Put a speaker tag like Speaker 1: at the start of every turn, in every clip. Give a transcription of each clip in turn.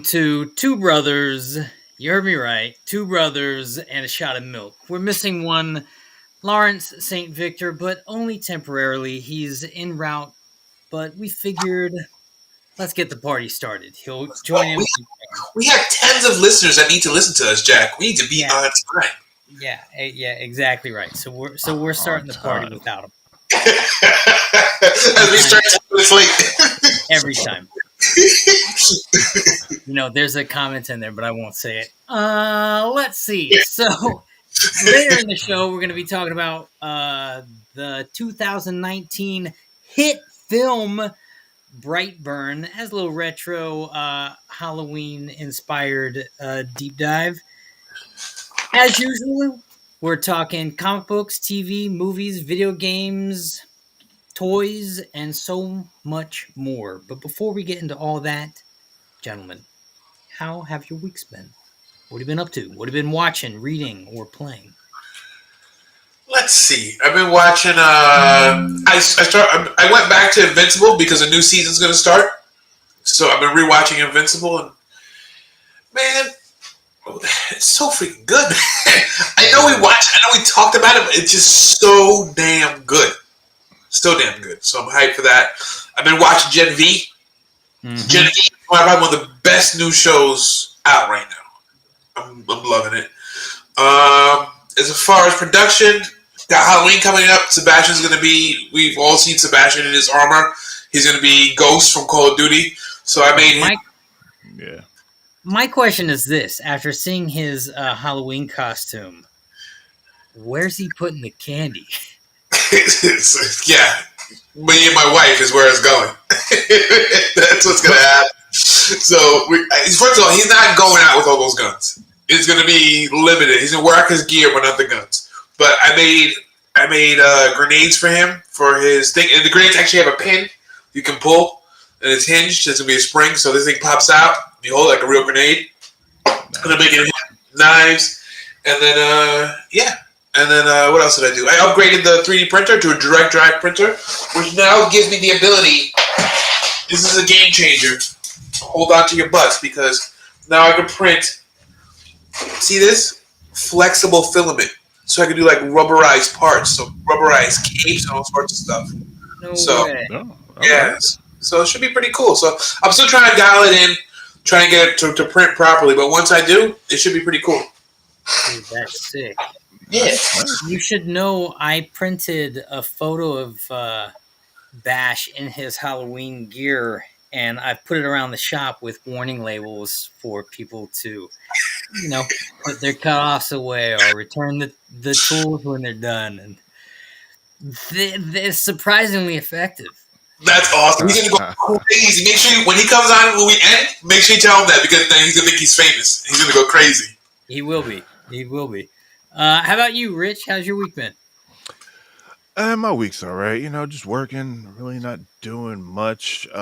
Speaker 1: To two brothers. You heard me right. Two brothers and a shot of milk. We're missing one, Lawrence St. Victor, but only temporarily. He's en route, but we figured let's get the party started. He'll join
Speaker 2: Oh,
Speaker 1: in.
Speaker 2: we have tens of listeners that need to listen to us, Jack. We need to be
Speaker 1: Yeah,
Speaker 2: on time.
Speaker 1: yeah, exactly right. So we're
Speaker 3: On
Speaker 1: starting the party
Speaker 3: time.
Speaker 1: without him
Speaker 2: As
Speaker 1: every
Speaker 2: we
Speaker 1: time.
Speaker 2: start 10 minutes late.
Speaker 1: Every time. There's a comment in there, but I won't say it. Let's see. So later in the show, we're going to be talking about the 2019 hit film Brightburn as a little retro Halloween inspired deep dive. As usual, we're talking comic books, TV, movies, video games, toys, and so much more. But before we get into all that, gentlemen, how have your weeks been? What have you been up to? What have you been watching, reading, or playing?
Speaker 2: Let's see. I've been watching. I went back to Invincible because a new season's going to start. So I've been rewatching Invincible, and man, it's so freaking good. I know we talked about it, but it's just so damn good. So damn good. So I'm hyped for that. I've been watching Gen V.
Speaker 1: Mm-hmm.
Speaker 2: Gen V is probably one of the best new shows out right now. I'm loving it. As far as production, got Halloween coming up. Sebastian's going to be. We've all seen Sebastian in his armor. He's going to be Ghost from Call of Duty. So I made him.
Speaker 3: Yeah.
Speaker 1: My question is this: after seeing his Halloween costume, where's he putting the candy?
Speaker 2: Yeah, me and my wife is where it's going. That's what's going to happen. So, first of all, he's not going out with all those guns. It's going to be limited. He's going to work his gear, but not the guns. But I made grenades for him for his thing, and the grenades actually have a pin you can pull, and it's hinged. There's going to be a spring, so this thing pops out. You hold it like a real grenade. I'm going to make it knives, and then And then what else did I do? I upgraded the 3D printer to a direct drive printer, which now gives me the ability. This is a game changer. Hold on to your butts because now I can print. See this? Flexible filament. So I can do like rubberized parts, so rubberized capes and all sorts of stuff.
Speaker 1: No
Speaker 2: So
Speaker 1: way.
Speaker 2: yeah,
Speaker 3: Right.
Speaker 2: so it should be pretty cool. So I'm still trying to dial it in, trying to get it to print properly. But once I do, it should be pretty cool.
Speaker 1: Dude, that's sick.
Speaker 2: Yeah.
Speaker 1: You should know I printed a photo of Bash in his Halloween gear, and I've put it around the shop with warning labels for people to, put their cutoffs away or return the tools when they're done. And they're surprisingly effective.
Speaker 2: That's awesome. He's gonna go crazy. Make sure when he comes on when we end, make sure you tell him that because then he's gonna think he's famous. He's gonna go crazy.
Speaker 1: He will be. He will be. How about you, Rich? How's your week been?
Speaker 3: My week's all right. Just working. Really not doing much. What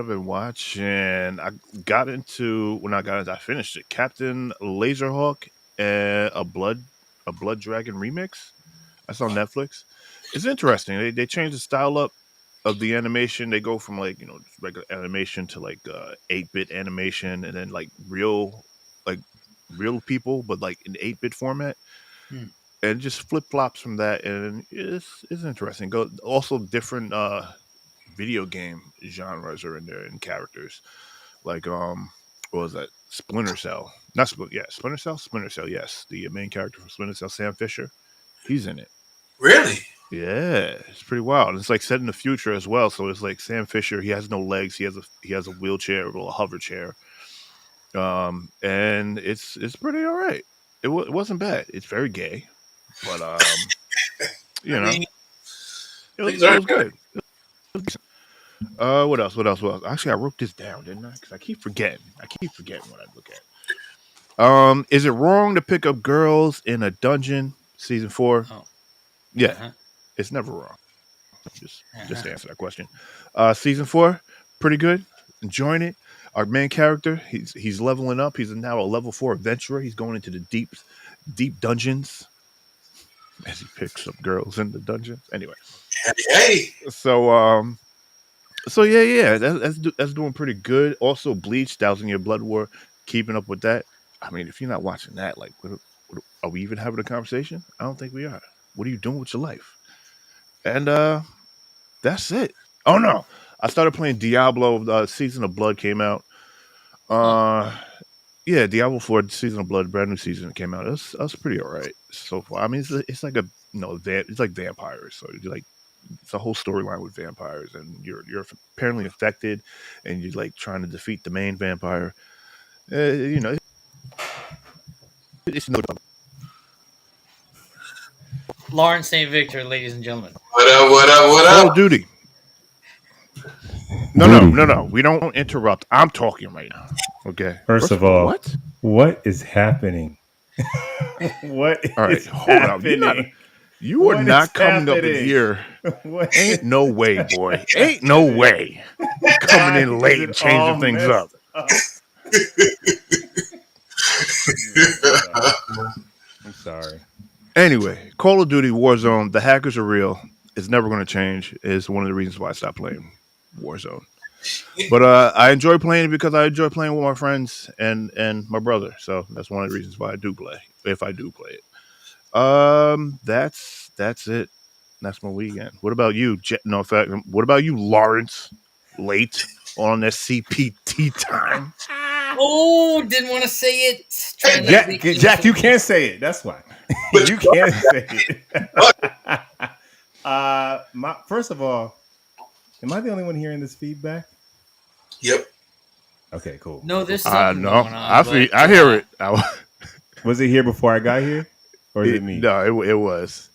Speaker 3: I've been watching, I got into when I got into. I finished it. Captain Laserhawk and a Blood Dragon remix. That's on Netflix. It's interesting. They changed the style up of the animation. They go from just regular animation to 8-bit animation, and then like real people, but like in 8-bit format.
Speaker 1: Hmm.
Speaker 3: And just flip flops from that, and it's interesting. Go also different video game genres are in there and characters like what was that? Splinter Cell, not Splinter Cell. Splinter Cell, yes, the main character from Splinter Cell, Sam Fisher, he's in it.
Speaker 2: Really?
Speaker 3: Yeah, it's pretty wild. It's like set in the future as well. So it's like Sam Fisher. He has no legs. He has a wheelchair or a hover chair. And it's pretty all right. It wasn't bad. It's very gay, but you
Speaker 2: I
Speaker 3: know,
Speaker 2: mean,
Speaker 3: it
Speaker 2: things
Speaker 3: was, it
Speaker 2: are
Speaker 3: was
Speaker 2: good.
Speaker 3: good. It was decent. What else? What else? What else? Actually, I wrote this down, didn't I? Because I keep forgetting. I keep forgetting what I look at. Is it wrong to pick up girls in a dungeon? Season 4.
Speaker 1: Oh,
Speaker 3: Yeah,
Speaker 1: uh-huh,
Speaker 3: it's never wrong. Just
Speaker 1: uh-huh.
Speaker 3: to answer that question. Season 4, pretty good. Enjoying it. Our main character, he's leveling up. He's now a level 4 adventurer. He's going into the deep dungeons as he picks up girls in the dungeons. Anyway,
Speaker 2: Hey,
Speaker 3: so So yeah, that's doing pretty good. Also, Bleach, Thousand Year Blood War, keeping up with that. I mean, if you're not watching that, like, what are we even having a conversation? I don't think we are. What are you doing with your life? And that's it. Oh no, I started playing Diablo. Season of Blood came out.
Speaker 1: Oh,
Speaker 3: Uh, yeah, Diablo 4 Season of Blood, brand new season came out. That's pretty alright so far. I mean, it's like a it's like vampires. So you like it's a whole storyline with vampires, and you're apparently infected, and you're like trying to defeat the main vampire. It's no
Speaker 1: Lawrence St. Victor, ladies and gentlemen.
Speaker 2: What up? What up? What
Speaker 3: Call of
Speaker 2: up?
Speaker 3: Duty. No, no,
Speaker 4: Rudy,
Speaker 3: no, no. We don't interrupt. I'm talking right now. Okay.
Speaker 4: first of all,
Speaker 3: what?
Speaker 4: what is happening? What
Speaker 3: All right,
Speaker 4: is
Speaker 3: hold up.
Speaker 4: happening?
Speaker 3: You are
Speaker 4: What
Speaker 3: not
Speaker 4: is
Speaker 3: coming up in
Speaker 4: happening?
Speaker 3: here.
Speaker 4: What
Speaker 3: Ain't
Speaker 4: is
Speaker 3: no way, boy. Ain't no way. Coming
Speaker 4: Why
Speaker 3: in
Speaker 4: is
Speaker 3: late
Speaker 4: it
Speaker 3: and changing
Speaker 4: all
Speaker 3: things up.
Speaker 4: messed up? Yeah, I'm sorry.
Speaker 3: Anyway, Call of Duty Warzone, the hackers are real. It's never going to change. It's one of the reasons why I stopped playing Warzone. But I enjoy playing it because I enjoy playing with my friends and my brother. So that's one of the reasons why I do play, if I do play it. That's it. That's my weekend. What about you? No, in fact, what about you, Lawrence? Late on that CPT time.
Speaker 1: Oh, didn't want to say it. Trying not to be
Speaker 4: Jack, you can't say it. That's why
Speaker 2: But
Speaker 4: you can't say it. My first of all, am I the only one hearing this feedback?
Speaker 2: Yep.
Speaker 4: Okay, cool.
Speaker 1: No, there's
Speaker 4: Cool.
Speaker 1: something
Speaker 3: No,
Speaker 1: going on. But,
Speaker 3: I hear it.
Speaker 4: Was it here before I got here, or is it me?
Speaker 3: No, it was.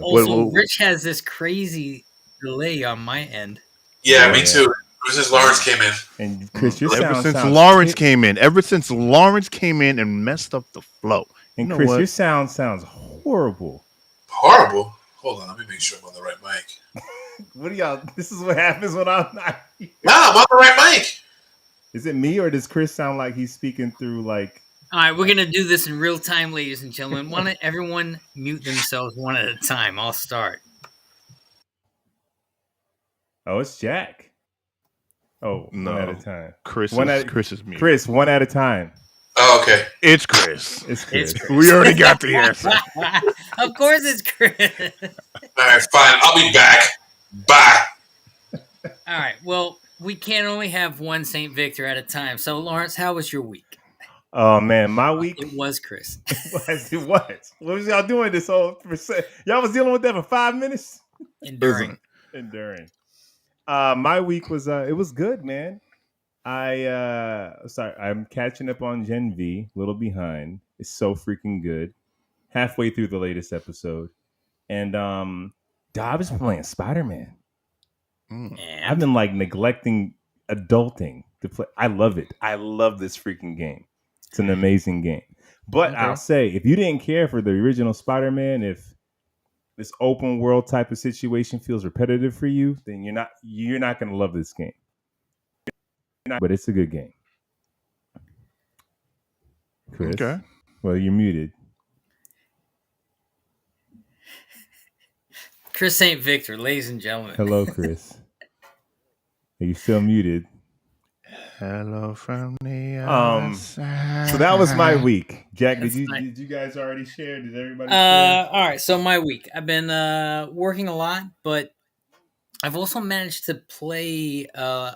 Speaker 1: Also, Rich has this crazy delay on my end.
Speaker 2: Yeah, me too. It was since Lawrence came in.
Speaker 4: And Chris, your
Speaker 3: ever
Speaker 4: sound
Speaker 3: since
Speaker 4: sounds
Speaker 3: Lawrence came in, and messed up the flow.
Speaker 4: And
Speaker 3: You know
Speaker 4: Chris,
Speaker 3: what?
Speaker 4: your sound sounds horrible.
Speaker 2: Horrible. Hold on, let me make sure I'm on the right mic.
Speaker 4: What do y'all? This is what happens when I'm not here.
Speaker 2: Nah, I'm on the right mic.
Speaker 4: Is it me or does Chris sound like he's speaking through like?
Speaker 1: All right, we're gonna do this in real time, ladies and gentlemen. Why don't everyone mute themselves one at a time? I'll start.
Speaker 4: Oh, it's Jack. Oh,
Speaker 3: No,
Speaker 4: one at a time.
Speaker 3: Chris
Speaker 4: One
Speaker 3: is
Speaker 4: at
Speaker 3: Chris is me.
Speaker 4: Chris, one at a time.
Speaker 2: Oh, okay.
Speaker 3: It's Chris.
Speaker 4: It's Chris.
Speaker 1: It's
Speaker 3: We already got the answer.
Speaker 1: Of course, it's Chris.
Speaker 2: All right, fine. I'll be back. Bye.
Speaker 1: All right. Well, we can only have one Saint Victor at a time. So, Lawrence, how was your week?
Speaker 4: Oh man, my week.
Speaker 1: It was Chris.
Speaker 4: What? What was y'all doing this whole percent? Y'all was dealing with that for 5 minutes.
Speaker 1: Enduring.
Speaker 4: My week was it was good, man. I'm catching up on Gen V, a little behind. It's so freaking good. Halfway through the latest episode. And I was playing Spider-Man. I've been like neglecting adulting to play. I love it. I love this freaking game. It's an amazing game. But I'll say, if you didn't care for the original Spider-Man, if this open world type of situation feels repetitive for you, then you're not going to love this game. But it's a good game. Chris,
Speaker 3: Okay.
Speaker 4: well, you're muted.
Speaker 1: Chris St. Victor, ladies and gentlemen.
Speaker 4: Hello, Chris. Are you still muted?
Speaker 3: Hello from the other side.
Speaker 4: So that was my week. Jack,
Speaker 1: That's
Speaker 4: did you guys already share? Did everybody share?
Speaker 1: All right. So my week, I've been working a lot, but I've also managed to play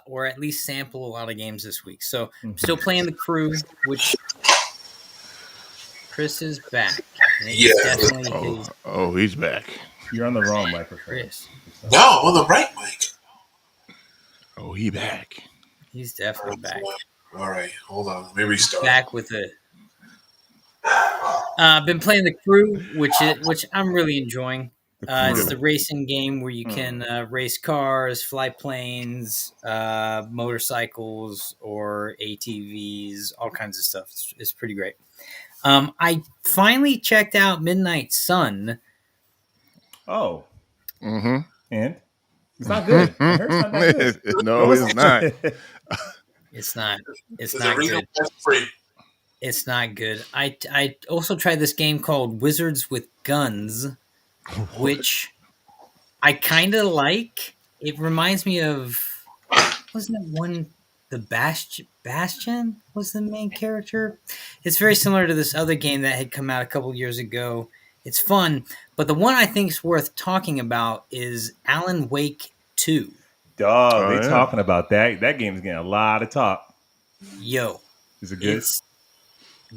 Speaker 1: or at least sample a lot of games this week. So I'm still playing The Crew, which Chris is back.
Speaker 2: Yeah.
Speaker 1: Definitely
Speaker 3: He's back.
Speaker 4: You're on the wrong microphone.
Speaker 1: Chris.
Speaker 2: No, I'm on the right mic.
Speaker 3: Oh, he back.
Speaker 1: He's definitely back.
Speaker 2: All right, hold on. Let me restart.
Speaker 1: Back with it. I've been playing The Crew, which I'm really enjoying. It's the racing game where you can race cars, fly planes, motorcycles, or ATVs, all kinds of stuff. It's pretty great. I finally checked out Midnight Sun.
Speaker 4: Oh.
Speaker 3: Mm-hmm.
Speaker 4: And? It's not good. I heard it's not that good.
Speaker 3: No, it's not.
Speaker 1: It's not. It's
Speaker 2: There's
Speaker 1: not
Speaker 2: a reason
Speaker 1: good.
Speaker 2: why it's free.
Speaker 1: It's not good. I also tried this game called Wizards with Guns, which I kind of like, It reminds me of, wasn't it one, the Bastion was the main character? It's very similar to this other game that had come out a couple years ago. It's fun, but the one I think is worth talking about is Alan Wake 2.
Speaker 4: Dog, they talking about that. That game's getting a lot of talk.
Speaker 1: Yo.
Speaker 4: Is it good?
Speaker 1: It's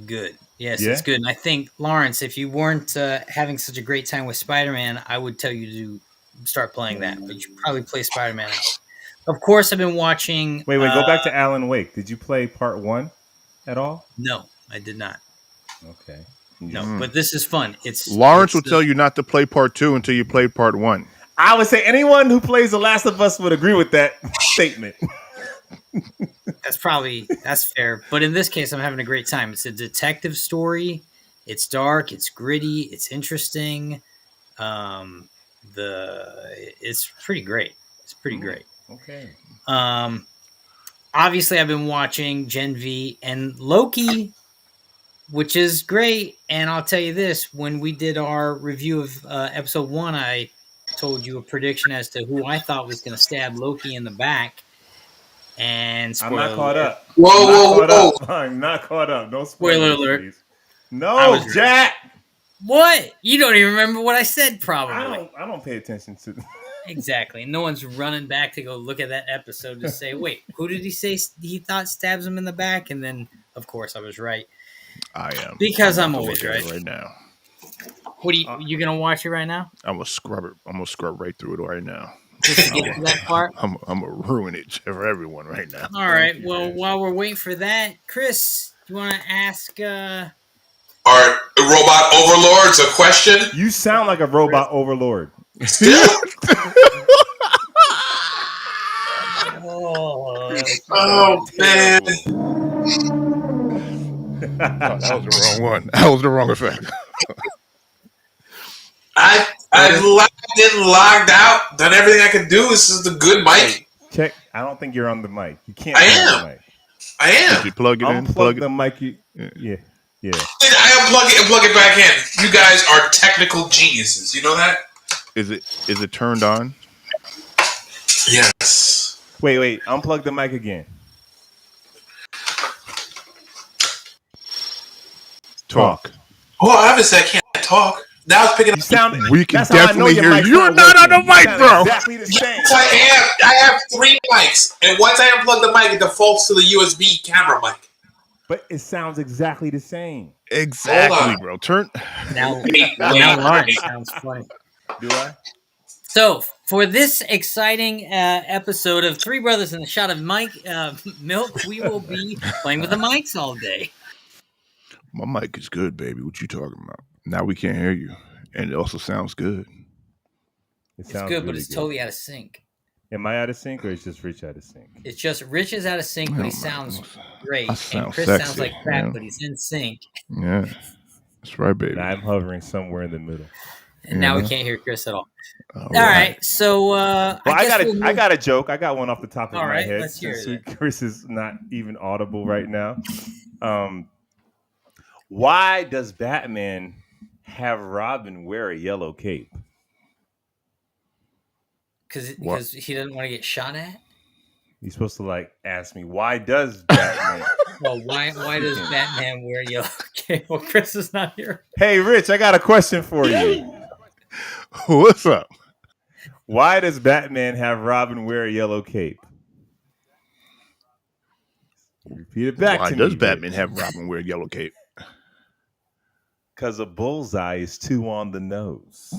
Speaker 1: good. Yes, it's good. And I think, Lawrence, if you weren't having such a great time with Spider-Man, I would tell you to start playing that. But you should probably play Spider-Man out. Of course, I've been watching...
Speaker 4: Wait, go back to Alan Wake. Did you play part 1 at all?
Speaker 1: No, I did not.
Speaker 4: Okay.
Speaker 1: No, but this is fun.
Speaker 3: Lawrence will tell you not to play part 2 until you play part 1.
Speaker 4: I would say anyone who plays The Last of Us would agree with that statement.
Speaker 1: That's fair. But in this case, I'm having a great time. It's a detective story. It's dark. It's gritty. It's interesting. It's pretty great. It's pretty great.
Speaker 4: Okay.
Speaker 1: Obviously, I've been watching Gen V and Loki, which is great. And I'll tell you this: when we did our review of episode 1, I told you a prediction as to who I thought was going to stab Loki in the back. And
Speaker 4: I'm not caught up.
Speaker 2: Whoa.
Speaker 4: I'm not caught up. No
Speaker 1: spoiler alert.
Speaker 4: Please. No, Jack.
Speaker 1: What? You don't even remember what I said, probably.
Speaker 4: I don't pay attention to.
Speaker 1: Exactly. No one's running back to go look at that episode to say, wait, who did he say he thought stabs him in the back? And then, of course, I was right.
Speaker 3: I am.
Speaker 1: Because I'm always right.
Speaker 3: Right now.
Speaker 1: What are you going to watch it right now?
Speaker 3: I'm going to scrub it. I'm going to scrub right through it right now.
Speaker 1: Just to get to that part?
Speaker 3: I'm going to ruin it for everyone right now.
Speaker 1: All right. Well, while we're waiting for that, Chris, do you want to ask...
Speaker 2: Are robot overlords a question?
Speaker 4: You sound like a robot overlord.
Speaker 2: Still? Oh, man.
Speaker 3: That was the wrong one. That was the wrong effect.
Speaker 2: I logged in, logged out, done everything I could do. This is the good mic.
Speaker 4: Check. I don't think you're on the mic. You can't.
Speaker 2: I am.
Speaker 4: The mic.
Speaker 2: I am.
Speaker 3: Did you plug it in?
Speaker 4: Plug the mic. Yeah.
Speaker 2: I unplug it and plug it back in. You guys are technical geniuses. You know that?
Speaker 3: Is it turned on?
Speaker 2: Yes.
Speaker 4: Wait. Unplug the mic again.
Speaker 3: Talk.
Speaker 2: Oh, obviously I can't talk. Now it's picking up.
Speaker 3: We can definitely hear you. You're not on the mic, bro.
Speaker 4: Exactly the same.
Speaker 2: Yes, I have 3 mics, and once I unplug the mic, it defaults to the USB camera mic.
Speaker 4: But it sounds exactly the same.
Speaker 3: Exactly, bro. Turn.
Speaker 1: Now Lawrence sounds funny.
Speaker 4: Do I?
Speaker 1: So, for this exciting episode of Three Brothers and a Shot of Milk, we will be playing with the mics all day.
Speaker 3: My mic is good, baby. What you talking about? Now we can't hear you. And it also sounds good.
Speaker 1: It's good, really but it's totally out of sync.
Speaker 4: Am I out of sync or is just Rich out of sync?
Speaker 1: It's just Rich is out of sync, but he sounds great. And Chris
Speaker 3: sexy,
Speaker 1: sounds like crap, but he's in sync.
Speaker 3: Yeah. That's right, baby.
Speaker 4: And I'm hovering somewhere in the middle.
Speaker 1: And now we can't hear Chris at all. All right. So
Speaker 4: I got a joke. I got one off the top of my head.
Speaker 1: Let's hear it.
Speaker 4: Chris is not even audible right now. Why does Batman have Robin wear a yellow cape?
Speaker 1: Because he doesn't want to get shot at?
Speaker 4: You're supposed to ask me, why does Batman?
Speaker 1: Well, why does Batman wear yellow cape? Well, Chris is not here.
Speaker 4: Hey, Rich, I got a question for you.
Speaker 3: What's up?
Speaker 4: Why does Batman have Robin wear a yellow cape? Repeat it back to me.
Speaker 3: Why does Batman have Robin wear a yellow cape?
Speaker 4: Because a bullseye is 2 on the nose.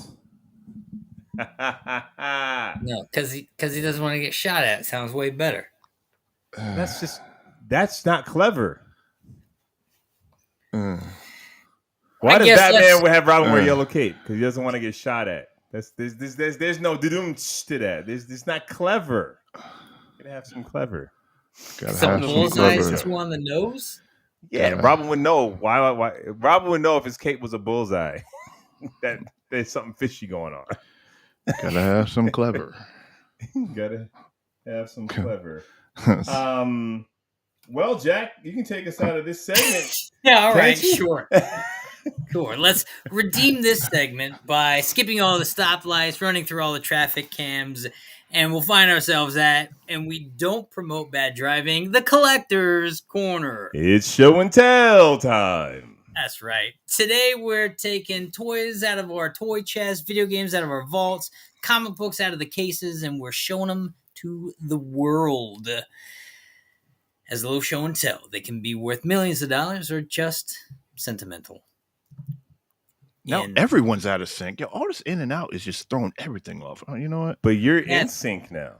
Speaker 1: No, because he doesn't want to get shot at. It sounds way better.
Speaker 4: That's not clever. Why does Batman have Robin wear a yellow cape? Because he doesn't want to get shot at. There's no to that. It's not clever. Gotta have some clever.
Speaker 1: Some bullseyes 2 on the nose?
Speaker 4: Yeah, Robin would know. Why? Robin would know if his cape was a bullseye. That there's something fishy going on.
Speaker 3: Gotta have some clever.
Speaker 4: Gotta have some clever. Well, Jack, you can take us out of this segment.
Speaker 1: Yeah, all right, sure. Sure. Let's redeem this segment by skipping all the stoplights, running through all the traffic cams, and we'll find ourselves at, and we don't promote bad driving, the Collector's Corner.
Speaker 4: It's show and tell time.
Speaker 1: That's right. Today we're taking toys out of our toy chest, video games out of our vaults, comic books out of the cases, and we're showing them to the world. As a little show and tell, they can be worth millions of dollars or just sentimental.
Speaker 3: Now everyone's out of sync. Yo, all this in and out is just throwing everything off. Oh, you know what?
Speaker 4: But you're in sync now.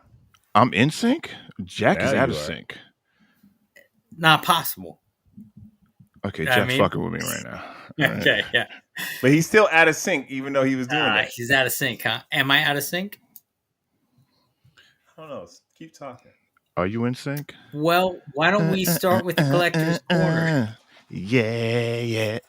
Speaker 3: I'm in sync? Jack is out of sync.
Speaker 1: Not possible.
Speaker 3: Okay, Jack's fucking with me right now.
Speaker 1: Okay, yeah.
Speaker 4: But he's still out of sync, even though he was doing that.
Speaker 1: He's out of sync, huh? Am I out of sync?
Speaker 4: I don't know. Keep talking.
Speaker 3: Are you in sync?
Speaker 1: Well, why don't we start with the Collector's Corner?
Speaker 3: Yeah.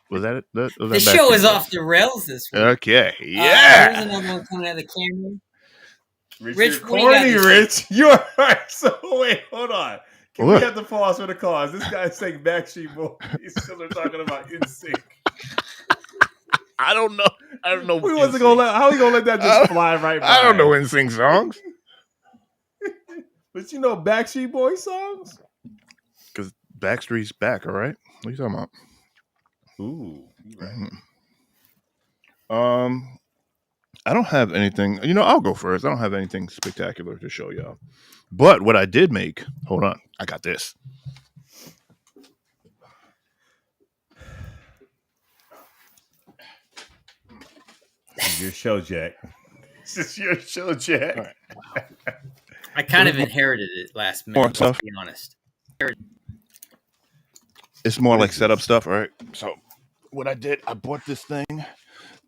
Speaker 3: Was that it?
Speaker 1: The show is off the rails this week.
Speaker 3: Okay, yeah.
Speaker 1: Here's another one coming out of the camera.
Speaker 4: Rich, corny, Rich. You're right. So wait, hold on. Can we have to pause for the cause? This guy's saying Backstreet Boys because we're talking about NSYNC.
Speaker 3: I don't know.
Speaker 4: We wasn't gonna let. How are we gonna let that just fly right by?
Speaker 3: I don't know NSYNC songs.
Speaker 4: But you know Backstreet Boys songs?
Speaker 3: Because Backstreet's back, all right? What are you talking about?
Speaker 4: Ooh. Right.
Speaker 3: I don't have anything. I'll go first. I don't have anything spectacular to show y'all. But what I did make, hold on, I got this.
Speaker 4: Your show, Jack. This is your show, Jack.
Speaker 3: Right.
Speaker 1: Wow. I kind of inherited it last minute, to be honest.
Speaker 3: It's more like setup stuff, all right? So what I did, I bought this thing.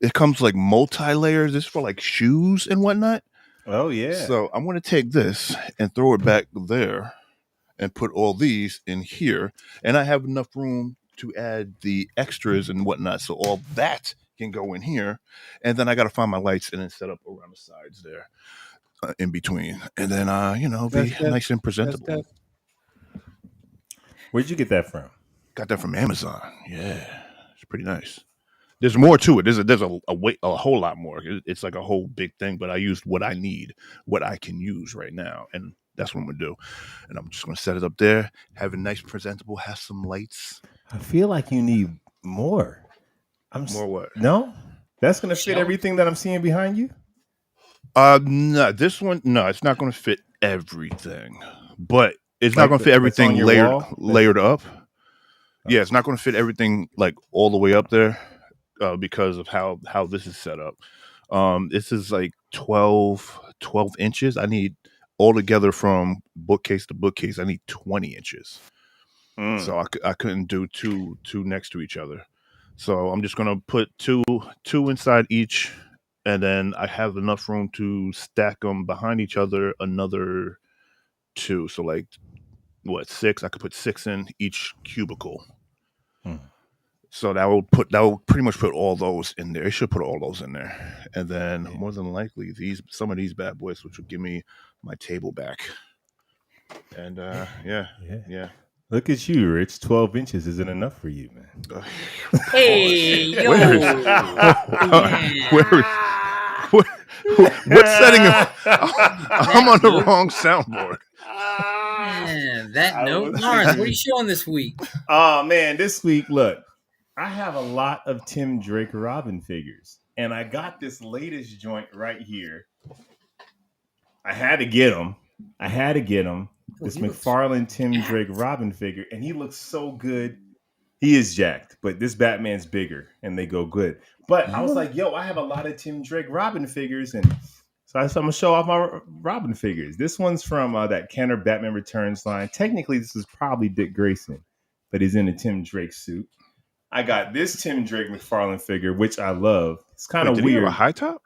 Speaker 3: It comes like multi-layers. This is for like shoes and whatnot.
Speaker 4: Oh, yeah.
Speaker 3: So I'm going to take this and throw it back there and put all these in here. And I have enough room to add the extras and whatnot. So all that can go in here. And then I got to find my lights and then set up around the sides there in between. And then, be nice and presentable.
Speaker 4: Where'd you get that from?
Speaker 3: Got that from Amazon. Yeah, it's pretty nice. There's more to it. There's a whole lot more. It's like a whole big thing, but I used what I need, what I can use right now, and that's what I'm gonna do. And I'm just gonna set it up there, have it nice, presentable, have some lights.
Speaker 4: I feel like you need more.
Speaker 3: More what?
Speaker 4: No, that's gonna fit everything that I'm seeing behind you.
Speaker 3: No, this one, no, it's not gonna fit everything, but it's not gonna fit everything layered up. Yeah, it's not gonna fit everything like all the way up there. Because of how this is set up. This is like 12 inches. I need altogether from bookcase to bookcase, I need 20 inches. So I couldn't do two next to each other. So I'm just going to put two inside each, and then I have enough room to stack them behind each other, another 2. So like, 6? I could put 6 in each cubicle. So that will pretty much put all those in there. It should put all those in there, and then more than likely some of these bad boys, which will give me my table back. And yeah.
Speaker 4: Look at you, Rich. 12 inches isn't enough for you, man.
Speaker 1: Hey, yo.
Speaker 3: What setting? I'm on the wrong soundboard.
Speaker 1: Man, that note, Lawrence. What are you showing this week?
Speaker 4: Oh man, this week, look. I have a lot of Tim Drake Robin figures, and I got this latest joint right here. I had to get him. This McFarlane Tim Drake Robin figure, and he looks so good. He is jacked, but this Batman's bigger, and they go good. But I was like, yo, I have a lot of Tim Drake Robin figures, and so I'm going to show off my Robin figures. This one's from that Kenner Batman Returns line. Technically, this is probably Dick Grayson, but he's in a Tim Drake suit. I got this Tim Drake McFarlane figure, which I love. It's kind of weird.
Speaker 3: Did he have a high top?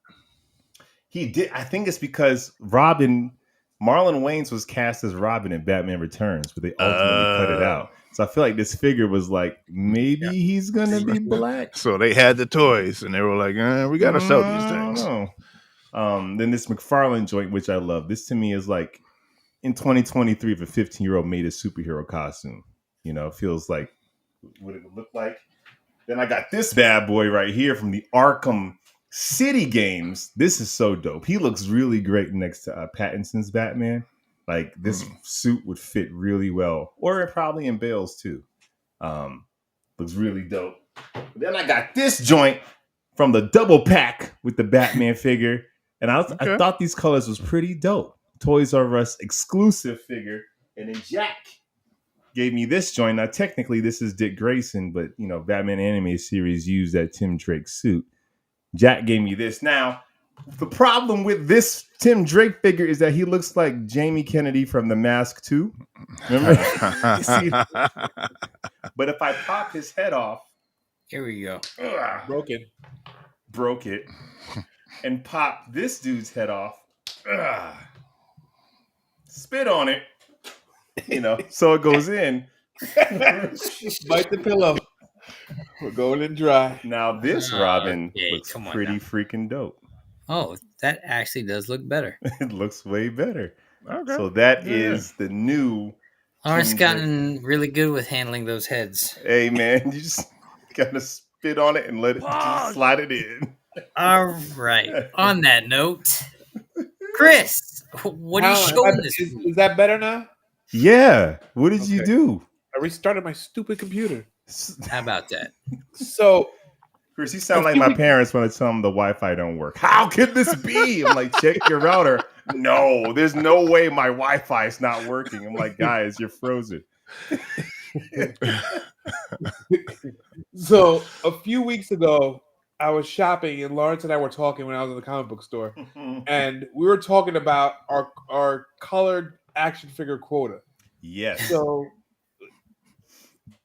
Speaker 4: He did. I think it's because Marlon Wayans was cast as Robin in Batman Returns, but they ultimately cut it out. So I feel like this figure was like, maybe he's going to be black.
Speaker 3: So they had the toys, and they were like, we got to sell these things.
Speaker 4: I don't know. Then this McFarlane joint, which I love. This to me is like, in 2023, if a 15-year-old made a superhero costume, it feels like what it would look like. Then I got this bad boy right here from the Arkham City Games. This is so dope. He looks really great next to Pattinson's Batman. Like this suit would fit really well, or probably in Bale's too. Looks really dope. But then I got this joint from the double pack with the Batman figure, and I thought these colors was pretty dope. Toys R Us exclusive figure, and then Jack gave me this joint. Now, technically, this is Dick Grayson, but you know, Batman Animated Series used that Tim Drake suit. Jack gave me this. Now, the problem with this Tim Drake figure is that he looks like Jamie Kennedy from The Mask 2. Remember? But if I pop his head off,
Speaker 1: here we go.
Speaker 4: Broke it, and pop this dude's head off. Spit on it. You know, so it goes in.
Speaker 5: Bite the pillow. We're going in dry.
Speaker 4: Now this Robin looks pretty freaking dope.
Speaker 1: Oh, that actually does look better.
Speaker 4: It looks way better. Okay. So that is the new.
Speaker 1: Lawrence gotten really good with handling those heads.
Speaker 4: Hey man, you just gotta spit on it and let it just slide it in.
Speaker 1: All right. On that note, Chris, what are you showing this?
Speaker 5: Is that better now?
Speaker 4: Yeah. What did you do?
Speaker 5: I restarted my stupid computer.
Speaker 1: How about that?
Speaker 5: So,
Speaker 4: Chris, you sound like my parents when I tell them the Wi-Fi don't work. How could this be? I'm like, check your router. No, there's no way my Wi-Fi is not working. I'm like, guys, you're frozen.
Speaker 5: So a few weeks ago, I was shopping, and Lawrence and I were talking when I was in the comic book store, and we were talking about our colored action figure quota.
Speaker 4: Yes.
Speaker 5: So,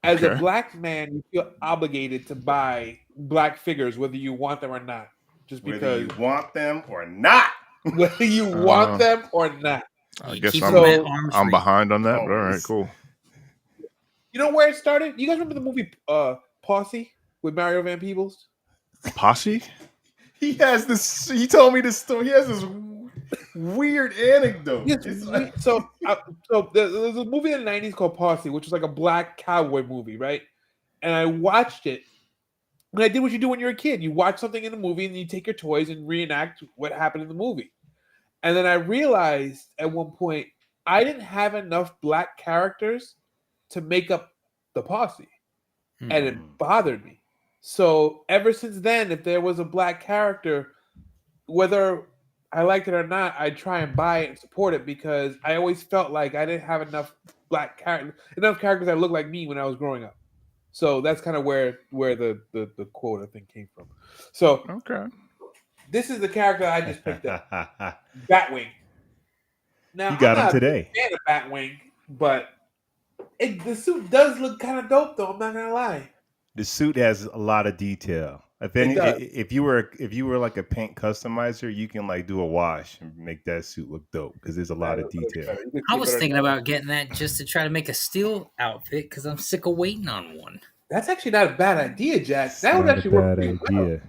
Speaker 5: as a black man, you feel obligated to buy black figures, whether you want them or not. Just because
Speaker 4: whether you want them or not.
Speaker 5: Whether you want them or not.
Speaker 3: I guess
Speaker 5: I'm
Speaker 3: I'm behind on that, but all right, cool.
Speaker 5: You know where it started? You guys remember the movie Posse with Mario Van Peebles? Posse?
Speaker 4: He has this. He told me this story. He has this weird anecdote.
Speaker 5: Yes, so there's a movie in the 90s called Posse, which was like a black cowboy movie, right? And I watched it. And I did what you do when you're a kid. You watch something in the movie and you take your toys and reenact what happened in the movie. And then I realized at one point I didn't have enough black characters to make up the posse. And it bothered me. So ever since then, if there was a black character, whether I liked it or not, I'd try and buy it and support it because I always felt like I didn't have enough enough characters that looked like me when I was growing up. So that's kind of where the quota thing came from. So this is the character I just picked up, Batwing. Now
Speaker 4: you got him today.
Speaker 5: I'm not a fan of Batwing, but the suit does look kind of dope, though. I'm not gonna lie.
Speaker 4: The suit has a lot of detail. If you were like a paint customizer, you can like do a wash and make that suit look dope because there's a lot of detail.
Speaker 1: I was thinking about getting that just to try to make a steel outfit because I'm sick of waiting on one.
Speaker 5: That's actually not a bad idea, Jack. That would actually work pretty well.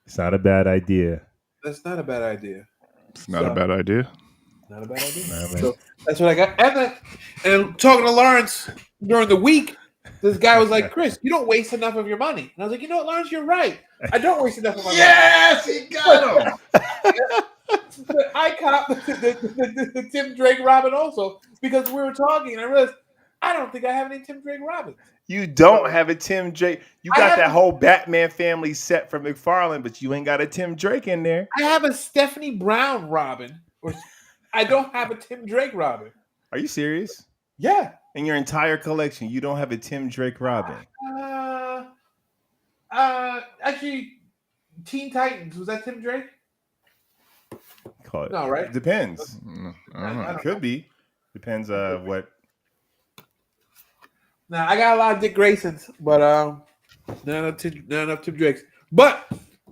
Speaker 4: It's not a bad idea.
Speaker 5: That's not a bad idea.
Speaker 3: It's not a bad idea.
Speaker 5: Not a bad idea. So that's what I got. And talking to Lawrence during the week, this guy was like, Chris, you don't waste enough of your money. And I was like, you know what, Lawrence, you're right. I don't waste enough of my money.
Speaker 4: Yes, he got him.
Speaker 5: I caught the Tim Drake Robin also because we were talking and I realized I don't think I have any Tim Drake Robin.
Speaker 4: You don't have a Tim Drake. You got that whole Batman family set from McFarlane, but you ain't got a Tim Drake in there.
Speaker 5: I have a Stephanie Brown Robin. I don't have a Tim Drake Robin.
Speaker 4: Are you serious?
Speaker 5: Yeah.
Speaker 4: In your entire collection, you don't have a Tim Drake Robin.
Speaker 5: Actually, Teen Titans, was that Tim Drake?
Speaker 4: No, right? Depends. It could be. Depends what.
Speaker 5: Now I got a lot of Dick Graysons, but not enough Tim Drakes. But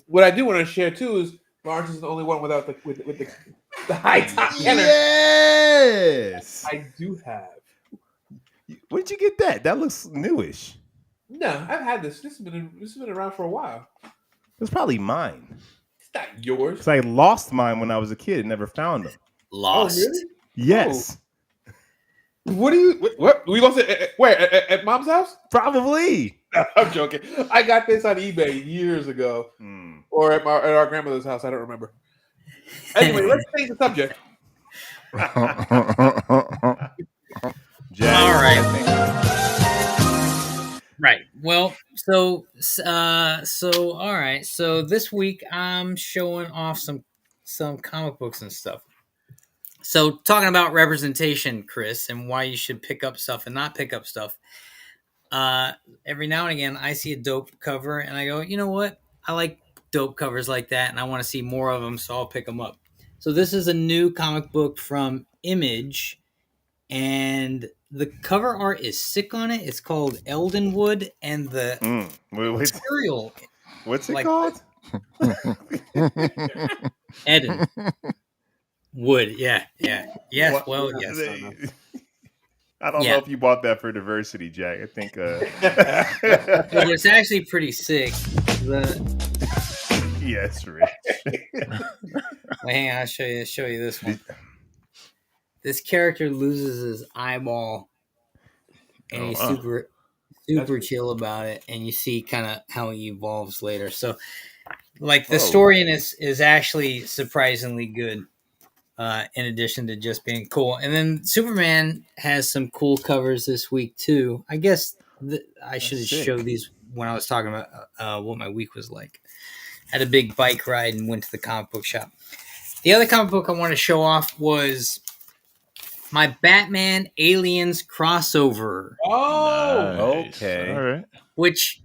Speaker 5: what I do want to share too is Lawrence is the only one without the high top tenor.
Speaker 4: Yes,
Speaker 5: I do have.
Speaker 4: Where'd you get that? That looks newish.
Speaker 5: No, I've had this. This has been around for a while.
Speaker 4: It's probably mine.
Speaker 5: It's not yours.
Speaker 4: Because I lost mine when I was a kid and never found them.
Speaker 1: Lost?
Speaker 5: Oh, really?
Speaker 4: Yes.
Speaker 5: Oh. What do you? What? We lost it? Where? At Mom's house?
Speaker 4: Probably.
Speaker 5: No, I'm joking. I got this on eBay years ago, or at our grandmother's house. I don't remember. Anyway, let's change the subject.
Speaker 4: Jack,
Speaker 1: All right. Right. Well, so all right. So this week I'm showing off some comic books and stuff. So talking about representation, Chris, and why you should pick up stuff and not pick up stuff. Every now and again I see a dope cover and I go, you know what? I like dope covers like that and I want to see more of them, so I'll pick them up. So this is a new comic book from Image, and the cover art is sick on it. It's called Eldenwood, and the material.
Speaker 4: What's it called?
Speaker 1: Eden Wood. Yeah. Yes. Well, yes.
Speaker 4: I don't know if you bought that for diversity, Jack. I think
Speaker 1: Well, it's actually pretty sick.
Speaker 4: Yes, Rich.
Speaker 1: Wait, hang on, I'll show you this one. This character loses his eyeball, and he's super chill about it. And you see kind of how he evolves later. So, like, the story in this is actually surprisingly good. In addition to just being cool, and then Superman has some cool covers this week too. I guess I should have showed these when I was talking about what my week was like. Had a big bike ride and went to the comic book shop. The other comic book I want to show off was my Batman Aliens crossover.
Speaker 5: Oh,
Speaker 3: nice.
Speaker 4: Okay.
Speaker 3: All right.
Speaker 1: Which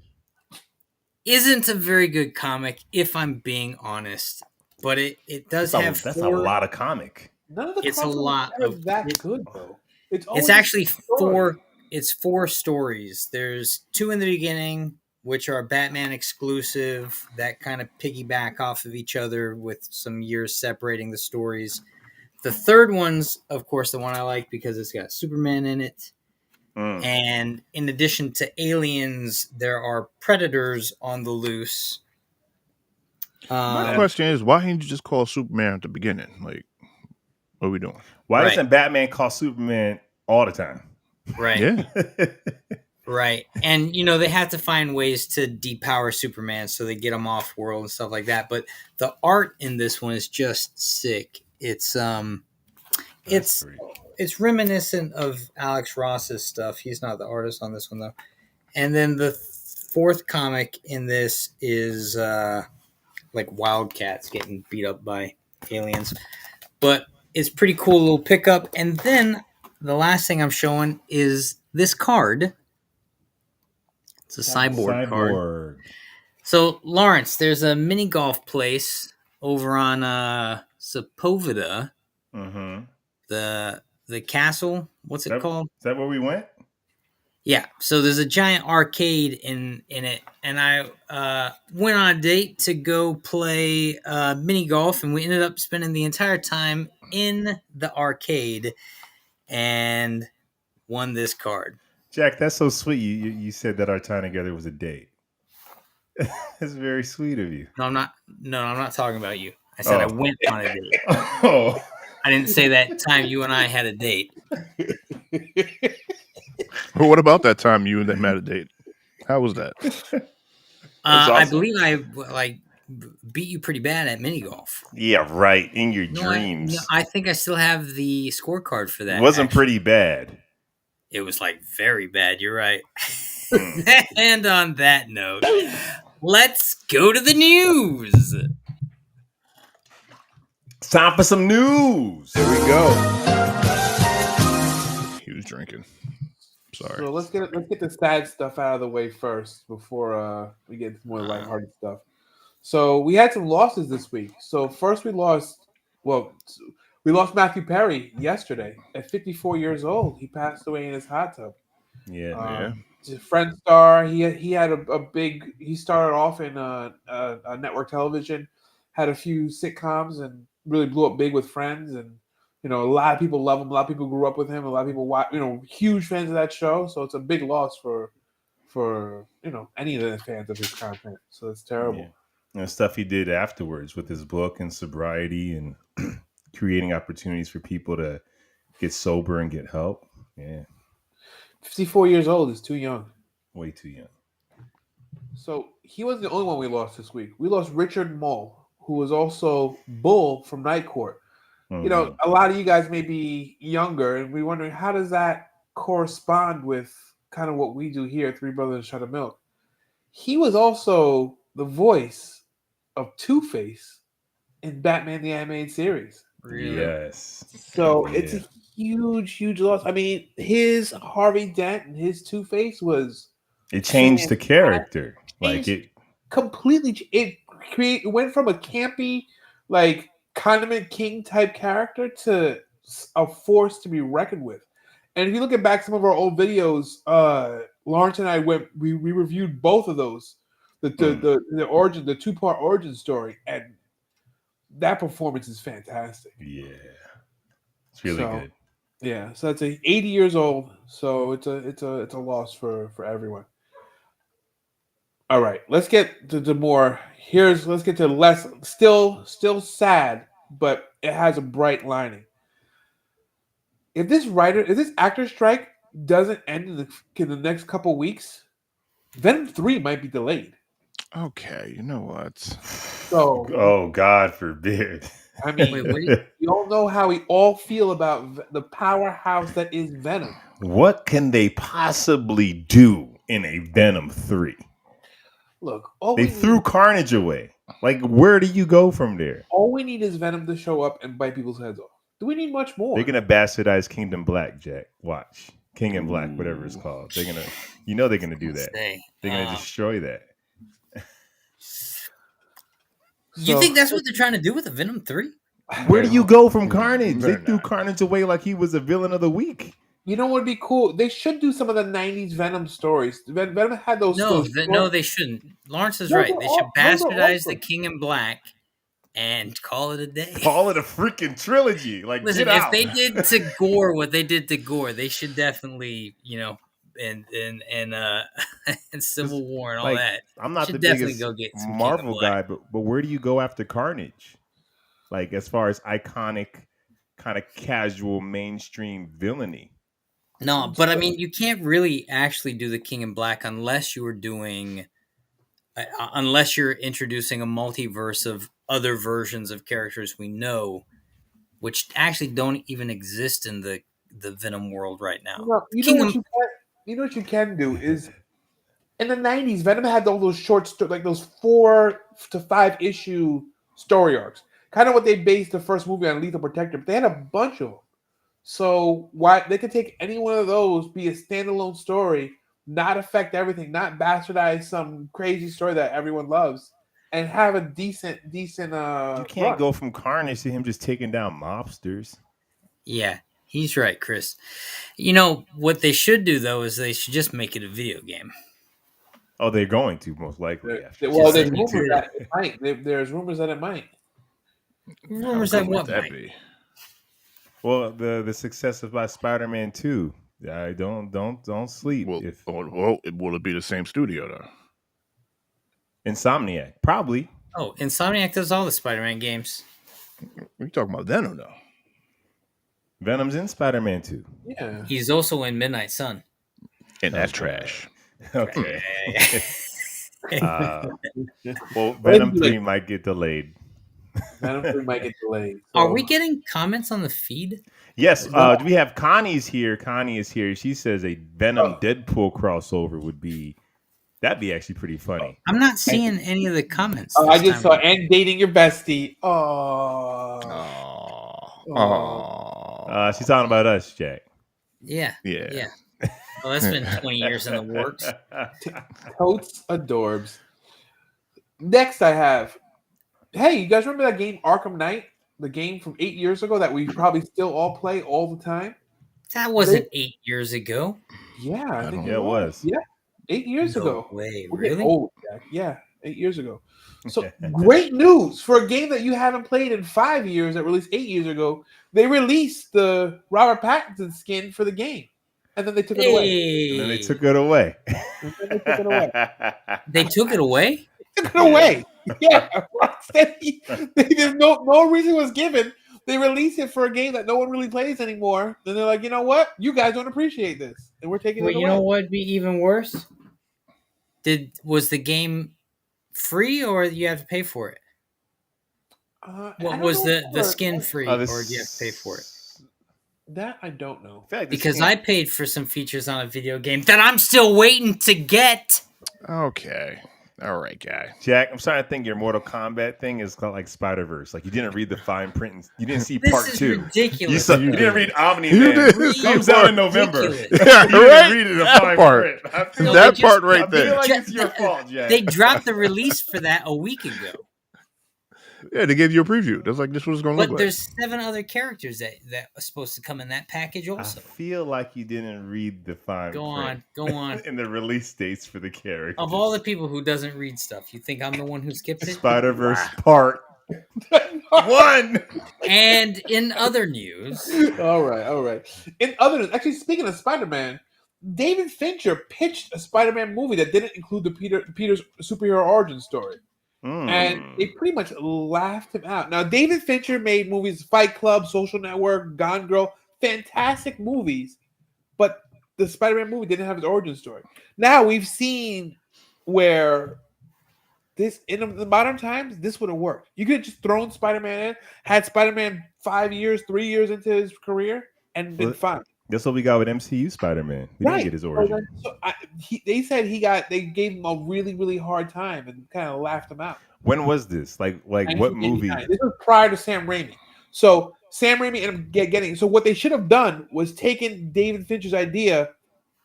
Speaker 1: isn't a very good comic, if I'm being honest. But it does have
Speaker 4: that's a lot of comic.
Speaker 5: None of the
Speaker 1: it's a lot of
Speaker 5: that good though.
Speaker 1: It's actually four. It's 4 stories. There's 2 in the beginning, which are Batman exclusive that kind of piggyback off of each other with some years separating the stories. The third one's, of course, the one I like because it's got Superman in it. And in addition to aliens, there are predators on the loose.
Speaker 3: My question is, why didn't you just call Superman at the beginning? Like, what are we doing?
Speaker 4: Why doesn't Batman call Superman all the time?
Speaker 1: Right.
Speaker 3: Yeah.
Speaker 1: Right. And, they have to find ways to depower Superman, so they get him off world and stuff like that. But the art in this one is just sick. It's reminiscent of Alex Ross's stuff. He's not the artist on this one, though. And then the 4th comic in this is like Wildcats getting beat up by aliens. But it's pretty cool little pickup. And then the last thing I'm showing is this card. It's a cyborg card. So, Lawrence, there's a mini golf place over on Sepulveda.
Speaker 4: Mm-hmm.
Speaker 1: The castle. What's it called?
Speaker 4: Is that where we went?
Speaker 1: Yeah. So there's a giant arcade in it, and I went on a date to go play mini golf, and we ended up spending the entire time in the arcade and won this card.
Speaker 4: Jack, that's so sweet. You said that our time together was a date. That's very sweet of you.
Speaker 1: No, I'm not talking about you. I said I went on a date.
Speaker 4: Oh.
Speaker 1: I didn't say that time you and I had a date.
Speaker 3: Well, what about that time you and them had a date? How was that?
Speaker 4: Awesome.
Speaker 1: I believe I beat you pretty bad at mini golf.
Speaker 4: Yeah, right. In your dreams.
Speaker 1: I think I still have the scorecard for that.
Speaker 4: It wasn't pretty bad.
Speaker 1: It was very bad. You're right. And on that note, let's go to the news.
Speaker 4: It's time for some news.
Speaker 5: There we go.
Speaker 3: He was drinking. Sorry.
Speaker 5: So let's get the sad stuff out of the way first before we get into more lighthearted stuff. So we had some losses this week. So first we lost Matthew Perry yesterday at 54 years old. He passed away in his hot tub.
Speaker 4: Yeah.
Speaker 5: He's a Friends star. He had a big. He started off in network television, had a few sitcoms, and really blew up big with Friends. And a lot of people love him. A lot of people grew up with him. A lot of people watch. Huge fans of that show. So it's a big loss for any of the fans of his content. So it's terrible.
Speaker 4: Yeah. And stuff he did afterwards with his book and sobriety and creating opportunities for people to get sober and get help. Yeah.
Speaker 5: 54 years old is too young.
Speaker 4: Way too young.
Speaker 5: So he wasn't the only one we lost this week. We lost Richard Mull, who was also Bull from Night Court. You know, a lot of you guys may be younger, and we're wondering how does that correspond with kind of what we do here at Three Brothers Shot of Milk. He was also the voice of Two-Face in Batman the Animated Series.
Speaker 1: Really?
Speaker 4: Yes.
Speaker 5: So it's a huge loss. I mean, his Harvey Dent and his Two-Face was
Speaker 4: It changed the character. Like it
Speaker 5: completely. It went from a campy, like Condiment King type character to a force to be reckoned with. And if you look at back some of our old videos, Lawrence and I we reviewed both of those, the origin, the 2-part origin story, and that performance is fantastic.
Speaker 4: Yeah, it's really good.
Speaker 5: Yeah, so it's 80 years old, so it's a loss for everyone. All right, let's get to more. Let's get to less. Still sad, but it has a bright lining. If this actor strike doesn't end in the next couple weeks, Venom 3 might be delayed.
Speaker 3: Okay, you know what?
Speaker 5: So,
Speaker 4: oh, God forbid.
Speaker 5: I mean, you all know how we all feel about the powerhouse that is Venom.
Speaker 4: What can they possibly do in a Venom 3?
Speaker 5: Look,
Speaker 4: they threw Carnage away. Like, where do you go from there?
Speaker 5: All we need is Venom to show up and bite people's heads off. Do we need much more?
Speaker 4: They're gonna bastardize Kingdom Black, Jack. Watch. King in Black, whatever it's called. They're gonna do that. They're gonna destroy that.
Speaker 1: You think that's what they're trying to do with the Venom 3?
Speaker 4: Where do you go from Carnage? They threw Carnage away like he was a villain of the week.
Speaker 5: You know what would be cool? They should do some of the 90s Venom stories. Venom had those.
Speaker 1: No, they shouldn't. Lawrence is right. They should bastardize the King in Black and call it a day.
Speaker 4: Call it a freaking trilogy. Like,
Speaker 1: listen, if they did to Gore what they did to Gore, they should definitely, and Civil War and all that.
Speaker 4: I'm not the biggest Marvel guy, but where do you go after Carnage? Like, as far as iconic, kind of casual, mainstream villainy.
Speaker 1: No, but I mean, you can't really actually do the King in Black unless you're introducing a multiverse of other versions of characters we know, which actually don't even exist in the Venom world right now.
Speaker 5: Well, you know what you can do is in the 90s, Venom had all those short like those 4 to 5 issue story arcs. Kind of what they based the first movie on, Lethal Protector, but they had a bunch of them. So why they could take any one of those, be a standalone story, not affect everything, not bastardize some crazy story that everyone loves, and have a decent. You
Speaker 4: can't go from Carnage to him just taking down mobsters.
Speaker 1: Yeah, he's right, Chris. You know what they should do though is they should just make it a video game.
Speaker 4: Oh, they're going to most likely.
Speaker 5: Well, there's rumors that it might. There's rumors that it might.
Speaker 1: Rumors that what might
Speaker 3: be?
Speaker 4: Well, the success of Spider-Man 2. Don't sleep.
Speaker 3: Will it be the same studio though?
Speaker 4: Insomniac, probably.
Speaker 1: Oh, Insomniac does all the Spider-Man games.
Speaker 3: We're talking about Venom though.
Speaker 4: Venom's in Spider-Man 2.
Speaker 5: Yeah,
Speaker 1: he's also in Midnight Sun.
Speaker 3: And that's trash.
Speaker 4: Okay. Well, Venom 3 might get delayed.
Speaker 5: Venom 3 might get delayed.
Speaker 1: So. Are we getting comments on the feed?
Speaker 4: Yes. We have Connie's here. Connie is here. She says a Venom Deadpool crossover that'd be actually pretty funny.
Speaker 1: I'm not seeing any of the comments.
Speaker 5: I just saw and dating your bestie.
Speaker 4: She's talking about us, Jack.
Speaker 1: Yeah. Well, that's been 20 years in the works.
Speaker 5: Totes adorbs. Next, I have. Hey, you guys remember that game Arkham Knight? The game from 8 years ago that we probably still all play all the time?
Speaker 1: That wasn't 8 years ago.
Speaker 5: Yeah, I think
Speaker 4: it was.
Speaker 5: Yeah, 8 years ago.
Speaker 1: Way, really?
Speaker 5: Old, Jack. Yeah, 8 years ago. So great news for a game that you haven't played in 5 years that released 8 years ago. They released the Robert Pattinson skin for the game, and then they took it away.
Speaker 4: And then they took it away.
Speaker 1: They took it away?
Speaker 5: Took it away. Yeah, there's no reason was given. They released it for a game that no one really plays anymore. Then they're like, you know what? You guys don't appreciate this, and we're taking it away.
Speaker 1: You know what would be even worse? Was the game free or you have to pay for it? What was the skin free or do you have to pay for it?
Speaker 5: That I don't know.
Speaker 1: Because I paid for some features on a video game that I'm still waiting to get.
Speaker 3: Okay. All right, guy.
Speaker 4: Jack, I'm starting to think your Mortal Kombat thing is called like Spider-Verse. Like you didn't read the fine print. And you didn't see
Speaker 1: This
Speaker 4: part
Speaker 1: is
Speaker 4: 2.
Speaker 1: ridiculous.
Speaker 4: You didn't read Omni-Man.
Speaker 3: You didn't
Speaker 4: It
Speaker 3: see
Speaker 4: comes
Speaker 3: part.
Speaker 4: out in November.
Speaker 1: Ridiculous.
Speaker 3: Yeah,
Speaker 4: You
Speaker 3: right?
Speaker 4: didn't read it in
Speaker 3: That
Speaker 4: fine
Speaker 3: part.
Speaker 4: print. I feel
Speaker 1: No,
Speaker 3: That
Speaker 1: they
Speaker 3: part
Speaker 1: just-
Speaker 3: right
Speaker 4: I feel
Speaker 3: there.
Speaker 4: like it's your fault, Jack.
Speaker 1: They dropped the release for that a week ago.
Speaker 3: Yeah, they gave you a preview. That's like this is what it's going to look
Speaker 1: But
Speaker 3: like.
Speaker 1: there's 7 other characters that are supposed to come in that package
Speaker 4: I
Speaker 1: also.
Speaker 4: feel like you didn't read the fine
Speaker 1: Go
Speaker 4: print.
Speaker 1: on.
Speaker 4: in the release dates for the characters.
Speaker 1: Of all the people who doesn't read stuff, you think I'm the one who skips it?
Speaker 4: Spider-Verse Part 1.
Speaker 1: And in other news,
Speaker 5: all right. In other news, actually, speaking of Spider-Man, David Fincher pitched a Spider-Man movie that didn't include the Peter's superhero origin story. And they pretty much laughed him out. Now, David Fincher made movies Fight Club, Social Network, Gone Girl, fantastic movies, but the Spider-Man movie didn't have his origin story. Now, we've seen where this, in the modern times, this would have worked. You could have just thrown Spider-Man in, had Spider-Man 5 years, 3 years into his career, and been fine.
Speaker 4: That's what we got with MCU Spider-Man. We didn't get his origin.
Speaker 5: They said they gave him a really, really hard time and kind of laughed him out.
Speaker 4: When was this? Like what movie?
Speaker 5: This was prior to Sam Raimi. So Sam Raimi ended up getting. So what they should have done was taken David Fincher's idea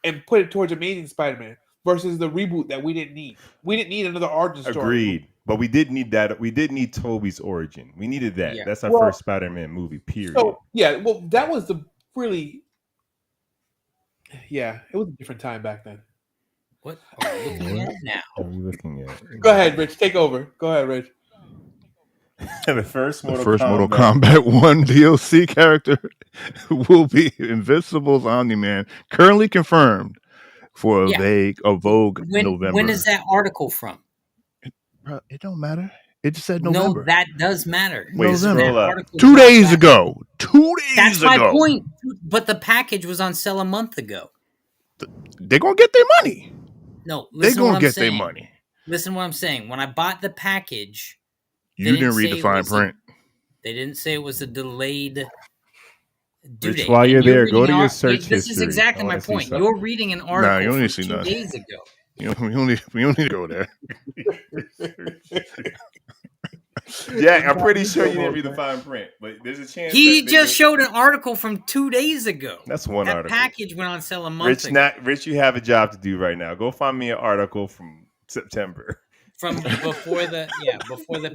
Speaker 5: and put it towards Amazing Spider-Man versus the reboot that we didn't need. We didn't need another origin story.
Speaker 4: Agreed. But we did need that. We did need Tobey's origin. We needed that.
Speaker 1: Yeah.
Speaker 4: That's our first Spider-Man movie, period.
Speaker 5: So, yeah, well, that was the really... Yeah, it was a different time back then.
Speaker 1: what are we looking at now?
Speaker 4: What are we looking at?
Speaker 5: Go ahead, Rich. Take over. Go ahead, Rich.
Speaker 4: The first Mortal
Speaker 3: Kombat 1 DLC character will be Invincible's Omni-Man, currently confirmed for a Vogue November.
Speaker 1: When is that article from?
Speaker 3: Bro, it don't matter. It just said November.
Speaker 1: No, that does matter.
Speaker 3: Wait,
Speaker 4: November.
Speaker 3: 2 days ago. 2 days
Speaker 1: That's
Speaker 3: ago.
Speaker 1: my point. But the package was on sale a month ago.
Speaker 3: They're going to get their money.
Speaker 1: No,
Speaker 3: They're going to get their money.
Speaker 1: Listen to what I'm saying. When I bought the package,
Speaker 3: You didn't read the fine print.
Speaker 1: They didn't say it was a delayed due
Speaker 4: Rich,
Speaker 1: date.
Speaker 4: while you're there, go to
Speaker 1: reading
Speaker 4: your search history.
Speaker 1: This is exactly
Speaker 4: I
Speaker 1: my
Speaker 4: wanna see
Speaker 1: point.
Speaker 4: something.
Speaker 1: You're reading an article
Speaker 3: you don't need to
Speaker 1: from
Speaker 3: see
Speaker 1: 2
Speaker 3: nothing.
Speaker 1: days ago.
Speaker 3: We don't need to go there.
Speaker 4: Yeah, I'm pretty sure you didn't read the fine print, but there's a chance.
Speaker 1: He just showed an article from 2 days ago.
Speaker 4: That's one
Speaker 1: that
Speaker 4: article.
Speaker 1: package went on sale a month ago.
Speaker 4: Rich, you have a job to do right now. Go find me an article from September.
Speaker 1: From before the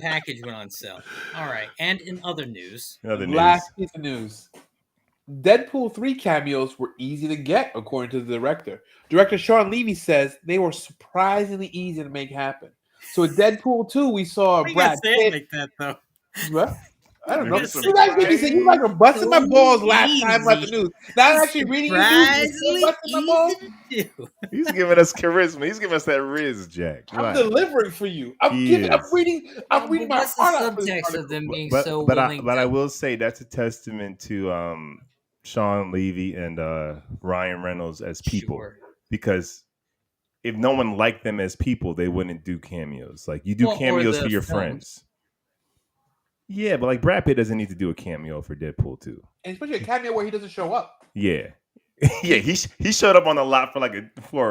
Speaker 1: package went on sale. All right. And in other news.
Speaker 5: Last piece of news. Deadpool 3 cameos were easy to get, according to the director. Director Sean Levy says they were surprisingly easy to make happen. So with Deadpool 2, we saw Brad Pitt.
Speaker 1: Like that, though.
Speaker 5: What? I don't know.
Speaker 1: That's
Speaker 5: You guys made me say you guys were busting my balls last time about the
Speaker 1: easy.
Speaker 5: news. Now I'm actually reading the news.
Speaker 1: Surprisingly
Speaker 5: You're busting my balls.
Speaker 1: easy to do.
Speaker 4: He's giving us charisma. He's giving us that riz, Jack.
Speaker 5: I'm
Speaker 4: Right.
Speaker 5: delivering for you. I'm reading my
Speaker 1: What's
Speaker 5: heart
Speaker 1: the
Speaker 5: out for this
Speaker 1: subtext
Speaker 5: article.
Speaker 1: of them being
Speaker 4: But
Speaker 1: so
Speaker 4: I
Speaker 1: willing
Speaker 4: will say that's a testament to Sean Levy and Ryan Reynolds as people.
Speaker 1: Sure.
Speaker 4: Because if no one liked them as people, they wouldn't do cameos. Like you do
Speaker 1: Well, or
Speaker 4: cameos
Speaker 1: the
Speaker 4: for your
Speaker 1: films.
Speaker 4: friends. Yeah, but like Brad Pitt doesn't need to do a cameo for Deadpool 2.
Speaker 5: And especially a cameo where he doesn't show up.
Speaker 4: Yeah. Yeah, he showed up on a lot for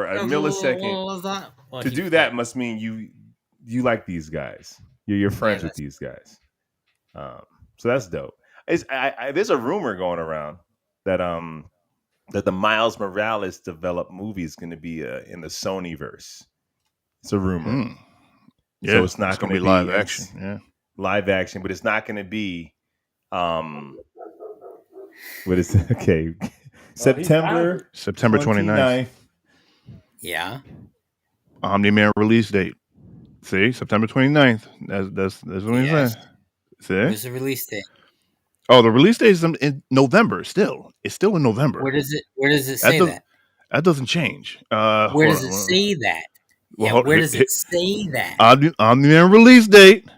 Speaker 4: a millisecond.
Speaker 1: Well,
Speaker 4: To do that must mean you like these guys. You're friends with these guys. So that's dope. There's a rumor going around that the Miles Morales developed movie is going to be in the Sonyverse. It's a rumor.
Speaker 3: Yeah,
Speaker 4: so it's not going to be
Speaker 3: live action. Yeah,
Speaker 4: live action, but it's not going to be. What is it? Okay? September
Speaker 3: 29th.
Speaker 1: Yeah.
Speaker 3: Omni-Man release date. See, September 29th. That's what he said. See?
Speaker 1: Where's the release date?
Speaker 3: Oh, the release date is in November. Still, it's still in November.
Speaker 1: Where does it say that?
Speaker 3: That doesn't change.
Speaker 1: Where does it say that?
Speaker 3: Well,
Speaker 1: where does it say that?
Speaker 3: Omni-Man release date.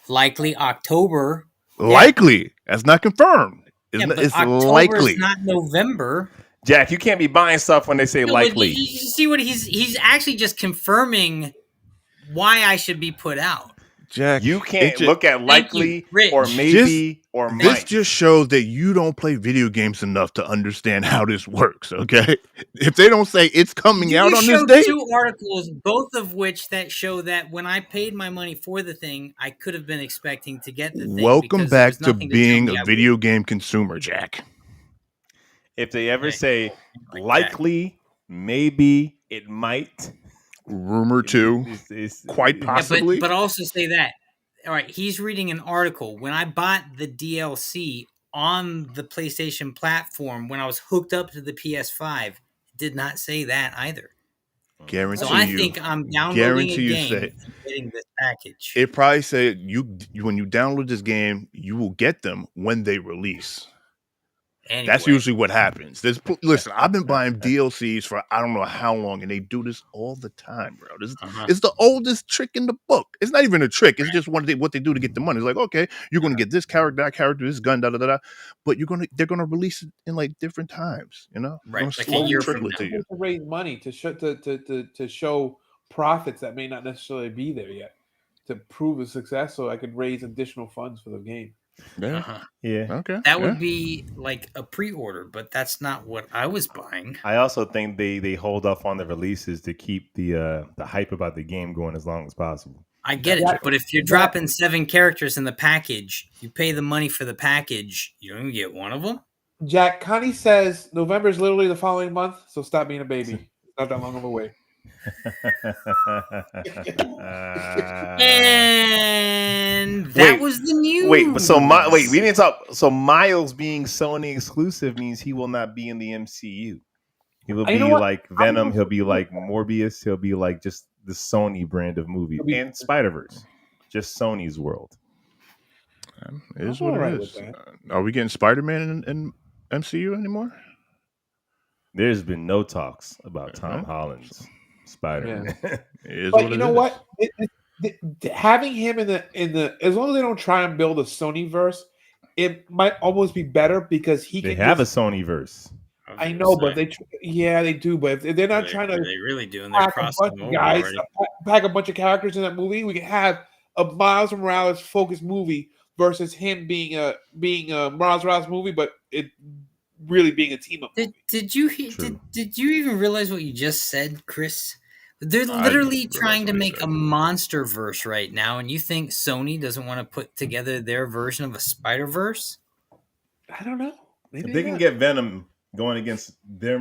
Speaker 1: Likely October.
Speaker 3: Likely. That's not confirmed.
Speaker 1: But
Speaker 3: It's
Speaker 1: October
Speaker 3: likely.
Speaker 1: is not November.
Speaker 4: Jack, you can't be buying stuff when they say
Speaker 1: No,
Speaker 4: likely.
Speaker 1: You see what he's actually just confirming why I should be put out.
Speaker 3: Jack,
Speaker 4: You can't look at likely or maybe or might.
Speaker 3: This just shows that you don't play video games enough to understand how this works, okay? If they don't say it's coming out on this
Speaker 1: You
Speaker 3: day,
Speaker 1: showed 2 articles, both of which that show that when I paid my money for the thing, I could have been expecting to get the thing.
Speaker 3: Welcome back to being a video game consumer, Jack.
Speaker 4: If they ever say likely, maybe, it might,
Speaker 3: rumor too, quite possibly,
Speaker 1: but also say that. All right, he's reading an article. When I bought the DLC on the PlayStation platform, when I was hooked up to the PS5, it did not say that either.
Speaker 3: Guarantee
Speaker 1: so I think I'm downloading a game and getting this package.
Speaker 3: It probably said when you download this game, you will get them when they release. Anyway. That's usually what happens. Listen, I've been buying DLCs for I don't know how long, and they do this all the time, bro. This is the oldest trick in the book. It's not even a trick. It's just what they do to get the money. It's like, okay, you're going to get this character, that character, this gun, but they're going to release it in like different times, you know?
Speaker 1: Right.
Speaker 3: Like slowly trickle it to you.
Speaker 5: To raise money to show profits that may not necessarily be there yet, to prove a success, so I could raise additional funds for the game.
Speaker 3: Yeah.
Speaker 4: Yeah.
Speaker 3: Okay.
Speaker 1: That would be like a pre-order, but that's not what I was buying.
Speaker 4: I also think they hold off on the releases to keep the hype about the game going as long as possible.
Speaker 1: I get it, but if you're dropping 7 characters in the package, you pay the money for the package, you don't even get one of them.
Speaker 5: Jack, Connie says November is literally the following month, so stop being a baby. It's not that long of a wait.
Speaker 1: And that was the news.
Speaker 4: We didn't talk. So Miles being Sony exclusive means he will not be in the MCU. He will be like Venom. He'll be like Morbius. He'll be like just the Sony brand of movie and Spider-Verse, just Sony's world.
Speaker 3: It is what it is. Are we getting Spider-Man in MCU anymore?
Speaker 4: There's been no talks about Tom Holland's Spider-Man.
Speaker 5: Yeah. But you know what? Having him in the as long as they don't try and build a Sony verse, it might almost be better because
Speaker 4: they have a Sony verse.
Speaker 5: I know, but they do. But if they're not trying to,
Speaker 1: they really do, and they're crossing over
Speaker 5: guys, pack a bunch of characters in that movie. We can have a Miles Morales focused movie versus him being a Miles Morales movie, but it really being a team up movie.
Speaker 1: Did you even realize what you just said, Chris? They're literally trying to make a monster verse right now, and you think Sony doesn't want to put together their version of a Spider-Verse?
Speaker 5: I don't know.
Speaker 4: Maybe if they can get Venom going against their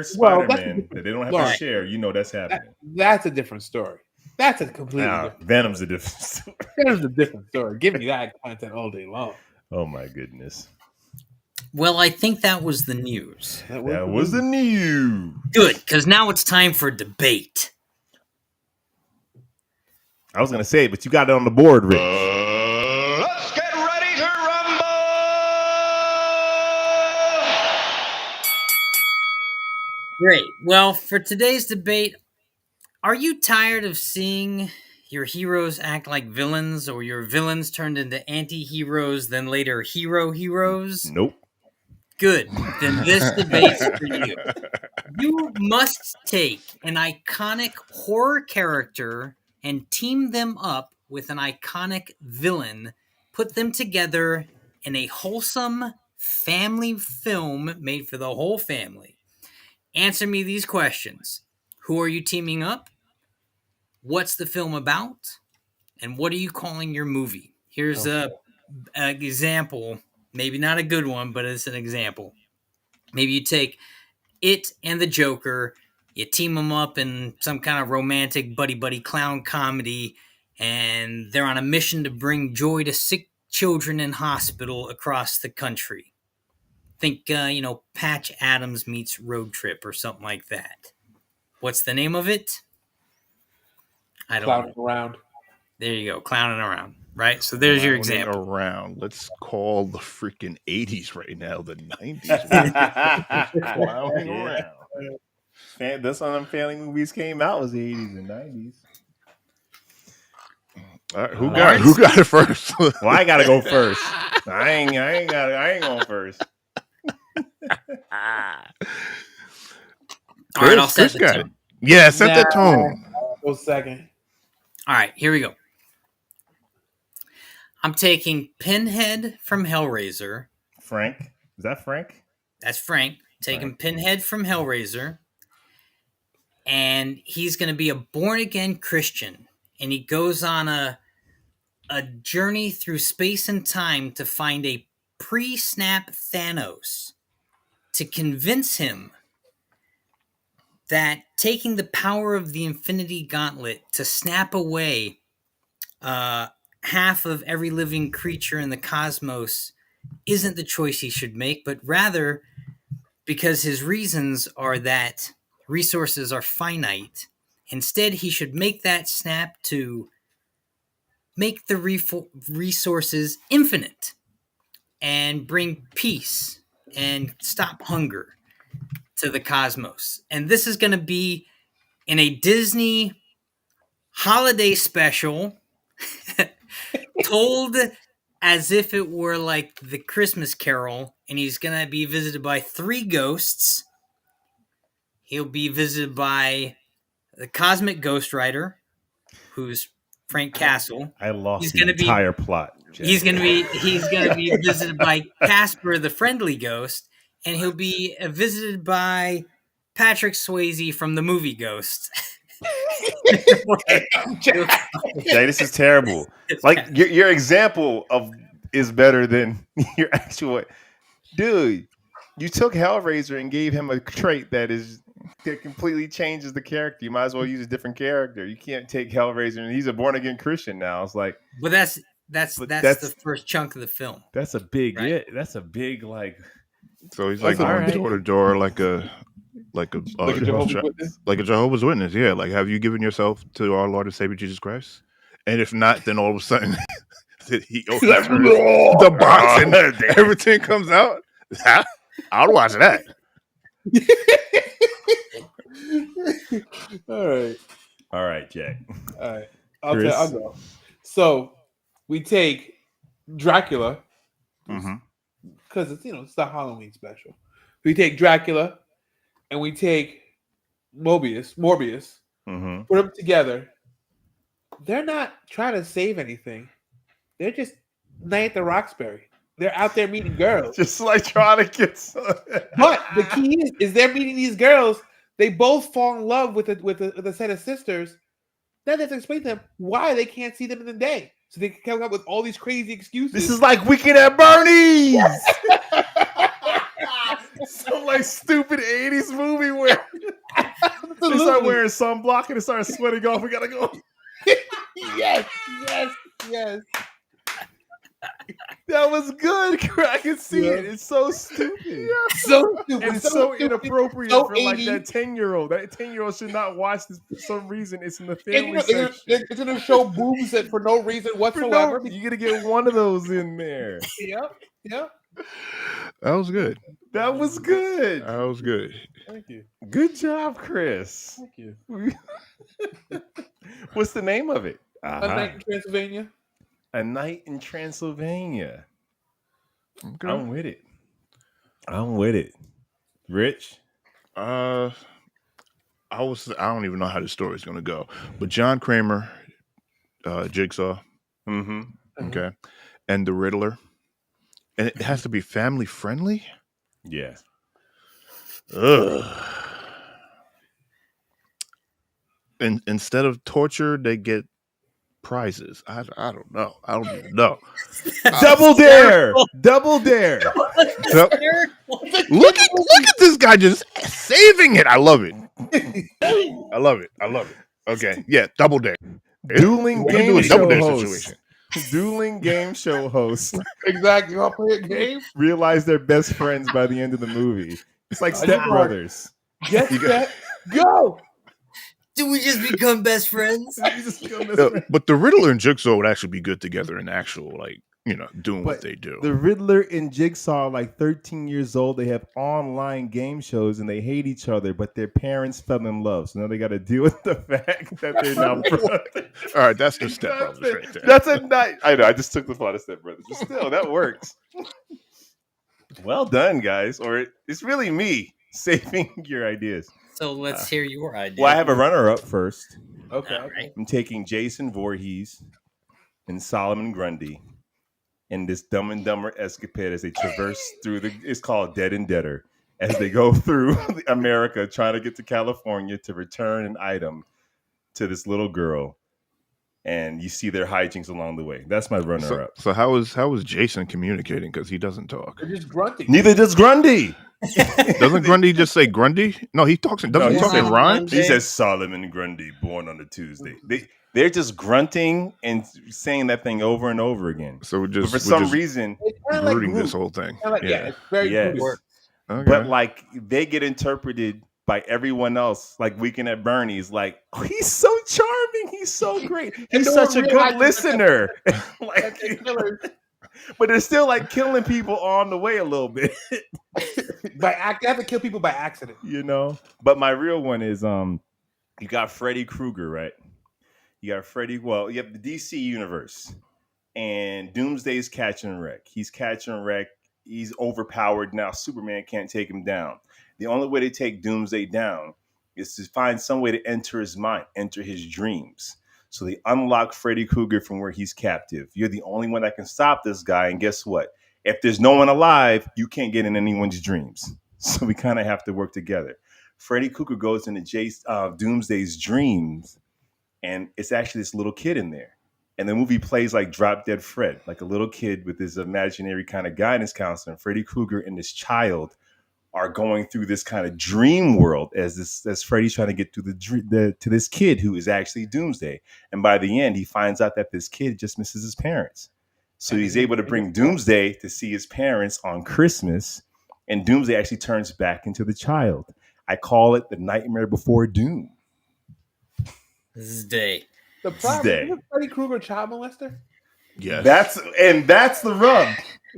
Speaker 4: Spider-Man that they don't have to share, you know that's happening.
Speaker 5: That's a different story. That's a completely different
Speaker 4: Venom's a different story.
Speaker 5: Venom's a different story. Give me that content all day long.
Speaker 4: Oh my goodness.
Speaker 1: Well, I think that was the news.
Speaker 4: That was the news.
Speaker 1: Good, because now it's time for debate.
Speaker 4: I was going to say it, but you got it on the board, Rich.
Speaker 6: Let's get ready to rumble!
Speaker 1: Great. Well, for today's debate, are you tired of seeing your heroes act like villains, or your villains turned into anti-heroes, then later heroes?
Speaker 4: Nope.
Speaker 1: Good. Then this debate's for you. You must take an iconic horror character and team them up with an iconic villain, put them together in a wholesome family film made for the whole family. Answer me these questions. Who are you teaming up? What's the film about? And what are you calling your movie? Here's an example. Maybe not a good one, but it's an example. Maybe you take It and the Joker, you team them up in some kind of romantic buddy clown comedy, and they're on a mission to bring joy to sick children in hospital across the country. Think, Patch Adams meets Road Trip or something like that. What's the name of it? I don't know.
Speaker 5: Clowning around.
Speaker 1: There you go, clowning around. Right, so there's your example.
Speaker 3: Around. Let's call the freaking 80s right now the 90s. Clowning around.
Speaker 4: That's when them family movies came out, was the 80s and 90s.
Speaker 3: All right, who got it first?
Speaker 4: Well, I gotta go first. I ain't going first.
Speaker 1: All right, I'll set
Speaker 3: Chris
Speaker 1: the
Speaker 3: got
Speaker 1: tone.
Speaker 3: it. Yeah, set that tone.
Speaker 5: Go second.
Speaker 1: All right, here we go. I'm taking Pinhead from Hellraiser.
Speaker 4: Frank. Is that Frank?
Speaker 1: That's Frank. Taking Pinhead from Hellraiser. And he's going to be a born-again Christian. And he goes on a journey through space and time to find a pre-snap Thanos to convince him that taking the power of the Infinity Gauntlet to snap away half of every living creature in the cosmos isn't the choice he should make, but rather because his reasons are that resources are finite. Instead, he should make that snap to make the resources infinite and bring peace and stop hunger to the cosmos. And this is going to be in a Disney holiday special told as if it were like the Christmas Carol, and he's going to be visited by 3 ghosts. He'll be visited by the Cosmic Ghost Rider, who's Frank Castle.
Speaker 4: I lost
Speaker 1: He's
Speaker 4: the
Speaker 1: gonna
Speaker 4: entire plot. Jack.
Speaker 1: He's gonna be visited by Casper, the Friendly Ghost, and he'll be visited by Patrick Swayze from the movie Ghost.
Speaker 4: Jay, this is terrible. Like your example is better than your actual. Dude, you took Hellraiser and gave him a trait that completely changes the character. You might as well use a different character. You can't take Hellraiser and he's a born again Christian now. It's like,
Speaker 1: but that's the first chunk of the film.
Speaker 4: That's a big
Speaker 1: right?
Speaker 4: Yeah. That's a big like.
Speaker 3: So he's like going door to door like a Jehovah's Witness. Yeah, like have you given yourself to our Lord and Savior Jesus Christ? And if not, then all of a sudden he turns the box and everything comes out. I'll watch that.
Speaker 5: All
Speaker 4: right, Jack.
Speaker 5: All right, I'll go. So we take Dracula because it's the Halloween special. We take Dracula and we take Morbius. Put them together. They're not trying to save anything. They're just Night at the Roxbury. They're out there meeting girls.
Speaker 4: Just like trying to get some.
Speaker 5: But the key is they're meeting these girls. They both fall in love with a set of sisters. Then they have to explain to them why they can't see them in the day. So they come up with all these crazy excuses.
Speaker 4: This is like Weekend at Bernie's. Some like stupid 80s movie where they start wearing sunblock and they start sweating off. We gotta go.
Speaker 5: Yes.
Speaker 4: That was good. I can see it. It's so stupid.
Speaker 5: So stupid.
Speaker 4: And it's so inappropriate for like that 10-year-old. That 10-year-old should not watch this for some reason. It's in the family section.
Speaker 5: It's going to show boobs for no reason whatsoever.
Speaker 4: You're going to get one of those in there.
Speaker 5: Yep.
Speaker 3: That was good.
Speaker 4: That was good.
Speaker 5: Thank you.
Speaker 4: Good job, Chris.
Speaker 5: Thank you.
Speaker 4: What's the name of it?
Speaker 5: A Night in Transylvania.
Speaker 4: A Night in Transylvania.
Speaker 3: Okay.
Speaker 4: I'm with it. Rich?
Speaker 3: I don't even know how the story's gonna go. But John Kramer, Jigsaw. Okay. And the Riddler. And it has to be family friendly?
Speaker 4: Yeah.
Speaker 3: Ugh. And instead of torture, they get prizes. I don't know. I don't even know.
Speaker 4: Double dare.
Speaker 3: Look at this guy just saving it. I love it. Okay. Yeah, double dare.
Speaker 4: Dueling game show host.
Speaker 3: Situation.
Speaker 4: Dueling game show host.
Speaker 5: Exactly. You want to play a game?
Speaker 4: Realize they're best friends by the end of the movie. It's like Step Brothers.
Speaker 5: Get set, go.
Speaker 1: Do we just become best friends?
Speaker 3: But the Riddler and Jigsaw would actually be good together in actual, doing what they do.
Speaker 4: The Riddler and Jigsaw are like 13 years old. They have online game shows and they hate each other, but their parents fell in love. So now they got to deal with the fact that they're now brothers.
Speaker 3: All right, that's the Step Brothers right there.
Speaker 4: That's a night. I know. I just took the plot of Step Brothers, but still, that works. Well done, guys. Or it's really me saving your ideas.
Speaker 1: So let's hear your idea.
Speaker 4: Well, I have a runner-up first.
Speaker 5: Okay.
Speaker 1: All right.
Speaker 4: I'm taking Jason Voorhees and Solomon Grundy in this Dumb and Dumber escapade as they traverse through it's called Dead and Deader, as they go through America trying to get to California to return an item to this little girl. And you see their hijinks along the way. That's my runner-up.
Speaker 3: So how is Jason communicating? Because he doesn't talk.
Speaker 5: They're just grunting.
Speaker 4: Neither does Grundy.
Speaker 3: Doesn't Grundy just say Grundy? No, he talks. Doesn't he talk in rhymes?
Speaker 4: He says Solomon Grundy, born on a Tuesday. They're just grunting and saying that thing over and over again.
Speaker 3: So we're
Speaker 4: for some reason,
Speaker 3: rooting this whole thing.
Speaker 5: It's very good.
Speaker 3: Okay.
Speaker 4: But like they get interpreted by everyone else. Like Weekend at Bernie's, like, oh, he's so charming, he's so great, he's such a good listener. Like, but they're still like killing people on the way a little bit.
Speaker 5: They have to kill people by accident,
Speaker 4: But my real one is you got Freddy Krueger, right? You got Freddy. Well, you have the DC universe, and Doomsday's catching wreck. He's catching wreck. He's overpowered now. Superman can't take him down. The only way to take Doomsday down is to find some way to enter his mind, enter his dreams. So they unlock Freddy Krueger from where he's captive. You're the only one that can stop this guy. And guess what? If there's no one alive, you can't get in anyone's dreams. So we kind of have to work together. Freddy Krueger goes into Doomsday's dreams, and it's actually this little kid in there. And the movie plays like Drop Dead Fred, like a little kid with his imaginary kind of guidance counselor. And Freddy Krueger and this child are going through this kind of dream world as Freddy's trying to get to to this kid who is actually Doomsday. And by the end, he finds out that this kid just misses his parents. So he's able to bring Doomsday to see his parents on Christmas. And Doomsday actually turns back into the child. I call it the Nightmare Before Doom.
Speaker 1: This is day.
Speaker 5: The problem is Freddy Krueger a child molester?
Speaker 3: Yes.
Speaker 4: That's the rub.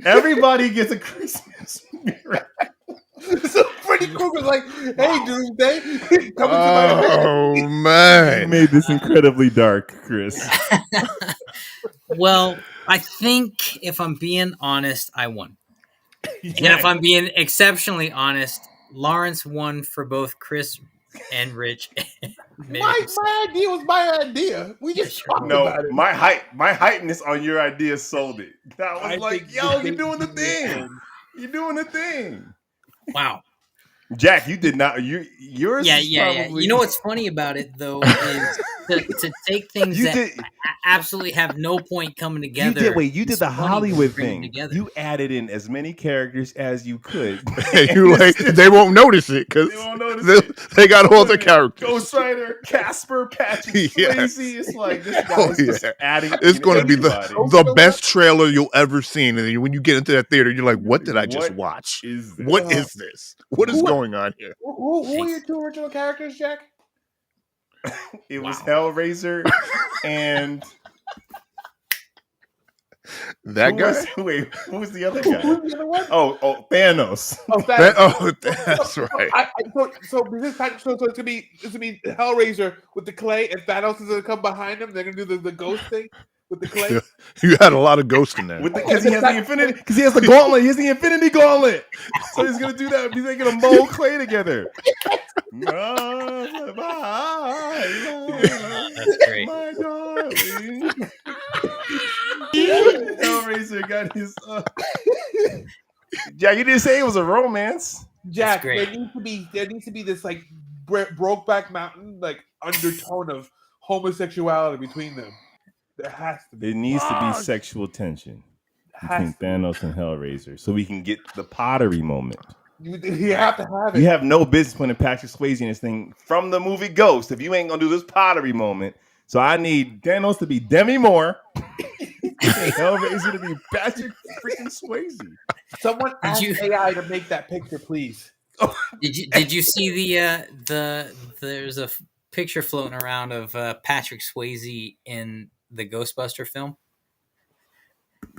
Speaker 4: Everybody gets a Christmas spirit.
Speaker 5: So Freddy Krueger's like, hey, Doomsday.
Speaker 3: Oh, man.
Speaker 4: You made this incredibly dark, Chris.
Speaker 1: Well, I think if I'm being honest, I won. And if I'm being exceptionally honest, Lawrence won for both Chris and Rich.
Speaker 5: My idea was my idea. We just talked about it.
Speaker 4: My hypeness on your idea sold it. I was like, yo, you're doing the thing. You're doing the thing.
Speaker 1: Wow.
Speaker 4: Jack, you did not. Yours.
Speaker 1: Yeah.
Speaker 4: Probably...
Speaker 1: You know what's funny about it though is to take things absolutely have no point coming together.
Speaker 4: You did the Hollywood thing. You added in as many characters as you could.
Speaker 3: You like they won't notice it because they got all the characters.
Speaker 4: Ghost Rider, Casper, Patrick Swayze. It's like this guy's just adding.
Speaker 3: It's going to be the best trailer you'll ever seen, and then when you get into that theater, you're like, "What did I just watch? What is this? What is going on here?"
Speaker 5: Who are your two original characters, Jack?
Speaker 4: It was Hellraiser and
Speaker 3: that guy.
Speaker 4: Wait, who was the other guy?
Speaker 5: Who was the other one?
Speaker 4: Oh, Thanos.
Speaker 3: That's right.
Speaker 5: So it's gonna be Hellraiser with the clay, and Thanos is gonna come behind him. They're gonna do the ghost thing with the clay.
Speaker 3: You had a lot of ghosts in there.
Speaker 4: Because he has the infinity. Because he has the gauntlet. He has the infinity gauntlet. So he's gonna do that. He's gonna mold clay together.
Speaker 1: That's great.
Speaker 4: My darling. Hellraiser got his. Jack, you didn't say it was a romance.
Speaker 5: Jack, there needs to be this like Brokeback Mountain like undertone of homosexuality between them. There has to be.
Speaker 4: There needs to be sexual tension between Thanos and Hellraiser, so we can get the pottery moment.
Speaker 5: You have to have it.
Speaker 4: You have no business putting Patrick Swayze in this thing from the movie Ghost if you ain't gonna do this pottery moment. So I need Thanos to be Demi Moore. Hellraiser to be Patrick freaking Swayze.
Speaker 5: Someone ask AI to make that picture, please.
Speaker 1: Did you see there's a picture floating around of Patrick Swayze in the Ghostbuster film?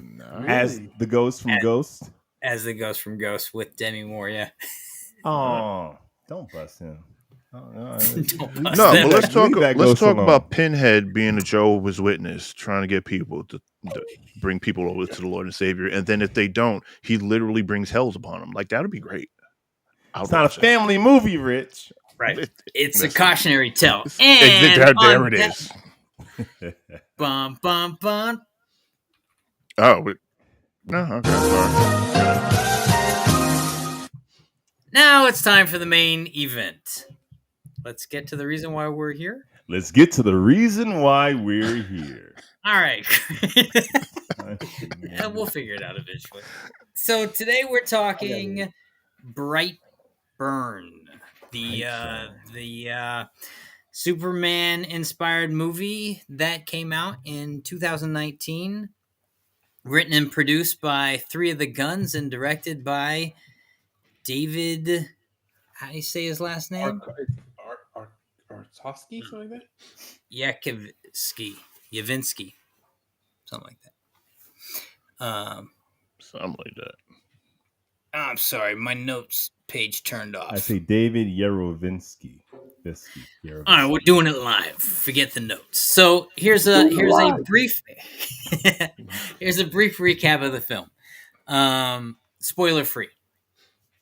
Speaker 3: No.
Speaker 4: As the ghost from Ghost?
Speaker 1: As the ghost from Ghost with Demi Moore, yeah.
Speaker 4: Oh, don't bust him.
Speaker 3: But let's talk about Pinhead being a Jehovah's Witness, trying to get people to bring people over to the Lord and Savior, and then if they don't, he literally brings hells upon them. Like, that would be great.
Speaker 4: It's not a family movie, Rich.
Speaker 1: Right. It's a
Speaker 3: listen,
Speaker 1: cautionary tale.
Speaker 3: it's-
Speaker 1: And
Speaker 3: there
Speaker 1: on
Speaker 3: it is.
Speaker 1: Bum, bum, bum.
Speaker 3: Oh, no, okay, sorry.
Speaker 1: Now it's time for the main event. Let's get to the reason why we're here.
Speaker 4: Let's get to the reason why we're here.
Speaker 1: All right. We'll figure it out eventually. So today we're talking Brightburn, the Superman inspired movie that came out in 2019, written and produced by Three of the Guns and directed by David. How do you say his last name?
Speaker 5: Artosky, something like that.
Speaker 1: Yavinsky, something like that.
Speaker 3: Something like that.
Speaker 1: I'm sorry, my notes page turned off.
Speaker 4: I say David Yarovinsky.
Speaker 1: All right, we're doing it live. Forget the notes. So here's a brief recap of the film. Spoiler free.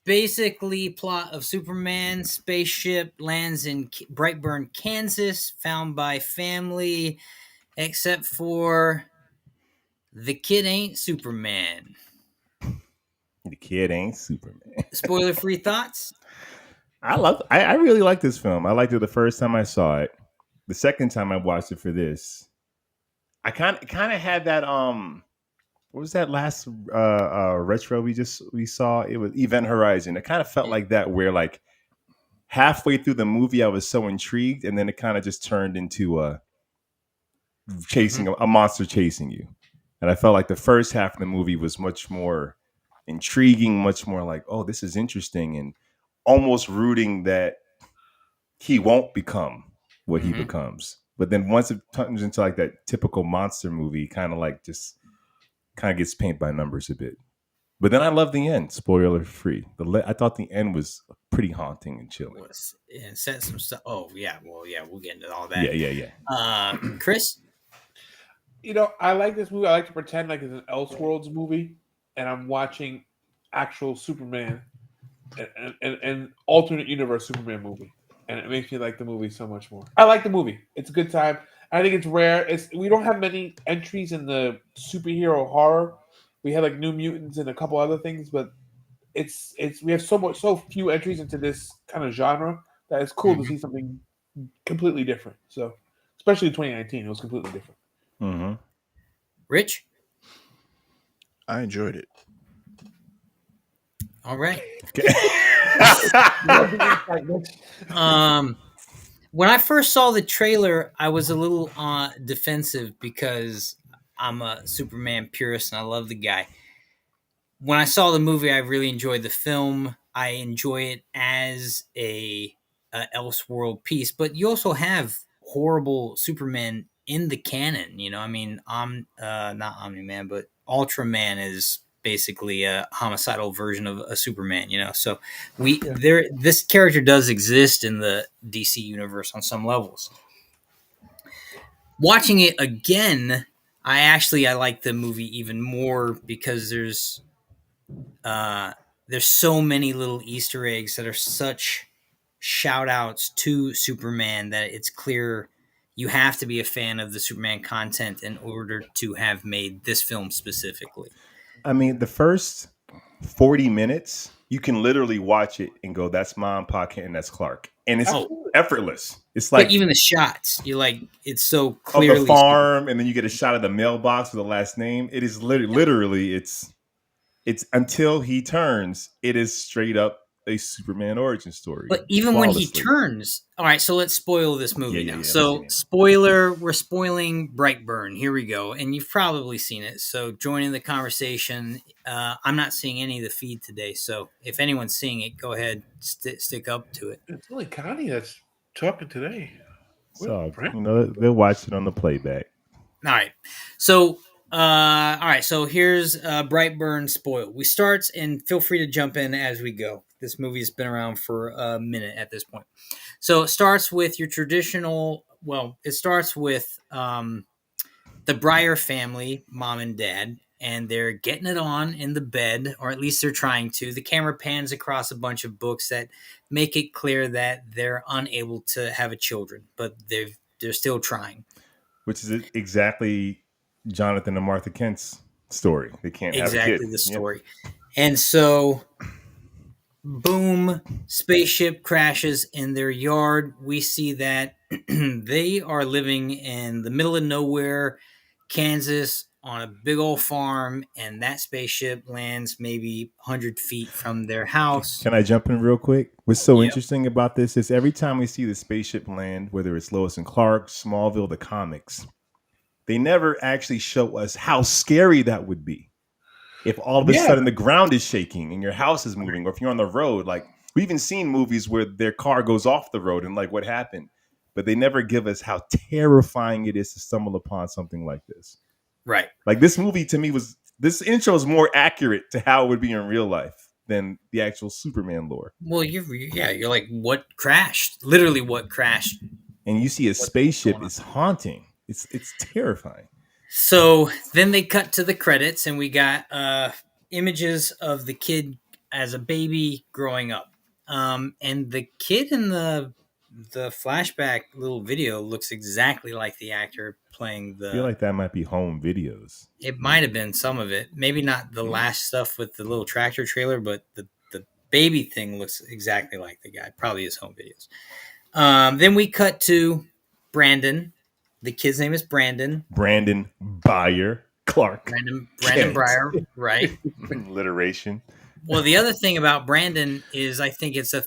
Speaker 1: Basically, plot of Superman spaceship lands in Brightburn, Kansas, found by family, except for the kid ain't Superman.
Speaker 4: The kid ain't Superman.
Speaker 1: Spoiler free thoughts.
Speaker 4: I really like this film. I liked it the first time I saw it. The second time I watched it for this, I kind of had that what was that last retro we saw? It was Event Horizon. It kind of felt like that, where like halfway through the movie I was so intrigued, and then it kind of just turned into chasing a monster chasing you. And I felt like the first half of the movie was much more intriguing, much more like, oh, this is interesting, and almost rooting that he won't become what he becomes. But then once it turns into like that typical monster movie, kind of gets paint by numbers a bit. But then I love the end. Spoiler free. I thought the end was pretty haunting and chilling.
Speaker 1: And set some stuff. Oh yeah, well yeah, we'll get into all that.
Speaker 4: Yeah.
Speaker 1: Chris,
Speaker 5: I like this movie. I like to pretend like it's an Elseworlds movie, and I'm watching actual Superman, and alternate universe Superman movie, and it makes me like the movie so much more. I like the movie. It's a good time. I think it's rare. We don't have many entries in the superhero horror. We have like New Mutants and a couple other things, but we have so few entries into this kind of genre that it's cool to see something completely different. So, especially in 2019, it was completely different.
Speaker 4: Mm-hmm.
Speaker 1: Rich,
Speaker 3: I enjoyed it.
Speaker 1: all right.
Speaker 4: Okay.
Speaker 1: When I first saw the trailer, I was a little defensive because I'm a Superman purist and I love the guy. When I saw the movie, I really enjoyed the film. I enjoy it as a Elseworld piece, but you also have horrible Superman in the canon. I mean, not Omni-Man, but Ultraman is basically a homicidal version of a Superman. So this character does exist in the DC universe on some levels. Watching it again, I like the movie even more because there's so many little Easter eggs that are such shout outs to Superman that it's clear you have to be a fan of the Superman content in order to have made this film specifically.
Speaker 4: I mean, the first 40 minutes, you can literally watch it and go, that's Mom, Pa Kent, and that's Clark. And it's effortless. It's like,
Speaker 1: but even the shots, it's so clearly
Speaker 4: of the farm, and then you get a shot of the mailbox with the last name. It is literally it's until he turns, it is straight up a Superman origin story.
Speaker 1: But even when he turns, all right, so let's spoil this movie now. So, spoiler, we're spoiling Brightburn. Here we go. And you've probably seen it. So, join in the conversation. I'm not seeing any of the feed today. So, if anyone's seeing it, go ahead, stick up to it.
Speaker 5: It's only Connie that's talking today.
Speaker 4: So, they'll watch it on the playback.
Speaker 1: All right. So, so here's Brightburn spoil. We start, and feel free to jump in as we go. This movie has been around for a minute at this point. So it starts with your traditional. Well, it starts with the Breyer family, mom and dad, and they're getting it on in the bed, or at least they're trying to. The camera pans across a bunch of books that make it clear that they're unable to have a children, but they're still trying.
Speaker 4: Which is exactly Jonathan and Martha Kent's story. They can't have a kid.
Speaker 1: Exactly the story. And so, boom, spaceship crashes in their yard. We see that they are living in the middle of nowhere, Kansas, on a big old farm, and that spaceship lands maybe 100 feet from their house.
Speaker 4: Can I jump in real quick? What's so
Speaker 1: Yep.
Speaker 4: interesting about this is every time we see the spaceship land, whether it's Lois and Clark, Smallville, the comics, they never actually show us how scary that would be. If all of a sudden the ground is shaking and your house is moving, or if you're on the road, like we've even seen movies where their car goes off the road and like what happened, but they never give us how terrifying it is to stumble upon something like this.
Speaker 1: Right.
Speaker 4: Like this movie to me this intro is more accurate to how it would be in real life than the actual Superman lore.
Speaker 1: Well, you're like, what crashed? Literally, what crashed?
Speaker 4: And you see a spaceship is haunting. It's terrifying.
Speaker 1: So then they cut to the credits, and we got images of the kid as a baby growing up. And the kid in the flashback little video looks exactly like the actor playing the.
Speaker 4: I feel like that might be home videos.
Speaker 1: It might have been some of it. Maybe not the last stuff with the little tractor trailer, but the baby thing looks exactly like the guy. Probably his home videos. Then we cut to Brandon. The kid's name is Brandon.
Speaker 4: Brandon Breyer Clark.
Speaker 1: Brandon Breyer, right?
Speaker 4: Alliteration.
Speaker 1: Well, the other thing about Brandon is I think it's a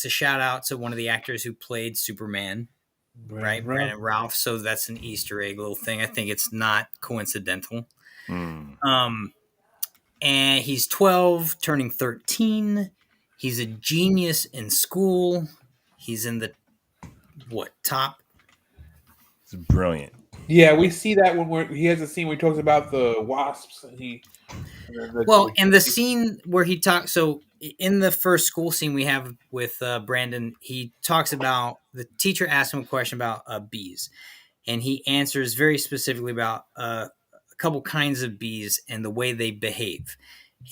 Speaker 1: shout out to one of the actors who played Superman, right? Brandon Ralph. So that's an Easter egg little thing. I think it's not coincidental. And he's 12, turning 13. He's a genius in school. He's in the top.
Speaker 4: It's brilliant.
Speaker 5: Yeah, we see that when he has a scene where he talks about the wasps. And
Speaker 1: and the scene where he talks. So in the first school scene we have with Brandon, he talks about the teacher asks him a question about bees, and he answers very specifically about a couple kinds of bees and the way they behave.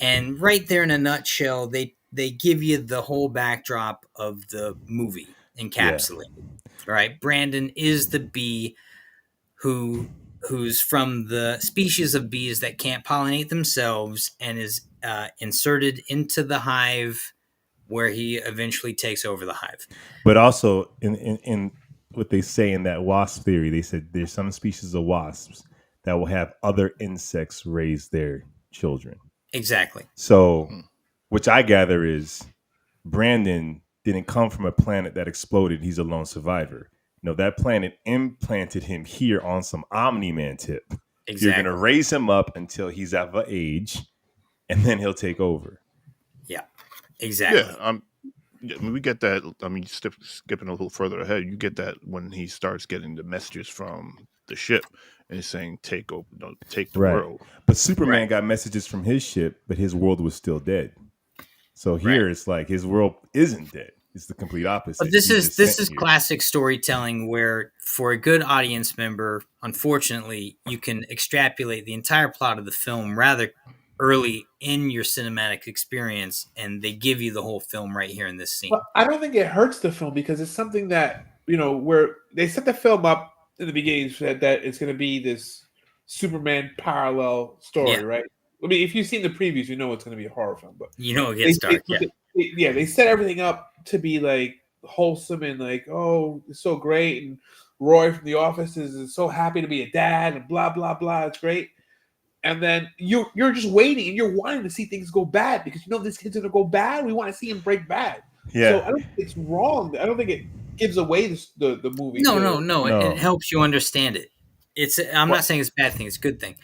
Speaker 1: And right there in a nutshell, they give you the whole backdrop of the movie encapsulated. Yeah. Right? Brandon is the bee who's from the species of bees that can't pollinate themselves and is inserted into the hive, where he eventually takes over the hive.
Speaker 4: But also in what they say in that wasp theory, they said there's some species of wasps that will have other insects raise their children.
Speaker 1: Exactly.
Speaker 4: So, which I gather is Brandon didn't come from a planet that exploded. He's a lone survivor. No, that planet implanted him here on some Omni-Man tip. Exactly. You're going to raise him up until he's of an age, and then he'll take over.
Speaker 1: Yeah, exactly.
Speaker 3: Yeah, I mean, we get that. I mean, skipping a little further ahead, you get that when he starts getting the messages from the ship and he's saying, take over, take the world.
Speaker 4: But Superman got messages from his ship, but his world was still dead. So here it's like his world isn't dead. It's the complete opposite.
Speaker 1: But this is classic storytelling where, for a good audience member, unfortunately, you can extrapolate the entire plot of the film rather early in your cinematic experience, and they give you the whole film right here in this scene.
Speaker 5: But I don't think it hurts the film because it's something that, where they set the film up in the beginning that it's going to be this Superman parallel story, right? I mean, if you've seen the previews, you know it's going to be a horror film, but
Speaker 1: it gets dark.
Speaker 5: They set everything up to be like wholesome and like, oh, it's so great, and Roy from The Office is so happy to be a dad and blah blah blah. It's great, and then you're just waiting and you're wanting to see things go bad because this kid's gonna go bad. We want to see him break bad.
Speaker 4: Yeah.
Speaker 5: So I don't think it's wrong. I don't think it gives away the movie.
Speaker 1: No. It helps you understand it. I'm not saying it's a bad thing. It's a good thing.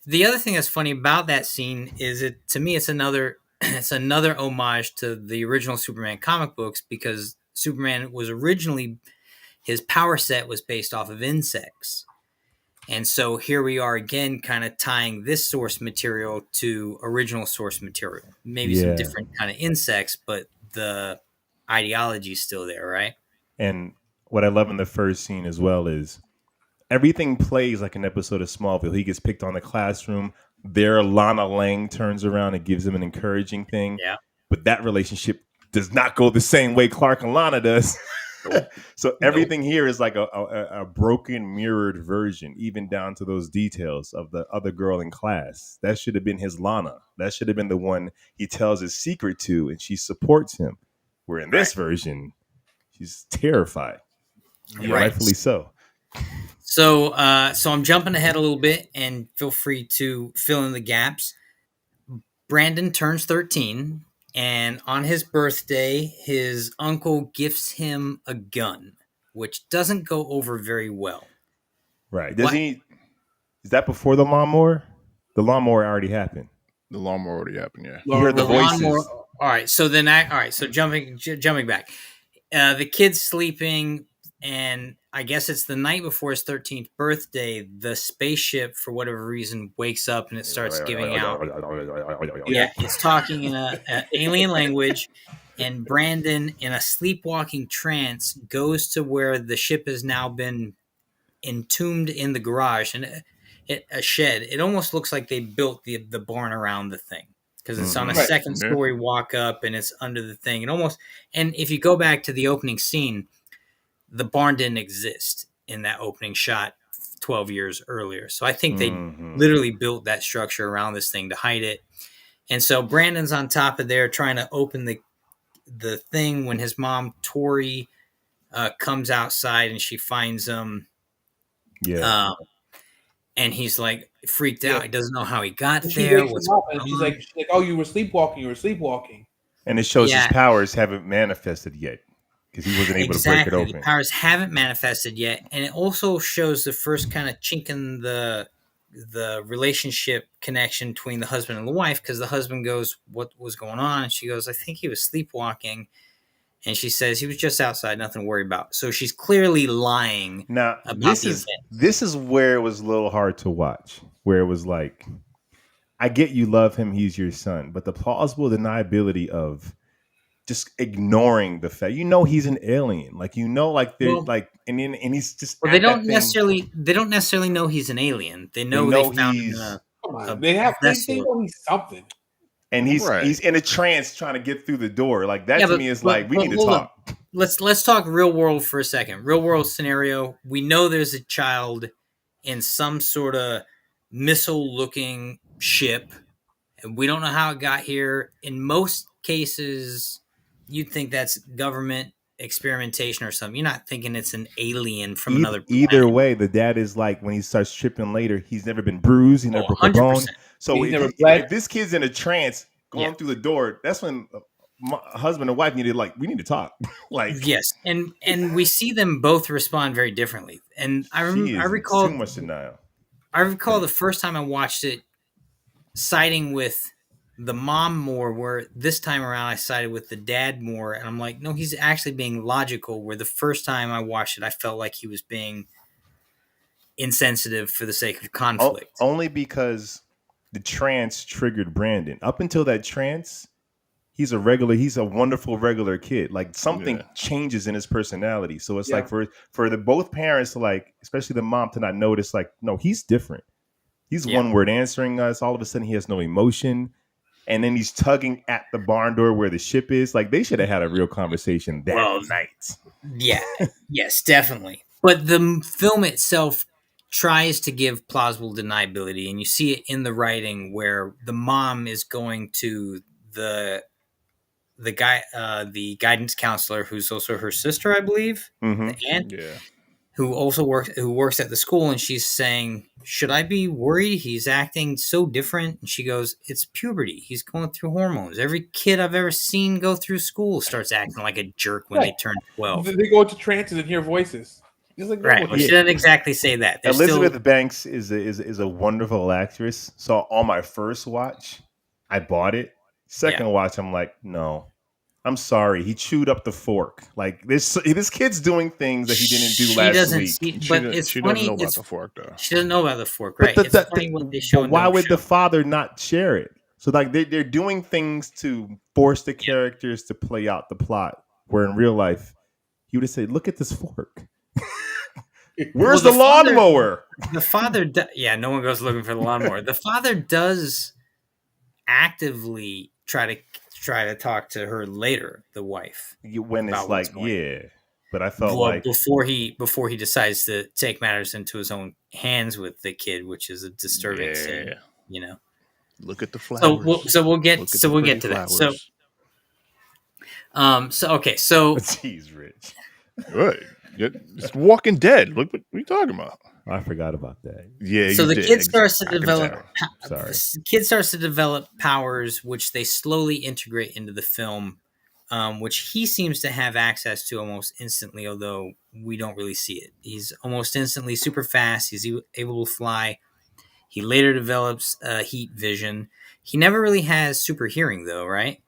Speaker 1: The other thing that's funny about that scene is to me it's another homage to the original Superman comic books, because Superman was originally, his power set was based off of insects. And so here we are again, kind of tying this source material to original source material. Maybe some different kind of insects, but the ideology is still there, right?
Speaker 4: And what I love in the first scene as well is everything plays like an episode of Smallville. He gets picked on the classroom. There, Lana Lang turns around and gives him an encouraging thing.
Speaker 1: Yeah.
Speaker 4: But that relationship does not go the same way Clark and Lana does. So everything here is like a broken, mirrored version, even down to those details of the other girl in class. That should have been his Lana. That should have been the one he tells his secret to, and she supports him. Where in this version, she's terrified. Yeah,
Speaker 1: Right.
Speaker 4: rightfully so.
Speaker 1: So I'm jumping ahead a little bit, and feel free to fill in the gaps. Brandon turns 13, and on his birthday, his uncle gifts him a gun, which doesn't go over very well.
Speaker 4: Right.
Speaker 1: What?
Speaker 4: Is that before the lawnmower? The lawnmower already happened.
Speaker 3: The lawnmower already happened. Yeah.
Speaker 4: You heard the voices.
Speaker 1: Lawnmower. All right. So then, So jumping back, the kid's sleeping, and I guess it's the night before his 13th birthday. The spaceship, for whatever reason, wakes up and it starts giving out. Yeah, it's talking in a alien language, and Brandon, in a sleepwalking trance, goes to where the ship has now been entombed in the garage and a shed. It almost looks like they built the barn around the thing because it's on a
Speaker 5: Right.
Speaker 1: second story walk up and it's under the thing. And if you go back to the opening scene, the barn didn't exist in that opening shot 12 years earlier. So I think they literally built that structure around this thing to hide it. And so Brandon's on top of there trying to open the thing when his mom, Tori, comes outside and she finds him.
Speaker 4: Yeah.
Speaker 1: And he's like freaked out. He doesn't know how he got
Speaker 5: And she
Speaker 1: there.
Speaker 5: wakes him up and she's like, "Oh, you were sleepwalking."
Speaker 4: And it shows
Speaker 1: Yeah.
Speaker 4: his powers haven't manifested yet because he wasn't able to break it
Speaker 1: The
Speaker 4: open.
Speaker 1: powers haven't manifested yet, and it also shows the first kind of chink in the relationship connection between the husband and the wife, because the husband goes, "What was going on?" And she goes, "I think he was sleepwalking." And she says, "He was just outside, nothing to worry about." So she's clearly lying.
Speaker 4: Now,
Speaker 1: about
Speaker 4: this is where it was a little hard to watch, where it was like, I get you love him, he's your son, but the plausible deniability of just ignoring the fact, he's an alien, like they're like, and he's just.
Speaker 1: Well, they don't necessarily know he's an alien. They know they found him.
Speaker 5: Come on, they know he's something.
Speaker 4: And he's in a trance trying to get through the door. Like that to me is like, we need to talk.
Speaker 1: Let's talk real world for a second. Real world scenario. We know there's a child in some sort of missile looking ship, and we don't know how it got here. In most cases, you'd think that's government experimentation or something. You're not thinking it's an alien from another planet.
Speaker 4: Either way, the dad is like, when he starts tripping later, he's never been bruised, he never broke a bone. So if this kid's in a trance going through the door, that's when my husband and wife we need to talk. Like,
Speaker 1: yes, and we see them both respond very differently. And I recall
Speaker 4: too much denial.
Speaker 1: I recall the first time I watched it, siding with the mom more, where this time around I sided with the dad more, and I'm like, no, he's actually being logical. Where the first time I watched it, I felt like he was being insensitive for the sake of conflict.
Speaker 4: Only because the trance triggered Brandon. Up until that trance, he's a wonderful regular kid. Like something changes in his personality. So it's like for the both parents to, like, especially the mom, to not notice, like, no, he's different. He's one word answering us. All of a sudden he has no emotion. And then he's tugging at the barn door where the ship is. Like, they should have had a real conversation that night.
Speaker 1: Yeah. Yes, definitely. But the film itself tries to give plausible deniability, and you see it in the writing where the mom is going to the guidance counselor, who's also her sister, I believe, the aunt, who works at the school, and she's saying, "Should I be worried? He's acting so different." And she goes, "It's puberty. He's going through hormones. Every kid I've ever seen go through school starts acting like a jerk when they turn 12.
Speaker 5: They go into trances and hear voices." Like,
Speaker 1: right. Well, she doesn't exactly say that.
Speaker 4: Elizabeth Banks is a wonderful actress. So on my first watch, I bought it. Second watch, I'm like, no, I'm sorry. He chewed up the fork. Like, this kid's doing things that he didn't do last week.
Speaker 3: She doesn't know about the fork, though.
Speaker 1: She doesn't know about the fork, right? It's funny what they show.
Speaker 4: But why would the father not share it? So, like, they're doing things to force the characters to play out the plot, where in real life, he would have said, "Look at this fork." Where's
Speaker 1: the
Speaker 4: the
Speaker 1: father-
Speaker 4: lawnmower?
Speaker 1: The father, yeah, no one goes looking for the lawnmower. The father does actively try to talk to her later, the wife,
Speaker 4: When it's
Speaker 1: about what's
Speaker 4: like,
Speaker 1: going on.
Speaker 4: yeah. But I felt like
Speaker 1: before he decides to take matters into his own hands with the kid, which is a disturbing scene. You know.
Speaker 3: Look at the
Speaker 1: So
Speaker 3: flowers.
Speaker 1: we'll get
Speaker 3: Look at
Speaker 1: so
Speaker 3: the
Speaker 1: we'll
Speaker 3: pretty
Speaker 1: get to that.
Speaker 3: flowers.
Speaker 1: So
Speaker 4: jeez, Rich.
Speaker 3: Right. It's Walking Dead. Look what are you talking about?
Speaker 4: I forgot about that.
Speaker 3: Yeah,
Speaker 1: so
Speaker 3: you
Speaker 1: the
Speaker 3: did.
Speaker 1: kid starts to
Speaker 3: I can
Speaker 1: develop.
Speaker 3: tell.
Speaker 4: Sorry.
Speaker 1: The kid starts to develop powers, which they slowly integrate into the film, which he seems to have access to almost instantly, although we don't really see it. He's almost instantly super fast. He's able to fly. He later develops heat vision. He never really has super hearing, though, right?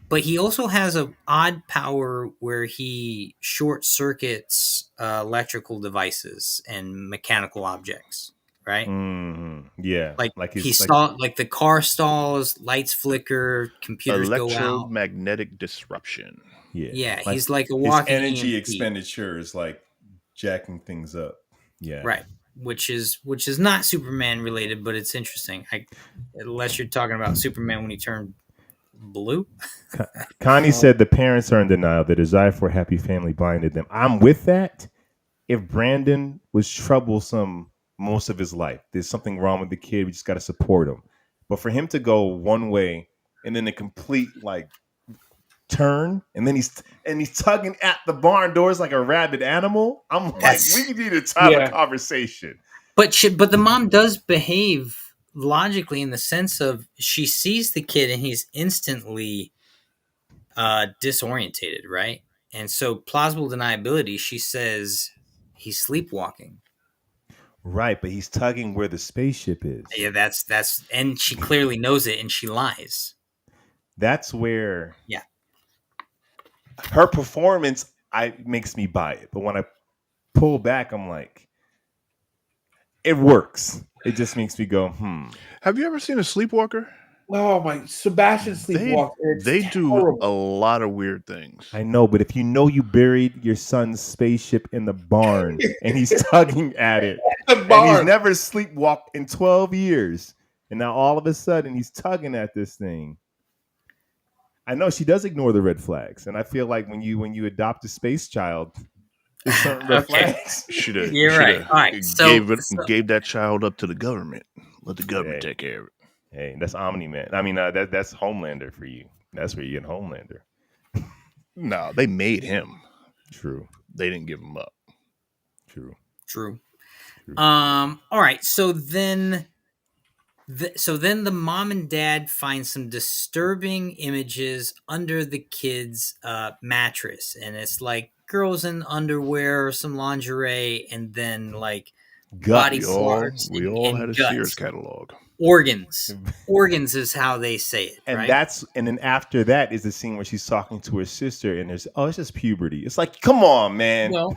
Speaker 1: But he also has an odd power where he short circuits electrical devices and mechanical objects, right?
Speaker 4: Yeah,
Speaker 1: Like
Speaker 4: his,
Speaker 1: he like the car stalls, lights flicker, computers go out.
Speaker 3: Electromagnetic disruption.
Speaker 1: Yeah, he's like a
Speaker 4: his
Speaker 1: walking
Speaker 4: energy
Speaker 1: EMP.
Speaker 4: expenditure is like jacking things up. Yeah,
Speaker 1: Right. Which is not Superman related, but it's interesting. Unless you're talking about Superman when he turned blue.
Speaker 4: Connie said the parents are in denial. The desire for a happy family blinded them. I'm with that. If Brandon was troublesome most of his life, there's something wrong with the kid. We just got to support him. But for him to go one way and then a complete like turn, and then he's tugging at the barn doors like a rabid animal. I'm like, we need to have a conversation.
Speaker 1: But the mom does behave logically in the sense of she sees the kid and he's instantly disorientated, right? And so plausible deniability, she says he's sleepwalking.
Speaker 4: Right, but he's tugging where the spaceship is.
Speaker 1: Yeah, that's and she clearly knows it and she lies.
Speaker 4: That's where
Speaker 1: yeah.
Speaker 4: Her performance makes me buy it. But when I pull back, I'm like, it works. It just makes me go,
Speaker 3: Have you ever seen a sleepwalker?
Speaker 5: Oh my, Sebastian Sleepwalker.
Speaker 3: They do a lot of weird things.
Speaker 4: I know, but if you know you buried your son's spaceship in the barn and he's tugging at it, and he's never sleepwalked in 12 years, and now all of a sudden he's tugging at this thing. I know she does ignore the red flags, and I feel like when you adopt a space child, there's certain red flags.
Speaker 1: You're right. All right,
Speaker 3: gave that child up to the government. Let the government take care of it.
Speaker 4: Hey, that's Omni-Man. I mean, that's Homelander for you. That's where you get Homelander.
Speaker 3: No, they made him.
Speaker 4: True.
Speaker 3: They didn't give him up.
Speaker 1: True. All right. So then the mom and dad find some disturbing images under the kid's mattress, and it's like girls in underwear, some lingerie, and then like body parts.
Speaker 3: We all had a
Speaker 1: guts.
Speaker 3: Sears catalog.
Speaker 1: Organs is how they say it,
Speaker 4: and
Speaker 1: right?
Speaker 4: And then after that is the scene where she's talking to her sister, and it's just puberty. It's like, come on, man.
Speaker 1: Well,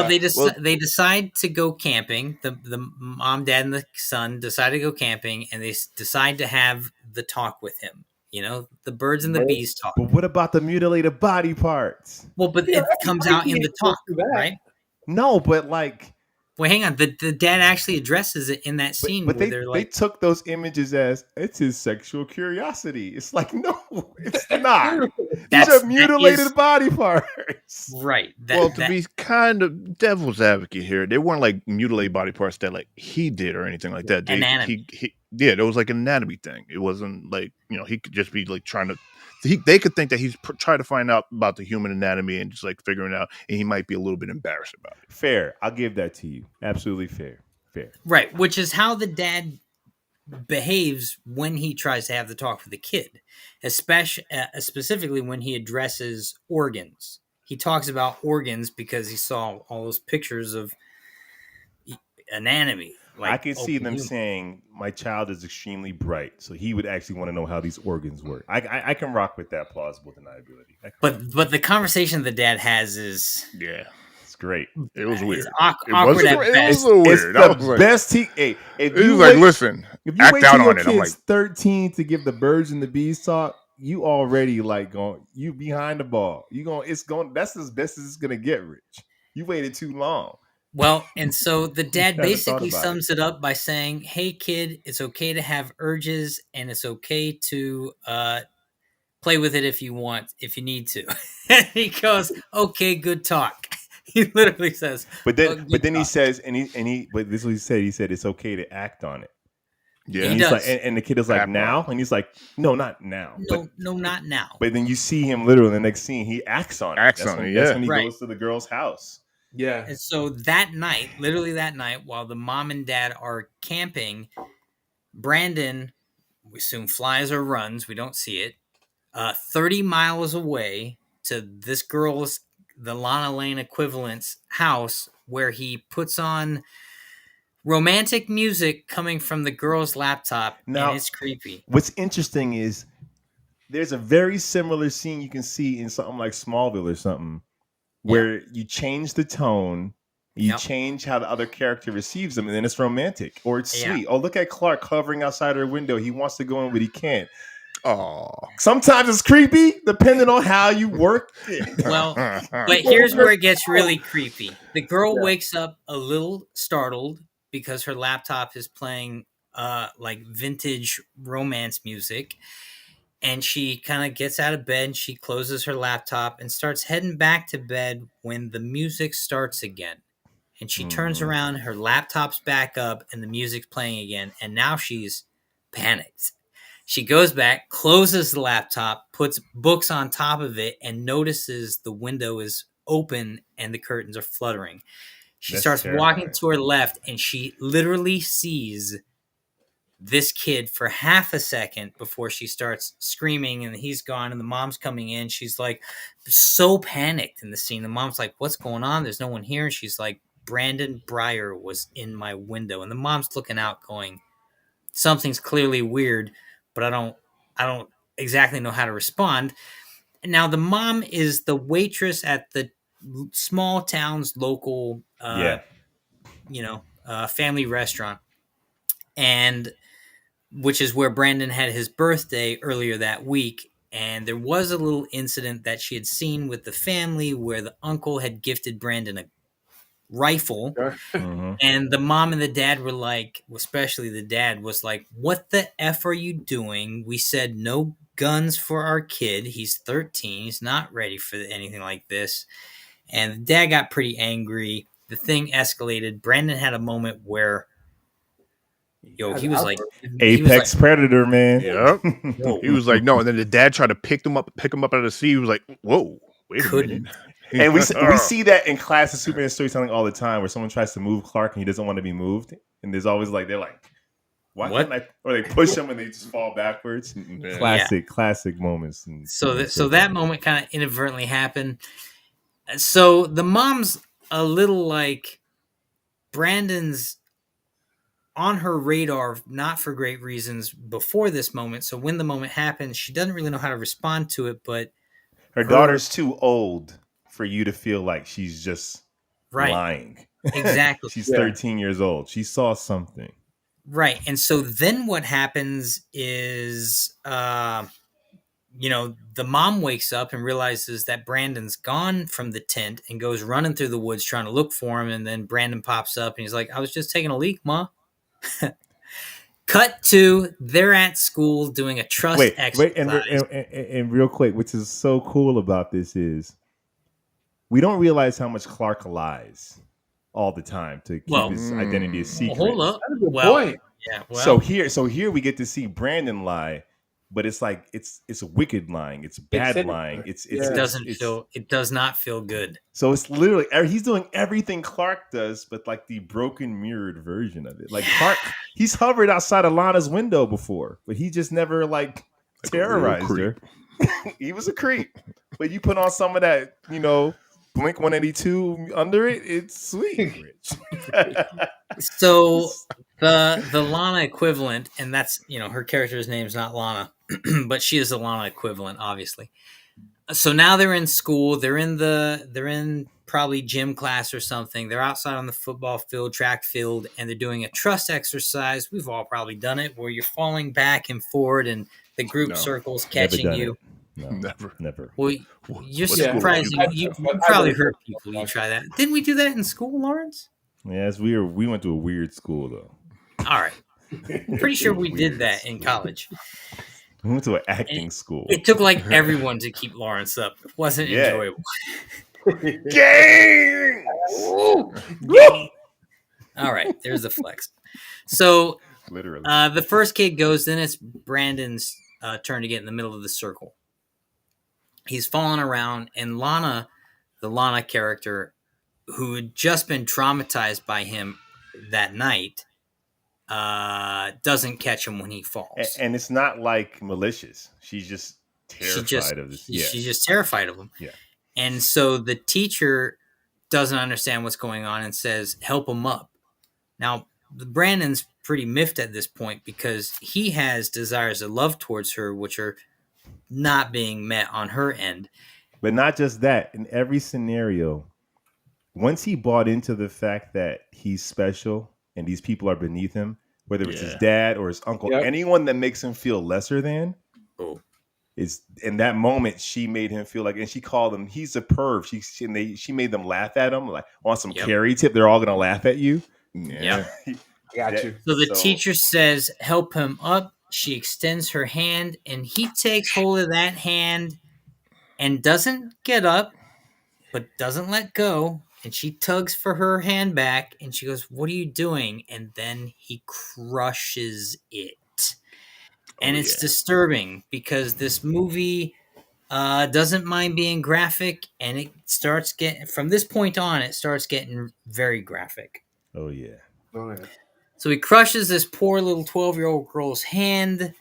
Speaker 1: they decide to go camping. The mom, dad, and the son decide to go camping, and they decide to have the talk with him. You know, the birds and the bees talk.
Speaker 4: But what about the mutilated body parts?
Speaker 1: Well, but it comes out in the talk, right?
Speaker 4: No, but like.
Speaker 1: Well, hang on. The dad actually addresses it in that scene.
Speaker 4: But they took those images as it's his sexual curiosity. It's like, no, it's not. These are mutilated body parts.
Speaker 1: Right.
Speaker 3: To be kind of devil's advocate here, they weren't like mutilated body parts that like he did or anything like that.
Speaker 1: Anatomy.
Speaker 3: There was like an anatomy thing. It wasn't like, he could just be like trying to. They could think that he's trying to find out about the human anatomy and just like figuring it out, and he might be a little bit embarrassed about it.
Speaker 4: Fair. I'll give that to you. Absolutely fair.
Speaker 1: Right, which is how the dad behaves when he tries to have the talk with the kid, especially specifically when he addresses organs. He talks about organs because he saw all those pictures of anatomy. Like,
Speaker 4: I can see them saying, my child is extremely bright, so he would actually want to know how these organs work. I can rock with that plausible deniability.
Speaker 1: But the conversation the dad has is...
Speaker 3: Yeah.
Speaker 4: It's great.
Speaker 3: It was weird.
Speaker 1: Awkward at best.
Speaker 3: It was a little weird.
Speaker 4: It's the best if
Speaker 3: you like, listen, act out on it.
Speaker 4: I'm like 13 to give the birds and the bees talk, you already like going, you behind the ball. That's as best as it's gonna get, Rich. You waited too long.
Speaker 1: Well, and so the dad
Speaker 4: Never thought
Speaker 1: basically
Speaker 4: about
Speaker 1: sums it up by saying, "Hey, kid, it's okay to have urges, and it's okay to play with it if you want, if you need to." And he goes, "Okay, good talk." He literally says,
Speaker 4: But
Speaker 1: "Oh, good
Speaker 4: then he
Speaker 1: talk."
Speaker 4: says, but this is what he said. He said it's okay to act on it.
Speaker 3: Yeah.
Speaker 4: And
Speaker 1: He
Speaker 4: he's like,
Speaker 1: does.
Speaker 4: and the kid is like,
Speaker 3: That
Speaker 4: now,
Speaker 3: part.
Speaker 4: and he's like, no, not now,
Speaker 1: No, no, not now.
Speaker 4: but then you see him literally in the next scene. He acts on it.
Speaker 3: Acts
Speaker 4: That's
Speaker 3: on
Speaker 4: when,
Speaker 3: it,
Speaker 4: that's
Speaker 3: yeah.
Speaker 4: when he
Speaker 1: Right.
Speaker 4: goes to the girl's house.
Speaker 5: Yeah.
Speaker 1: And so that night, literally that night, while the mom and dad are camping, Brandon, we assume flies or runs, we don't see it, 30 miles away to this girl's, the Lana Lane equivalent's house, where he puts on romantic music coming from the girl's laptop,
Speaker 4: Now,
Speaker 1: and it's creepy.
Speaker 4: what's interesting is there's a very similar scene you can see in something like Smallville or something, where you change the tone, you
Speaker 1: Yep.
Speaker 4: change how the other character receives them, and then it's romantic or it's
Speaker 1: Yeah.
Speaker 4: sweet. Oh, look at Clark hovering outside her window. He wants to go in, but he can't.
Speaker 3: Oh.
Speaker 4: Sometimes it's creepy, depending on how you work it.
Speaker 1: Well, but here's where it gets really creepy. The girl wakes up a little startled because her laptop is playing like vintage romance music, and she kind of gets out of bed and she closes her laptop and starts heading back to bed when the music starts again. And she turns around, her laptop's back up, and the music's playing again, and now she's panicked. She goes back, closes the laptop, puts books on top of it, and notices the window is open and the curtains are fluttering. She
Speaker 4: That's
Speaker 1: starts walking
Speaker 4: terrifying.
Speaker 1: to her left, and she literally sees this kid for half a second before she starts screaming, and he's gone, and the mom's coming in. She's like so panicked in the scene. The mom's like, "What's going on? There's no one here." And she's like, "Brandon Breyer was in my window." And the mom's looking out going, something's clearly weird, but I don't exactly know how to respond. Now the mom is the waitress at the small town's local
Speaker 4: Yeah.
Speaker 1: family restaurant, and which is where Brandon had his birthday earlier that week. And there was a little incident that she had seen with the family where the uncle had gifted Brandon a rifle.
Speaker 4: Mhm.
Speaker 1: And the mom and the dad were like, especially the dad was like, "What the F are you doing? We said no guns for our kid. He's 13. He's not ready for anything like this." And the dad got pretty angry. The thing escalated. Brandon had a moment where, he was like,
Speaker 4: Apex predator, man.
Speaker 3: Yep. He was like, no. And then the dad tried to pick him up out of the sea. He was like, whoa, wait a
Speaker 1: Couldn't.
Speaker 3: minute.
Speaker 4: And we see that in classic Superman storytelling all the time, where someone tries to move Clark and he doesn't want to be moved, and there's always like they're like, "Why
Speaker 1: What?
Speaker 4: can't I?" Or they push him and they just fall backwards.
Speaker 3: Yeah.
Speaker 4: Classic moments.
Speaker 1: So that moment kind of inadvertently happened. So the mom's a little like, Brandon's on her radar, not for great reasons before this moment. So when the moment happens, she doesn't really know how to respond to it. But
Speaker 4: her daughter's too old for you to feel like she's just lying.
Speaker 1: Exactly.
Speaker 4: She's 13 years old. She saw something.
Speaker 1: Right. And so then what happens is, the mom wakes up and realizes that Brandon's gone from the tent and goes running through the woods trying to look for him. And then Brandon pops up and he's like, "I was just taking a leak, Ma." Cut to, they're at school doing a trust exercise.
Speaker 4: And real quick, which is so cool about this is we don't realize how much Clark lies all the time to keep his identity a secret.
Speaker 1: Hold up.
Speaker 5: That's a good point.
Speaker 1: Yeah. Well,
Speaker 4: so here we get to see Brandon lie, but it's like it's a wicked lying. It's bad
Speaker 5: sinister.
Speaker 4: lying. It
Speaker 1: does not feel good.
Speaker 4: So it's literally he's doing everything Clark does, but like the broken mirrored version of it. Like Clark, he's hovered outside of Lana's window before, but he just never like terrorized her. He was a creep. But you put on some of that, Blink 182 under it, it's sweet, Rich.
Speaker 1: So the Lana equivalent, and that's, her character's name's not Lana, but she is the Lana equivalent, obviously. So now they're in school. They're in probably gym class or something. They're outside on the football field, track field, and they're doing a trust exercise. We've all probably done it, where you're falling back and forward, and the group circle's catching you.
Speaker 4: No, never.
Speaker 1: Well, you're surprised. You probably heard people. You try that. Didn't we do that in school, Lawrence?
Speaker 4: Yeah, it's weird. We went to a weird school though.
Speaker 1: All right. Pretty sure we did
Speaker 4: Weird
Speaker 1: that in college.
Speaker 4: We went to an
Speaker 1: And
Speaker 4: acting school.
Speaker 1: it took like everyone to keep Lawrence up. It wasn't
Speaker 4: Yeah.
Speaker 1: enjoyable.
Speaker 3: Gangs!
Speaker 1: All right, there's the flex. So
Speaker 4: Literally.
Speaker 1: the first kid goes, then it's Brandon's turn to get in the middle of the circle. He's falling around, and Lana, the Lana character, who had just been traumatized by him that night, doesn't catch him when he falls.
Speaker 4: And it's not like malicious. She's just terrified of this. Yeah.
Speaker 1: She's just terrified of him.
Speaker 4: Yeah.
Speaker 1: And so the teacher doesn't understand what's going on and says, help him up. Now, Brandon's pretty miffed at this point because he has desires of love towards her, which are not being met on her end.
Speaker 4: But not just that. In every scenario, once he bought into the fact that he's special and these people are beneath him, whether it's his dad or his uncle, anyone that makes him feel lesser than, is in that moment she made him feel like, and she called him, he's a perv. She made them laugh at him like on some carry tip. They're all gonna laugh at you.
Speaker 1: Yeah,
Speaker 5: got you.
Speaker 1: So the teacher says, "Help him up." She extends her hand, and he takes hold of that hand and doesn't get up, but doesn't let go. And she tugs for her hand back, and she goes, "What are you doing?" And then he crushes it. And it's disturbing because this movie doesn't mind being graphic, and it starts getting, from this point on, it starts getting very graphic.
Speaker 4: Oh, yeah.
Speaker 1: So he crushes this poor little 12-year-old girl's hand.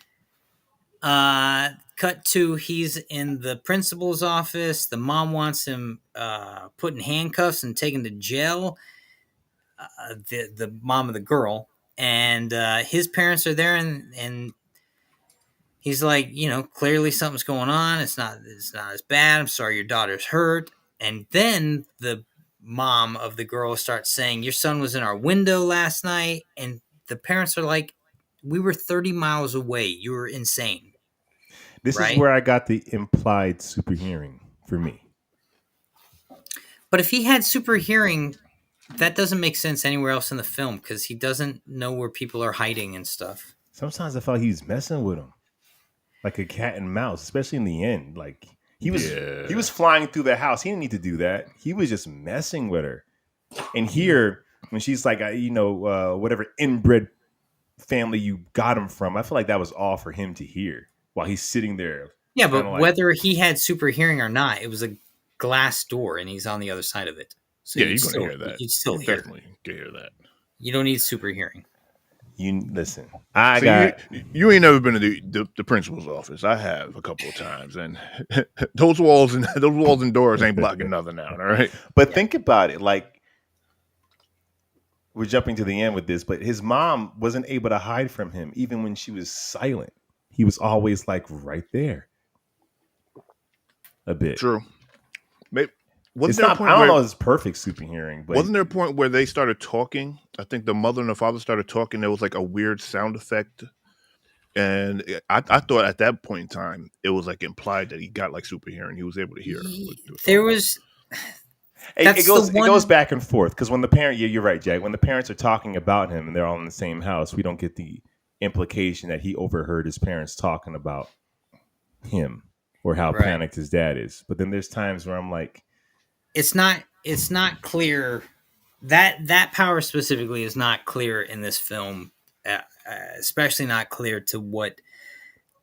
Speaker 1: Cut to, he's in the principal's office. The mom wants him put in handcuffs and taken to jail. The mom of the girl. And his parents are there, and he's like, clearly something's going on. It's not as bad. I'm sorry your daughter's hurt. And then the mom of the girl starts saying, your son was in our window last night. And the parents are like, we were 30 miles away. You were insane.
Speaker 4: This is where I got the implied super hearing for me.
Speaker 1: But if he had super hearing, that doesn't make sense anywhere else in the film because he doesn't know where people are hiding and stuff.
Speaker 4: Sometimes I felt he was messing with him. Like a cat and mouse, especially in the end. Like he was flying through the house. He didn't need to do that. He was just messing with her. And here, when she's like, whatever inbred family you got him from, I feel like that was all for him to hear while he's sitting there.
Speaker 1: Yeah, but whether he had super hearing or not, it was a glass door and he's on the other side of it. So
Speaker 3: yeah, you're going to hear that.
Speaker 1: You'd still
Speaker 3: definitely hear that.
Speaker 1: You don't need super hearing.
Speaker 4: You listen.
Speaker 3: You ain't never been to the principal's office. I have a couple of times, and those walls and doors ain't blocking nothing out. All right,
Speaker 4: but think about it. Like we're jumping to the end with this, but his mom wasn't able to hide from him, even when she was silent. He was always like right there. A bit
Speaker 3: true. Maybe.
Speaker 4: I don't know if it's perfect super hearing, but
Speaker 3: wasn't there a point where they started talking? I think the mother and the father started talking. There was like a weird sound effect, and I thought at that point in time it was like implied that he got like super hearing. He was able to hear.
Speaker 1: There was.
Speaker 4: It goes back and forth because when the parent, you're right, Jack. When the parents are talking about him and they're all in the same house, we don't get the implication that he overheard his parents talking about him or how panicked his dad is. But then there's times where I'm like.
Speaker 1: It's not clear that power specifically is not clear in this film, especially not clear to what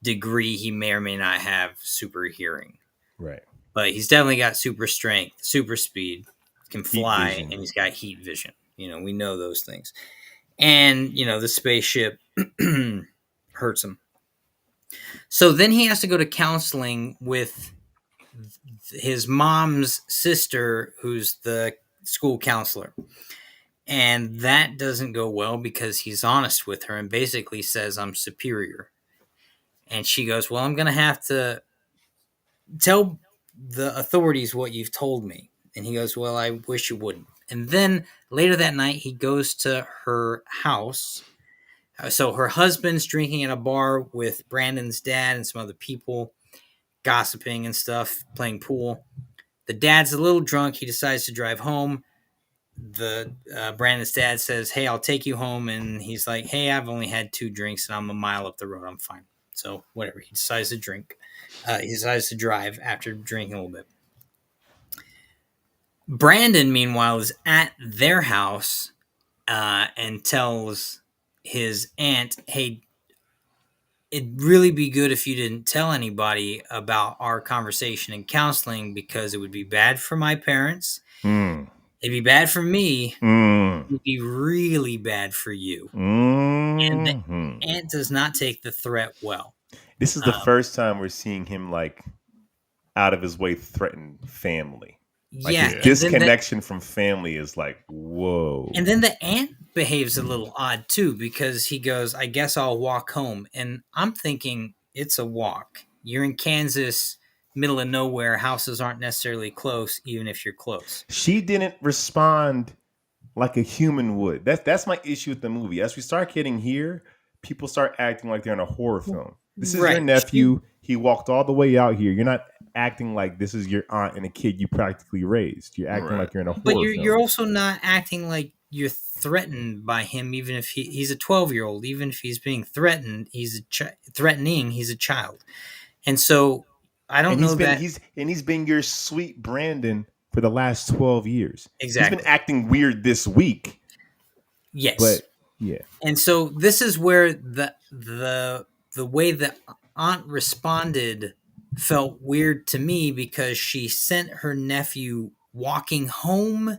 Speaker 1: degree he may or may not have super hearing.
Speaker 4: Right.
Speaker 1: But he's definitely got super strength, super speed, can fly, and he's got heat vision. We know those things. And, the spaceship hurts him. So then he has to go to counseling with his mom's sister, who's the school counselor. And that doesn't go well because he's honest with her and basically says, I'm superior. And she goes, well, I'm going to have to tell the authorities what you've told me. And he goes, well, I wish you wouldn't. And then later that night, he goes to her house. So her husband's drinking at a bar with Brandon's dad and some other people, gossiping and stuff, playing pool. The dad's a little drunk. He decides to drive home. Brandon's dad says, "Hey, I'll take you home," and he's like, "Hey, I've only had 2 drinks and I'm a mile up the road. I'm fine." So whatever, he decides to drink. He decides to drive after drinking a little bit. Brandon, meanwhile, is at their house and tells his aunt, "Hey, it'd really be good if you didn't tell anybody about our conversation and counseling because it would be bad for my parents.
Speaker 3: Mm.
Speaker 1: It'd be bad for me.
Speaker 3: Mm.
Speaker 1: It would be really bad for you." And the
Speaker 3: Mhm.
Speaker 1: aunt does not take the threat well.
Speaker 4: This is the first time we're seeing him like out of his way threaten family. Like
Speaker 1: Yeah,
Speaker 4: his
Speaker 1: and
Speaker 4: disconnection from family is like, whoa.
Speaker 1: And then the aunt behaves a little odd too because he goes, "I guess I'll walk home." And I'm thinking, it's a walk. You're in Kansas, middle of nowhere. Houses aren't necessarily close, even if you're close.
Speaker 4: She didn't respond like a human would. That's my issue with the movie. As we start getting here, people start acting like they're in a horror film. This is your
Speaker 1: Right.
Speaker 4: nephew. He walked all the way out here. You're not acting like this is your aunt and a kid you practically raised. You're acting
Speaker 3: Right.
Speaker 4: like you're in a horror
Speaker 1: But
Speaker 4: film.
Speaker 1: you're also not acting like you're threatened by him, even if he's a 12-year-old. Even if he's being threatened, he's threatening. He's a child, and so I don't
Speaker 4: and
Speaker 1: know that
Speaker 4: he's been your sweet Brandon for the last 12 years.
Speaker 1: exactly.
Speaker 4: He's been acting weird this week.
Speaker 1: Yes,
Speaker 4: But yeah.
Speaker 1: And so this is where the way the aunt responded felt weird to me because she sent her nephew walking home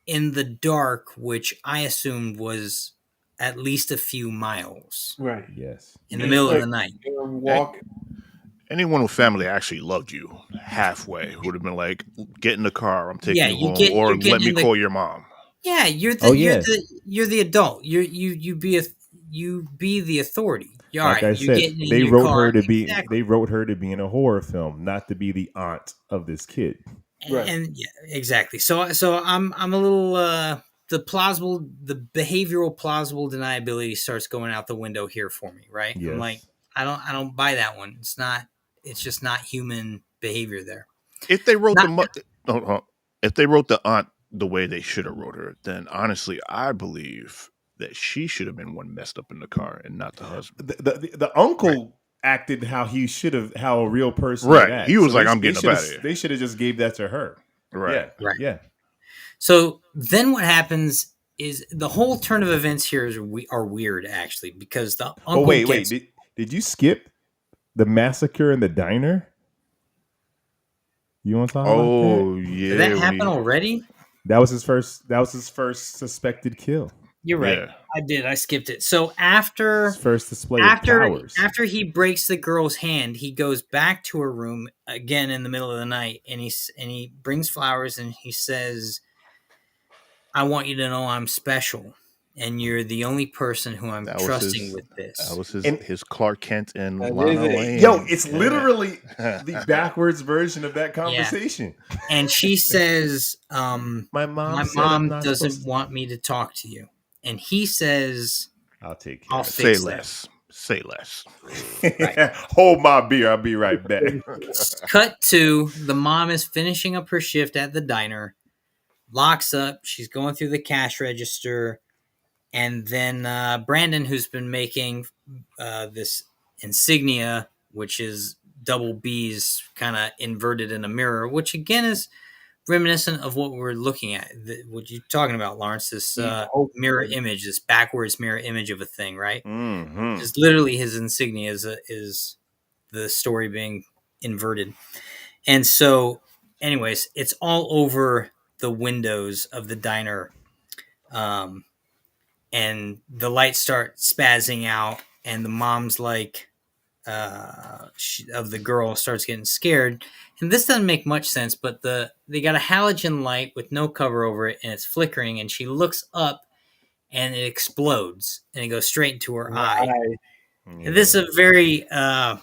Speaker 1: in the dark, which I assumed was at least a few miles
Speaker 5: Right.
Speaker 4: Yes.
Speaker 1: in the middle of the night.
Speaker 5: Walk.
Speaker 3: Anyone with family actually loved you halfway would have been like, "Get in the car. I'm taking
Speaker 1: Yeah,
Speaker 3: you
Speaker 1: you
Speaker 3: home,
Speaker 1: get-
Speaker 3: or
Speaker 1: you're getting
Speaker 3: let me
Speaker 1: in the-
Speaker 3: call your mom."
Speaker 1: Yeah, you're the
Speaker 4: Oh, yeah.
Speaker 1: you're the adult. You be the authority. All
Speaker 4: Like
Speaker 1: right,
Speaker 4: I
Speaker 1: you're
Speaker 4: said,
Speaker 1: getting in
Speaker 4: they
Speaker 1: your
Speaker 4: wrote
Speaker 1: car.
Speaker 4: her to be
Speaker 1: Exactly.
Speaker 4: they wrote her to be in a horror film, not to be the aunt of this kid.
Speaker 5: Right.
Speaker 1: And yeah, exactly. So I'm a little the behavioral plausible deniability starts going out the window here for me, right?
Speaker 4: Yes.
Speaker 1: I'm like, I don't buy that one. It's just not human behavior there.
Speaker 3: If they wrote
Speaker 1: Not-
Speaker 3: if they wrote the aunt the way they should have wrote her, then honestly, I believe that she should have been one messed up in the car and not the husband.
Speaker 4: The uncle acted how he should have, how a real person
Speaker 3: Right.
Speaker 4: would act.
Speaker 3: He was
Speaker 4: So
Speaker 3: like,
Speaker 4: they-
Speaker 3: "I'm
Speaker 4: they
Speaker 3: getting up
Speaker 4: should've-
Speaker 3: outta here."
Speaker 4: They should have just gave that to her.
Speaker 3: Right.
Speaker 4: Yeah.
Speaker 1: Right.
Speaker 4: Yeah.
Speaker 1: So then what happens is the whole turn of events here are weird actually because the uncle
Speaker 4: Oh wait,
Speaker 1: gets,
Speaker 4: did you skip the massacre in the diner? You want to talk about
Speaker 3: Oh yeah.
Speaker 1: did that
Speaker 3: when
Speaker 1: happen
Speaker 3: he-
Speaker 1: already?
Speaker 4: that? Was his first suspected kill.
Speaker 1: You're right.
Speaker 3: Yeah.
Speaker 1: I did. I skipped it. So after
Speaker 4: His first display of powers.
Speaker 1: after he breaks the girl's hand, he goes back to her room again in the middle of the night, and he brings flowers and he says, "I want you to know I'm special, and you're the only person who I'm
Speaker 3: That was
Speaker 1: trusting
Speaker 3: his-
Speaker 1: with this."
Speaker 3: That was
Speaker 4: And-
Speaker 3: his Clark Kent and
Speaker 5: That
Speaker 3: Lana
Speaker 5: is it.
Speaker 3: Lane.
Speaker 4: Yo, it's
Speaker 3: Yeah.
Speaker 4: literally the backwards version of that conversation.
Speaker 1: And she says,
Speaker 4: My mom
Speaker 1: "My
Speaker 4: said I'm
Speaker 1: mom
Speaker 4: not
Speaker 1: doesn't
Speaker 4: supposed to-
Speaker 1: want me to talk to you," and he says,
Speaker 4: I'll take
Speaker 1: "I'll
Speaker 4: care
Speaker 1: fix
Speaker 3: Say
Speaker 1: that."
Speaker 3: less. Say less.
Speaker 4: of it. Hold my beer. I'll be right back.
Speaker 1: Cut to the mom is finishing up her shift at the diner, locks up. She's going through the cash register, and then Brandon, who's been making this insignia, which is double B's kind of inverted in a mirror, which again is reminiscent of what we're looking at. What you're talking about, Lawrence? This mirror image, this backwards mirror image of a thing, right?
Speaker 3: Mm-hmm.
Speaker 1: Just literally his insignia is the story being inverted. And so, anyways, it's all over the windows of the diner. And the lights start spazzing out, and the mom's like, of the girl starts getting scared. And this doesn't make much sense, but they got a halogen light with no cover over it, and it's flickering, and she looks up, and it explodes, and it goes straight into her eye. And this is a very, it's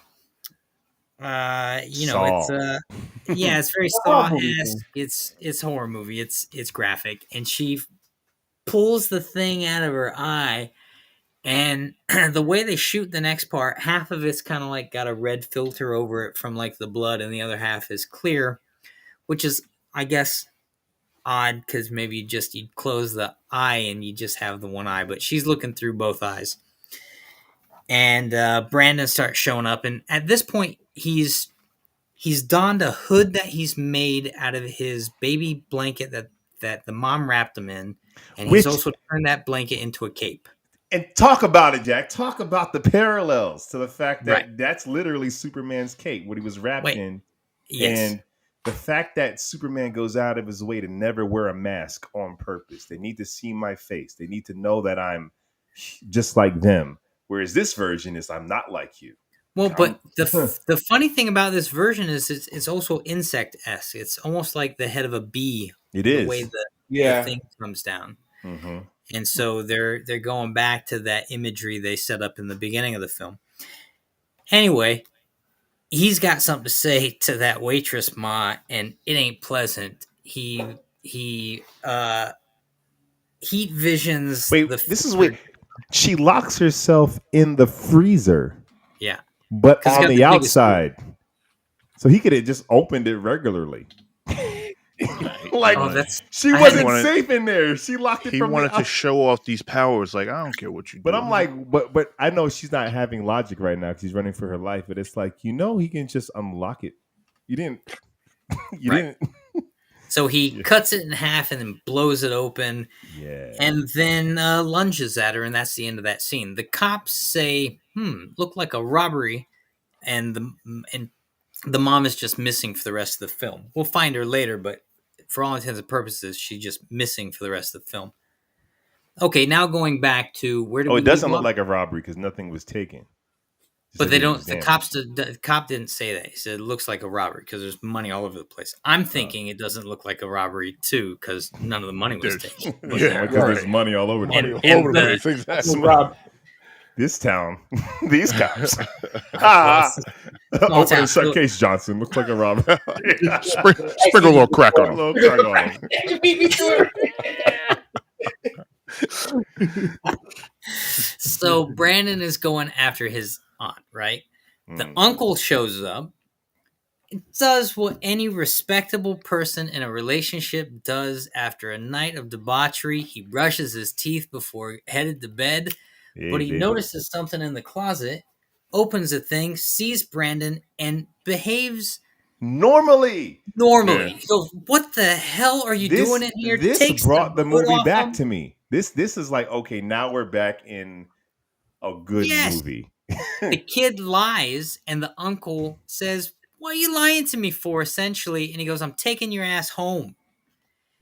Speaker 1: it's very Saw-esque. It's horror movie. It's graphic, and she pulls the thing out of her eye, and the way they shoot the next part, half of it's kind of like got a red filter over it from like the blood, and the other half is clear, which is, I guess, odd because maybe you'd close the eye and you just have the one eye, but she's looking through both eyes. And Brandon starts showing up, and at this point, he's donned a hood that he's made out of his baby blanket that the mom wrapped him in, and he's also turned that blanket into a cape.
Speaker 4: And talk about it, Jack. Talk about the parallels to the fact that
Speaker 1: Right.
Speaker 4: that's literally Superman's cape, what he was wrapped in.
Speaker 1: Yes.
Speaker 4: And the fact that Superman goes out of his way to never wear a mask on purpose. They need to see my face. They need to know that I'm just like them. Whereas this version is I'm not like you.
Speaker 1: Well, but the funny thing about this version is it's also insect-esque. It's almost like the head of a bee.
Speaker 4: It
Speaker 1: the
Speaker 4: is.
Speaker 1: way the thing comes down.
Speaker 4: Mm-hmm.
Speaker 1: And so they're going back to that imagery they set up in the beginning of the film. Anyway, he's got something to say to that waitress Ma, and it ain't pleasant. He heat visions.
Speaker 4: Wait, this is weird. She locks herself in the freezer.
Speaker 1: Yeah,
Speaker 4: but on the outside, so he could have just opened it regularly. Like she wasn't safe in there. She locked it.
Speaker 3: He wanted to show off these powers. Like, I don't care what you do.
Speaker 4: But I'm like, but I know she's not having logic right now because she's running for her life. But it's like, he can just unlock it. You didn't. Didn't.
Speaker 1: So he cuts it in half and then blows it open.
Speaker 4: Yeah.
Speaker 1: And then lunges at her, and that's the end of that scene. The cops say, looked like a robbery, and the mom is just missing for the rest of the film. We'll find her later, but for all intents and purposes, she's just missing for the rest of the film. Okay, now going back to where do we
Speaker 4: it doesn't look like a robbery because nothing was taken.
Speaker 1: But they don't. The cop didn't say that. He said it looks like a robbery because there's money all over the place. I'm thinking it doesn't look like a robbery too because none of the money was taken.
Speaker 4: Yeah, because there's money all over the place.
Speaker 5: Exactly.
Speaker 4: This town, these cops. Open and shut case, Johnson. Looks like a robbery.
Speaker 3: Sprinkle a little crack on
Speaker 1: him. So Brandon is going after his aunt, right? The uncle shows up. It does what any respectable person in a relationship does after a night of debauchery. He brushes his teeth before headed to bed, but he notices something in the closet, opens the thing, sees Brandon, and behaves
Speaker 4: normally.
Speaker 1: Yeah. He goes, "What the hell are you doing in here?"
Speaker 4: This brought the movie back to me. This is like, okay, now we're back in a good movie.
Speaker 1: The kid lies, and the uncle says, "What are you lying to me for?" Essentially, and he goes, "I'm taking your ass home."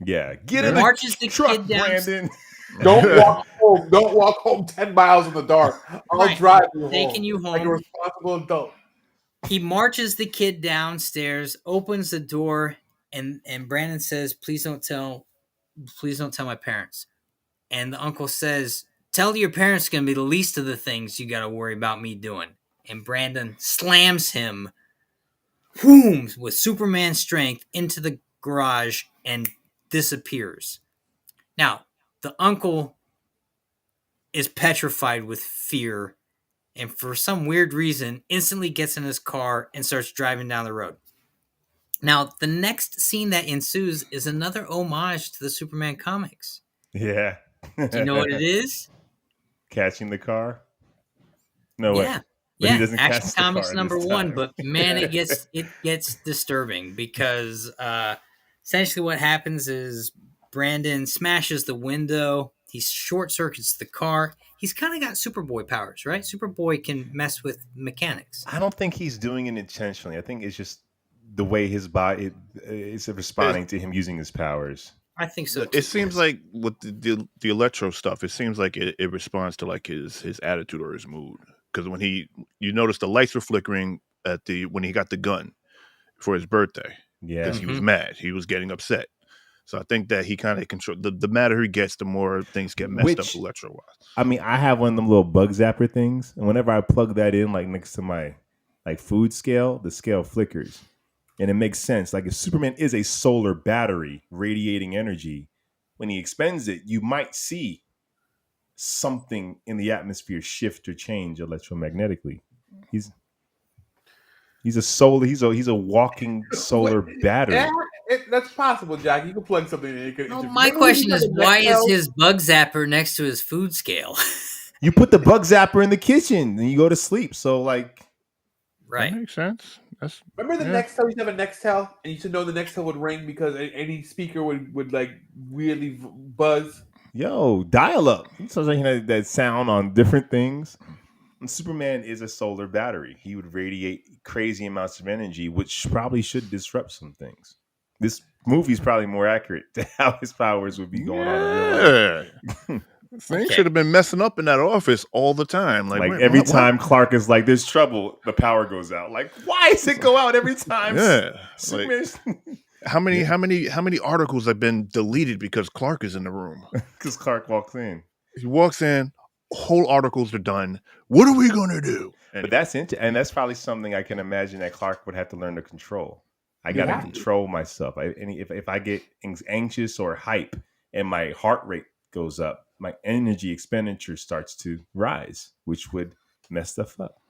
Speaker 4: Yeah, get in the truck, kid down. Brandon.
Speaker 5: Don't walk home. Don't walk home 10 miles in the dark. I'll drive you home.
Speaker 1: Taking you home
Speaker 5: like a responsible adult.
Speaker 1: He marches the kid downstairs, opens the door, and Brandon says, please don't tell my parents." And the uncle says, "Tell your parents going to be the least of the things you got to worry about me doing." And Brandon slams him, with Superman strength into the garage and disappears. Now, the uncle is petrified with fear, and for some weird reason, instantly gets in his car and starts driving down the road. Now, the next scene that ensues is another homage to the Superman comics.
Speaker 4: Yeah.
Speaker 1: Do you know what it is?
Speaker 4: Catching the car? No way.
Speaker 1: Yeah, Action Comics #1, but man, it gets disturbing because essentially what happens is Brandon smashes the window. He short circuits the car. He's kind of got Superboy powers, right? Superboy can mess with mechanics.
Speaker 4: I don't think he's doing it intentionally. I think it's just the way his body is responding to him using his powers.
Speaker 1: I think so.
Speaker 3: It seems like with the electro stuff, it seems like it responds to like his attitude or his mood. Because when you notice the lights were flickering when he got the gun for his birthday.
Speaker 4: Yeah,
Speaker 3: because he was mad. He was getting upset. So I think that he kind of control the madder he gets, the more things get messed up electro wise.
Speaker 4: I mean, I have one of them little bug zapper things, and whenever I plug that in, like next to my food scale, the scale flickers, and it makes sense. Like if Superman is a solar battery radiating energy, when he expends it, you might see something in the atmosphere shift or change electromagnetically. He's a solar. He's a walking solar battery.
Speaker 5: That's possible, Jack. You can plug something in. You can
Speaker 1: No,
Speaker 5: interview.
Speaker 1: my
Speaker 5: Remember when he
Speaker 1: question
Speaker 5: had
Speaker 1: is,
Speaker 5: the
Speaker 1: why is
Speaker 5: Nextel?
Speaker 1: his bug zapper next to his food scale?
Speaker 4: You put the bug zapper in the kitchen and you go to sleep. So like,
Speaker 1: Right.
Speaker 3: That makes sense.
Speaker 5: Remember the Nextel? You used to have a Nextel, and you used to know the Nextel would ring because any speaker would like really buzz.
Speaker 4: yo, dial up. You start making that sound on different things. And Superman is a solar battery. He would radiate crazy amounts of energy, which probably should disrupt some things. This movie's probably more accurate to how his powers would be going on in real life.
Speaker 3: Yeah. Thing
Speaker 1: Okay.
Speaker 3: should have been messing up in that office all the time. Like,
Speaker 4: Like
Speaker 3: wait,
Speaker 4: every
Speaker 3: what?
Speaker 4: time Clark is like, "There's trouble," the power goes out. Like, why does it go out every time?
Speaker 3: Yeah.
Speaker 4: Superman.
Speaker 3: How many articles have been deleted because Clark is in the room?
Speaker 4: Because Clark walks in.
Speaker 3: He walks in, whole articles are done. What are we gonna do?
Speaker 4: But that's and that's probably something I can imagine that Clark would have to learn to control. I got to
Speaker 5: have to.
Speaker 4: control myself. If I get anxious or hype and my heart rate goes up, my energy expenditure starts to rise, which would mess stuff up.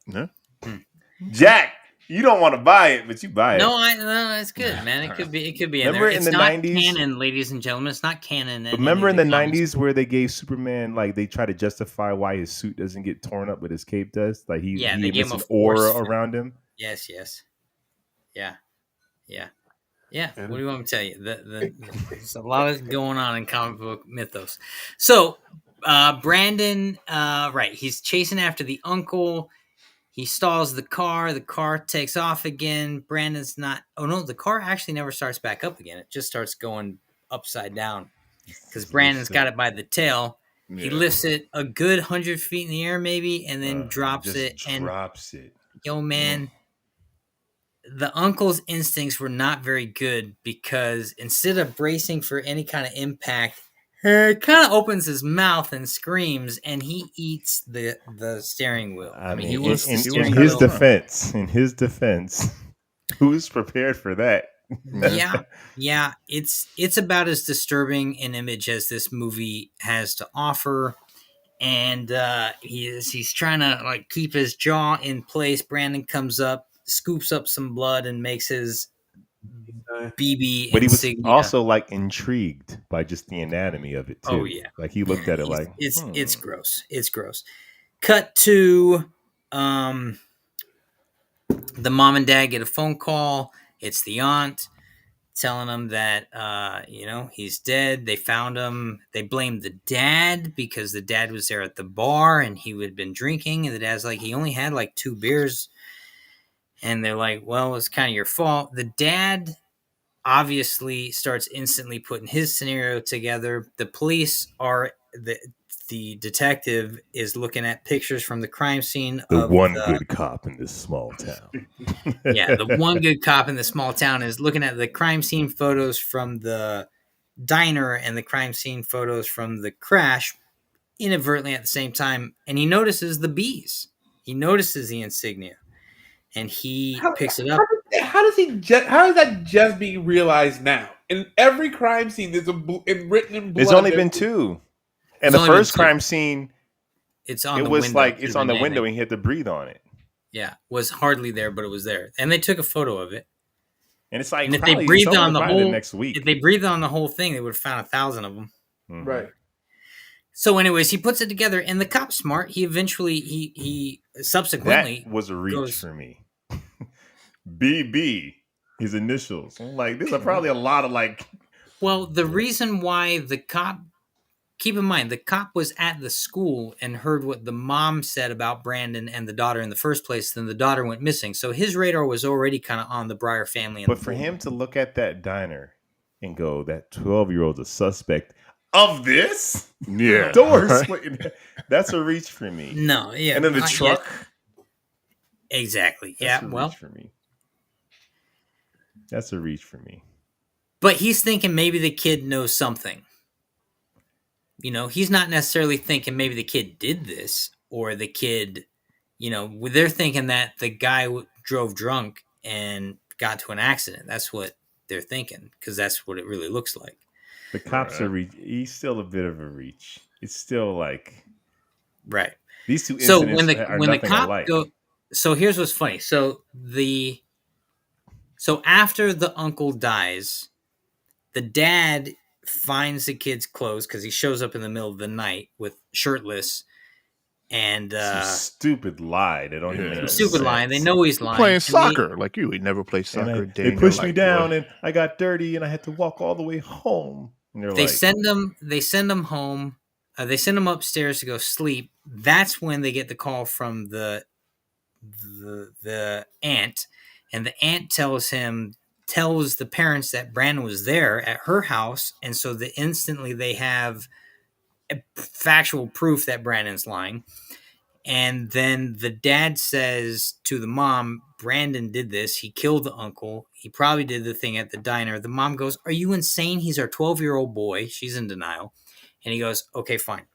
Speaker 3: Yeah.
Speaker 4: Jack, you don't want to buy it, but you buy it.
Speaker 1: No, it's good, man. It could be in
Speaker 4: Remember
Speaker 1: there.
Speaker 4: in
Speaker 1: It's
Speaker 4: the
Speaker 1: not
Speaker 4: 90s?
Speaker 1: canon, ladies and gentlemen. It's not canon.
Speaker 4: But remember in the 90s where they gave Superman, like, they try to justify why his suit doesn't get torn up, but his cape does? Like, he
Speaker 1: they
Speaker 4: emits
Speaker 1: gave him
Speaker 4: an
Speaker 1: a force
Speaker 4: aura
Speaker 1: field.
Speaker 4: around him.
Speaker 1: Yes. Yeah. What do you want me to tell you? There's a lot of going on in comic book mythos. So, Brandon, right, he's chasing after the uncle. He stalls the car. The car takes off again. Brandon's not. Oh no, the car actually never starts back up again. It just starts going upside down because Brandon's got it by the tail. He lifts it a good 100 feet in the air, maybe, and then drops it.
Speaker 4: Drops it.
Speaker 1: Yo, man, the uncle's instincts were not very good because instead of bracing for any kind of impact, he kind of opens his mouth and screams, and he eats the steering wheel.
Speaker 4: I mean,
Speaker 1: he
Speaker 4: in
Speaker 1: eats the steering
Speaker 4: his
Speaker 1: wheel.
Speaker 4: defense, who's prepared for that?
Speaker 1: Yeah, it's about as disturbing an image as this movie has to offer, and he's trying to like keep his jaw in place. Brandon comes up, scoops up some blood, and makes his BB
Speaker 4: But he was
Speaker 1: insignia.
Speaker 4: also like intrigued by just the anatomy of it too.
Speaker 1: Oh yeah,
Speaker 4: like he looked at it like
Speaker 1: it's gross. It's gross. Cut to the mom and dad get a phone call. It's the aunt telling them that he's dead. They found him. They blamed the dad because the dad was there at the bar and he had been drinking, and the dad's like, he only had like 2 beers. And they're like, well, it's kind of your fault. The dad obviously starts instantly putting his scenario together. The police are the detective is looking at pictures from the crime scene.
Speaker 4: Good cop in this small town.
Speaker 1: Yeah, the one good cop in the small town is looking at the crime scene photos from the diner and the crime scene photos from the crash inadvertently at the same time, and he notices the bees. He notices the insignia, and he picks it up.
Speaker 5: How does that just being realized now? In every crime scene, there's written in blood.
Speaker 4: There's only been 2, and the first crime scene,
Speaker 1: it's on.
Speaker 4: It was like it's on the window, and he had to breathe on it.
Speaker 1: Yeah, was hardly there, but it was there, and they took a photo of it.
Speaker 4: And it's like,
Speaker 1: and if they breathed on the whole
Speaker 4: next week,
Speaker 1: if they breathed on the whole thing, they would have found 1,000 of them.
Speaker 4: Mm-hmm.
Speaker 5: Right.
Speaker 1: So, anyways, he puts it together, and the cop's smart. He eventually, he subsequently
Speaker 4: that was a reach for me. BB, his initials. I'm like, these are probably a lot of like.
Speaker 1: Well, the reason why the cop, keep in mind, the cop was at the school and heard what the mom said about Brandon and the daughter in the first place. Then the daughter went missing, so his radar was already kind of on the Breyer family.
Speaker 4: But for him to look at that diner and go, that 12-year-old's a suspect of this, doors, that's a reach for me.
Speaker 1: No, yeah,
Speaker 4: and then the truck,
Speaker 1: exactly.
Speaker 4: That's
Speaker 1: yeah,
Speaker 4: a reach for me. That's a reach for me.
Speaker 1: But he's thinking maybe the kid knows something. He's not necessarily thinking maybe the kid did this or the kid, they're thinking that the guy drove drunk and got to an accident. That's what they're thinking because that's what it really looks like.
Speaker 4: The cops are he's still a bit of a reach. It's still like
Speaker 1: right.
Speaker 4: These two incidents
Speaker 1: when the cop
Speaker 4: alike.
Speaker 1: So here's what's funny. So So after the uncle dies, the dad finds the kid's clothes because he shows up in the middle of the night with shirtless and
Speaker 4: Some stupid lie. They don't even make
Speaker 1: some
Speaker 4: any
Speaker 1: stupid lying. They
Speaker 4: sense.
Speaker 1: know he's
Speaker 3: You're
Speaker 1: lying.
Speaker 3: playing
Speaker 1: and
Speaker 3: soccer like you. He never played
Speaker 4: And
Speaker 3: soccer. a day
Speaker 4: they
Speaker 3: in your
Speaker 4: pushed me
Speaker 3: life,
Speaker 4: down,
Speaker 3: boy.
Speaker 4: and I got dirty, and I had to walk all the way home. And they're
Speaker 1: They
Speaker 4: like,
Speaker 1: send him. They send him home. They send him upstairs to go sleep. That's when they get the call from the aunt, and the aunt tells the parents that Brandon was there at her house, and so instantly they have factual proof that Brandon's lying. And then the dad says to the mom, Brandon did this. He killed the uncle. He probably did the thing at the diner. The mom goes, "Are you insane? He's our 12-year-old boy." She's in denial. And he goes, "Okay, fine."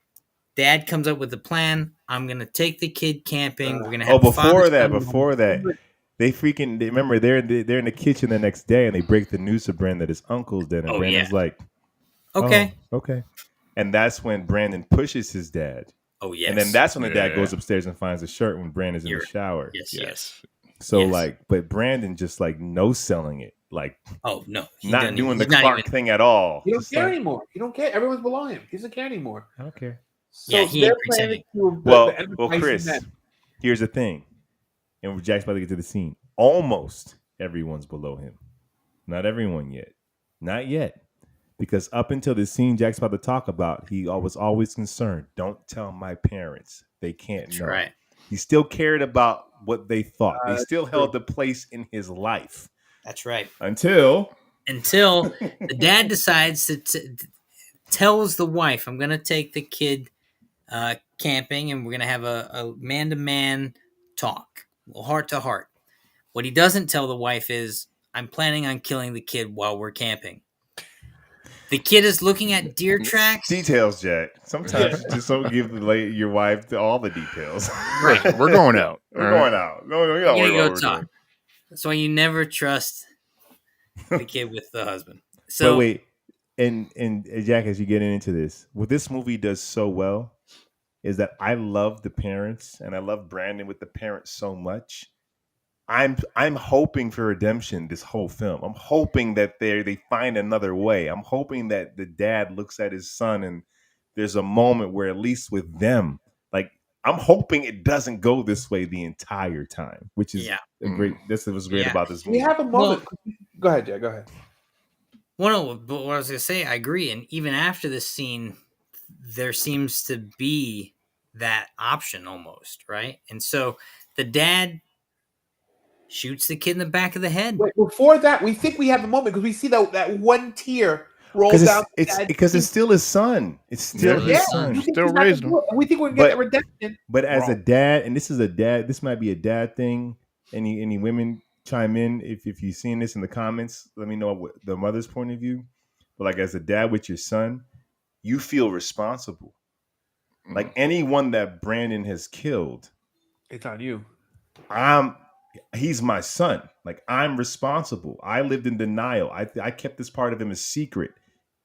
Speaker 1: Dad comes up with a plan. I'm going to take the kid camping. We're going to have
Speaker 4: before that, they remember they're in the kitchen the next day, and they break the news to Brandon that his uncle's dead, and Brandon's like,
Speaker 1: okay.
Speaker 4: Oh, okay. And that's when Brandon pushes his dad.
Speaker 1: Oh, yes.
Speaker 4: And then that's when the dad goes upstairs and finds the shirt when Brandon's in the shower.
Speaker 1: Yes.
Speaker 4: So but Brandon just like no selling it. Like,
Speaker 1: oh no,
Speaker 4: not doing the Clark thing at all.
Speaker 5: He don't care anymore. He don't care. Everyone's below him. He doesn't care anymore.
Speaker 4: I don't care.
Speaker 5: So
Speaker 1: he ain't pretending.
Speaker 4: Well, Chris, here's the thing. And Jack's about to get to the scene. Almost everyone's below him. Not everyone yet. Not yet. Because up until the scene Jack's about to talk about, he was always concerned. Don't tell my parents. They can't know.
Speaker 1: Right.
Speaker 4: He still cared about what they thought. They still held the place in his life.
Speaker 1: That's right.
Speaker 4: Until
Speaker 1: the dad decides to tells the wife, "I'm going to take the kid camping, and we're going to have a man-to-man talk, heart to heart." What he doesn't tell the wife is, "I'm planning on killing the kid while we're camping." The kid is looking at deer tracks.
Speaker 4: Details, Jack. Sometimes you just don't give your wife all the details.
Speaker 3: Right. We're going out.
Speaker 4: We're going out. No, you don't worry about what we're doing.
Speaker 1: That's why you never trust the kid with the husband. So
Speaker 4: but wait, and Jack, as you get into this, what this movie does so well is that I love the parents, and I love Brandon with the parents so much. I'm hoping for redemption this whole film. I'm hoping that they find another way. I'm hoping that the dad looks at his son and there's a moment where, at least with them, like, I'm hoping it doesn't go this way the entire time, which is great. This was great about this movie.
Speaker 5: We have a moment. Go ahead, Jack. Go ahead.
Speaker 1: Well, no, but what I was going to say, I agree. And even after this scene, there seems to be that option almost, right? And so the dad shoots the kid in the back of the head.
Speaker 5: Wait, before that, we think we have a moment because we see that one tear roll down.
Speaker 4: Because it's still his son. It's still his son.
Speaker 3: Still raising him.
Speaker 5: We think we're going to get a redemption.
Speaker 4: But as a dad, and this might be a dad thing. Any women chime in if you've seen this in the comments. Let me know what the mother's point of view. But like, as a dad with your son, you feel responsible. Like, anyone that Brandon has killed,
Speaker 5: it's on you.
Speaker 4: He's my son. Like, I'm responsible. I lived in denial. I kept this part of him a secret.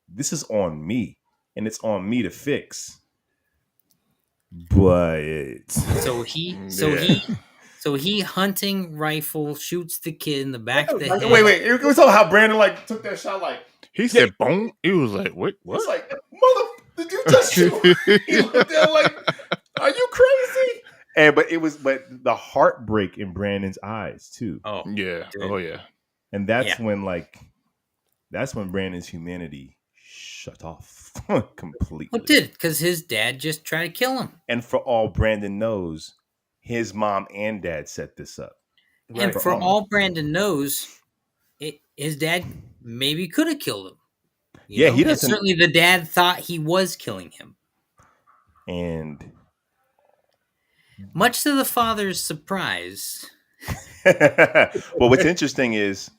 Speaker 4: This is on me, and it's on me to fix. But
Speaker 1: so he hunting rifle shoots the kid in the back of the head.
Speaker 4: Wait. Can we talk how Brandon like took that shot? Like,
Speaker 3: he said, "Boom." He was like, "What?
Speaker 4: It's like, mother, did you just shoot?" He looked at him like, "Are you crazy?" But the heartbreak in Brandon's eyes too.
Speaker 1: Oh
Speaker 3: yeah.
Speaker 1: Dude.
Speaker 3: Oh yeah.
Speaker 4: And that's when Brandon's humanity shut off completely.
Speaker 1: Well, it did, because his dad just tried to kill him.
Speaker 4: And for all Brandon knows, his mom and dad set this up.
Speaker 1: And for all Brandon knows, his dad maybe could have killed him. You know?
Speaker 4: He doesn't.
Speaker 1: And certainly the dad thought he was killing him.
Speaker 4: And
Speaker 1: much to the father's surprise.
Speaker 4: Well, what's interesting is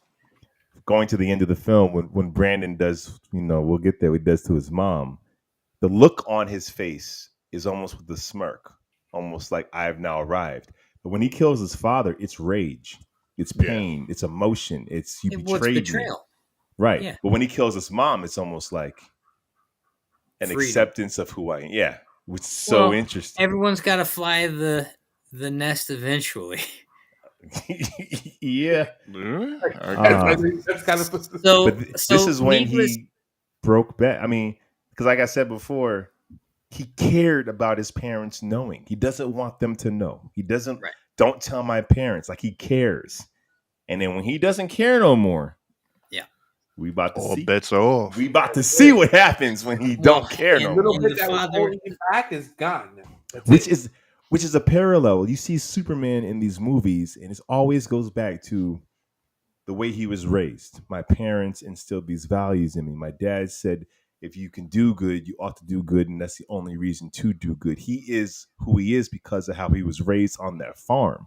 Speaker 4: going to the end of the film when Brandon does, we'll get there, what he does to his mom. The look on his face is almost with a smirk, almost like I have now arrived. But when he kills his father, it's rage, it's pain, it's emotion, it's you betrayed
Speaker 1: betrayal.
Speaker 4: me. Right.
Speaker 1: Yeah.
Speaker 4: But when he kills his mom, it's almost like an
Speaker 1: freedom.
Speaker 4: Acceptance of who I am. Yeah. Which is so interesting.
Speaker 1: Everyone's got to fly the nest eventually.
Speaker 4: Yeah.
Speaker 5: That's kind of
Speaker 1: So,
Speaker 4: But this is when
Speaker 1: needless.
Speaker 4: he broke back. I mean, because like I said before, he cared about his parents knowing. He doesn't want them to know. He doesn't.
Speaker 1: Right.
Speaker 4: Don't tell my parents. Like he cares. And then when he doesn't care no more,
Speaker 1: Yeah.
Speaker 4: we about to
Speaker 3: All
Speaker 4: see.
Speaker 3: bets are off.
Speaker 4: We about to see what happens when he
Speaker 1: Well,
Speaker 4: don't care no
Speaker 1: and-
Speaker 5: little
Speaker 4: more.
Speaker 5: bit
Speaker 1: the
Speaker 5: that was
Speaker 1: father-
Speaker 5: holding him back is gone now. That's
Speaker 4: Which
Speaker 5: it.
Speaker 4: is a parallel. You see Superman in these movies, and it always goes back to the way he was raised. My parents instilled these values in me. My dad said, if you can do good, you ought to do good, and that's the only reason to do good. He is who he is because of how he was raised on that farm.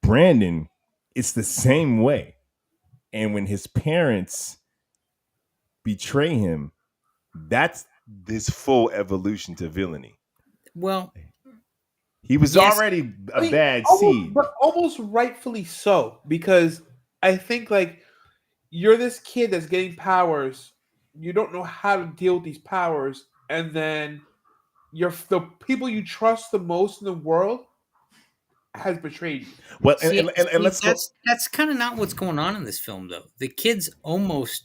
Speaker 4: Brandon, it's the same way. And when his parents betray him, that's this full evolution to villainy.
Speaker 1: Well,
Speaker 4: He was
Speaker 1: Yes.
Speaker 4: already a
Speaker 5: I mean,
Speaker 4: bad
Speaker 5: almost,
Speaker 4: seed.
Speaker 5: but almost rightfully so, because I think like you're this kid that's getting powers, you don't know how to deal with these powers, and then the people you trust the most in the world has betrayed you.
Speaker 4: Well,
Speaker 1: see,
Speaker 4: and let's go.
Speaker 1: that's kind of not what's going on in this film, though. The kid is almost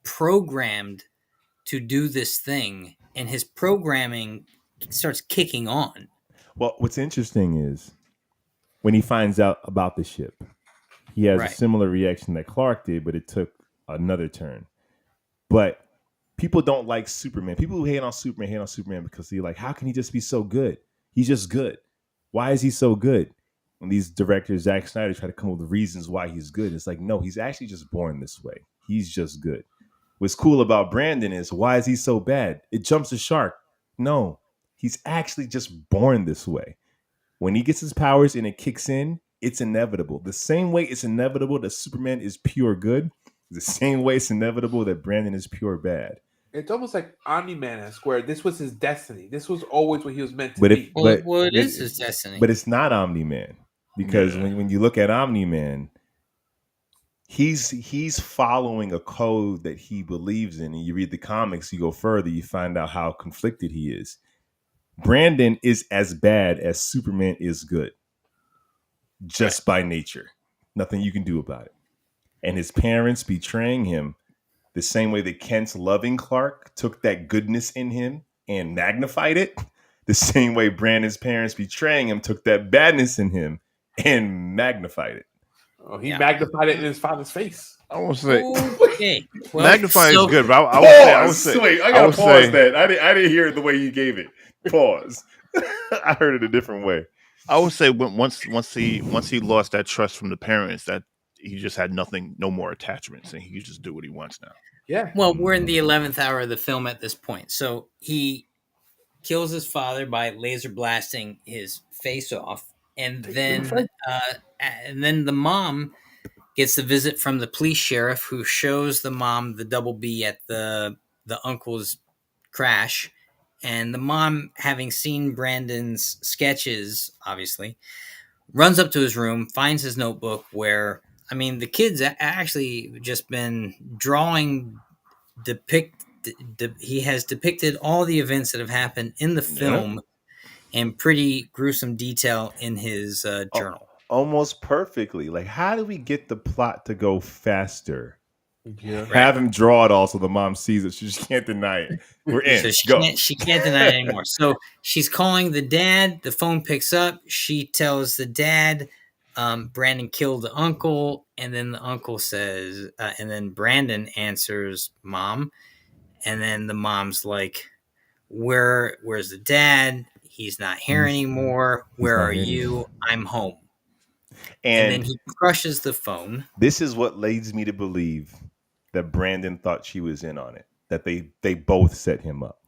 Speaker 1: programmed to do this thing, and his programming starts kicking on.
Speaker 4: Well, what's interesting is when he finds out about the ship, he has
Speaker 1: Right.
Speaker 4: a similar reaction that Clark did, but it took another turn. But people don't like Superman. People who hate on Superman because they're like, how can he just be so good? He's just good. Why is he so good? When these directors, Zack Snyder, try to come up with reasons why he's good, it's like, no, he's actually just born this way. He's just good. What's cool about Brandon is, why is he so bad? It jumps the shark. No, he's actually just born this way. When he gets his powers and it kicks in, it's inevitable. The same way it's inevitable that Superman is pure good, the same way it's inevitable that Brandon is pure bad.
Speaker 5: It's almost like Omni-Man-esque, where this was his destiny. This was always what he was meant to
Speaker 4: But
Speaker 5: be.
Speaker 1: It is his destiny.
Speaker 4: But it's not Omni-Man. Because when you look at Omni-Man, he's following a code that he believes in. And you read the comics, you go further, you find out how conflicted he is. Brandon is as bad as Superman is good. Just by nature. Nothing you can do about it. And his parents betraying him the same way that Kent's loving Clark took that goodness in him and magnified it. The same way Brandon's parents betraying him took that badness in him and magnified it.
Speaker 5: Oh, he magnified it in his father's face.
Speaker 3: I won't say
Speaker 1: Okay. Well,
Speaker 3: magnify
Speaker 1: so-
Speaker 3: is good, but I would say
Speaker 4: Wait, I gotta pause that. I didn't hear it the way you gave it. Pause. I heard it a different way.
Speaker 3: I would say once he lost that trust from the parents, that he just had no more attachments, and he could just do what he wants now.
Speaker 5: Yeah.
Speaker 1: Well, we're in the 11th hour of the film at this point. So he kills his father by laser blasting his face off. And then the mom gets the visit from the police sheriff, who shows the mom the double B at the uncle's crash. And the mom, having seen Brandon's sketches, obviously, runs up to his room, finds his notebook where, I mean, the kid's actually just been drawing, he has depicted all the events that have happened in the film in pretty gruesome detail in his journal.
Speaker 4: Almost perfectly. Like, how do we get the plot to go faster?
Speaker 5: Yeah.
Speaker 4: Have him draw it all so the mom sees it. She just can't deny it. We're in.
Speaker 1: So she can't deny it anymore. So she's calling the dad. The phone picks up. She tells the dad, Brandon killed the uncle. And then the uncle says, and then Brandon answers, Mom. And then the mom's like, where's the dad? He's not here anymore. Where are you? I'm home. And then he crushes the phone.
Speaker 4: This is what leads me to believe that Brandon thought she was in on it. That they both set him up.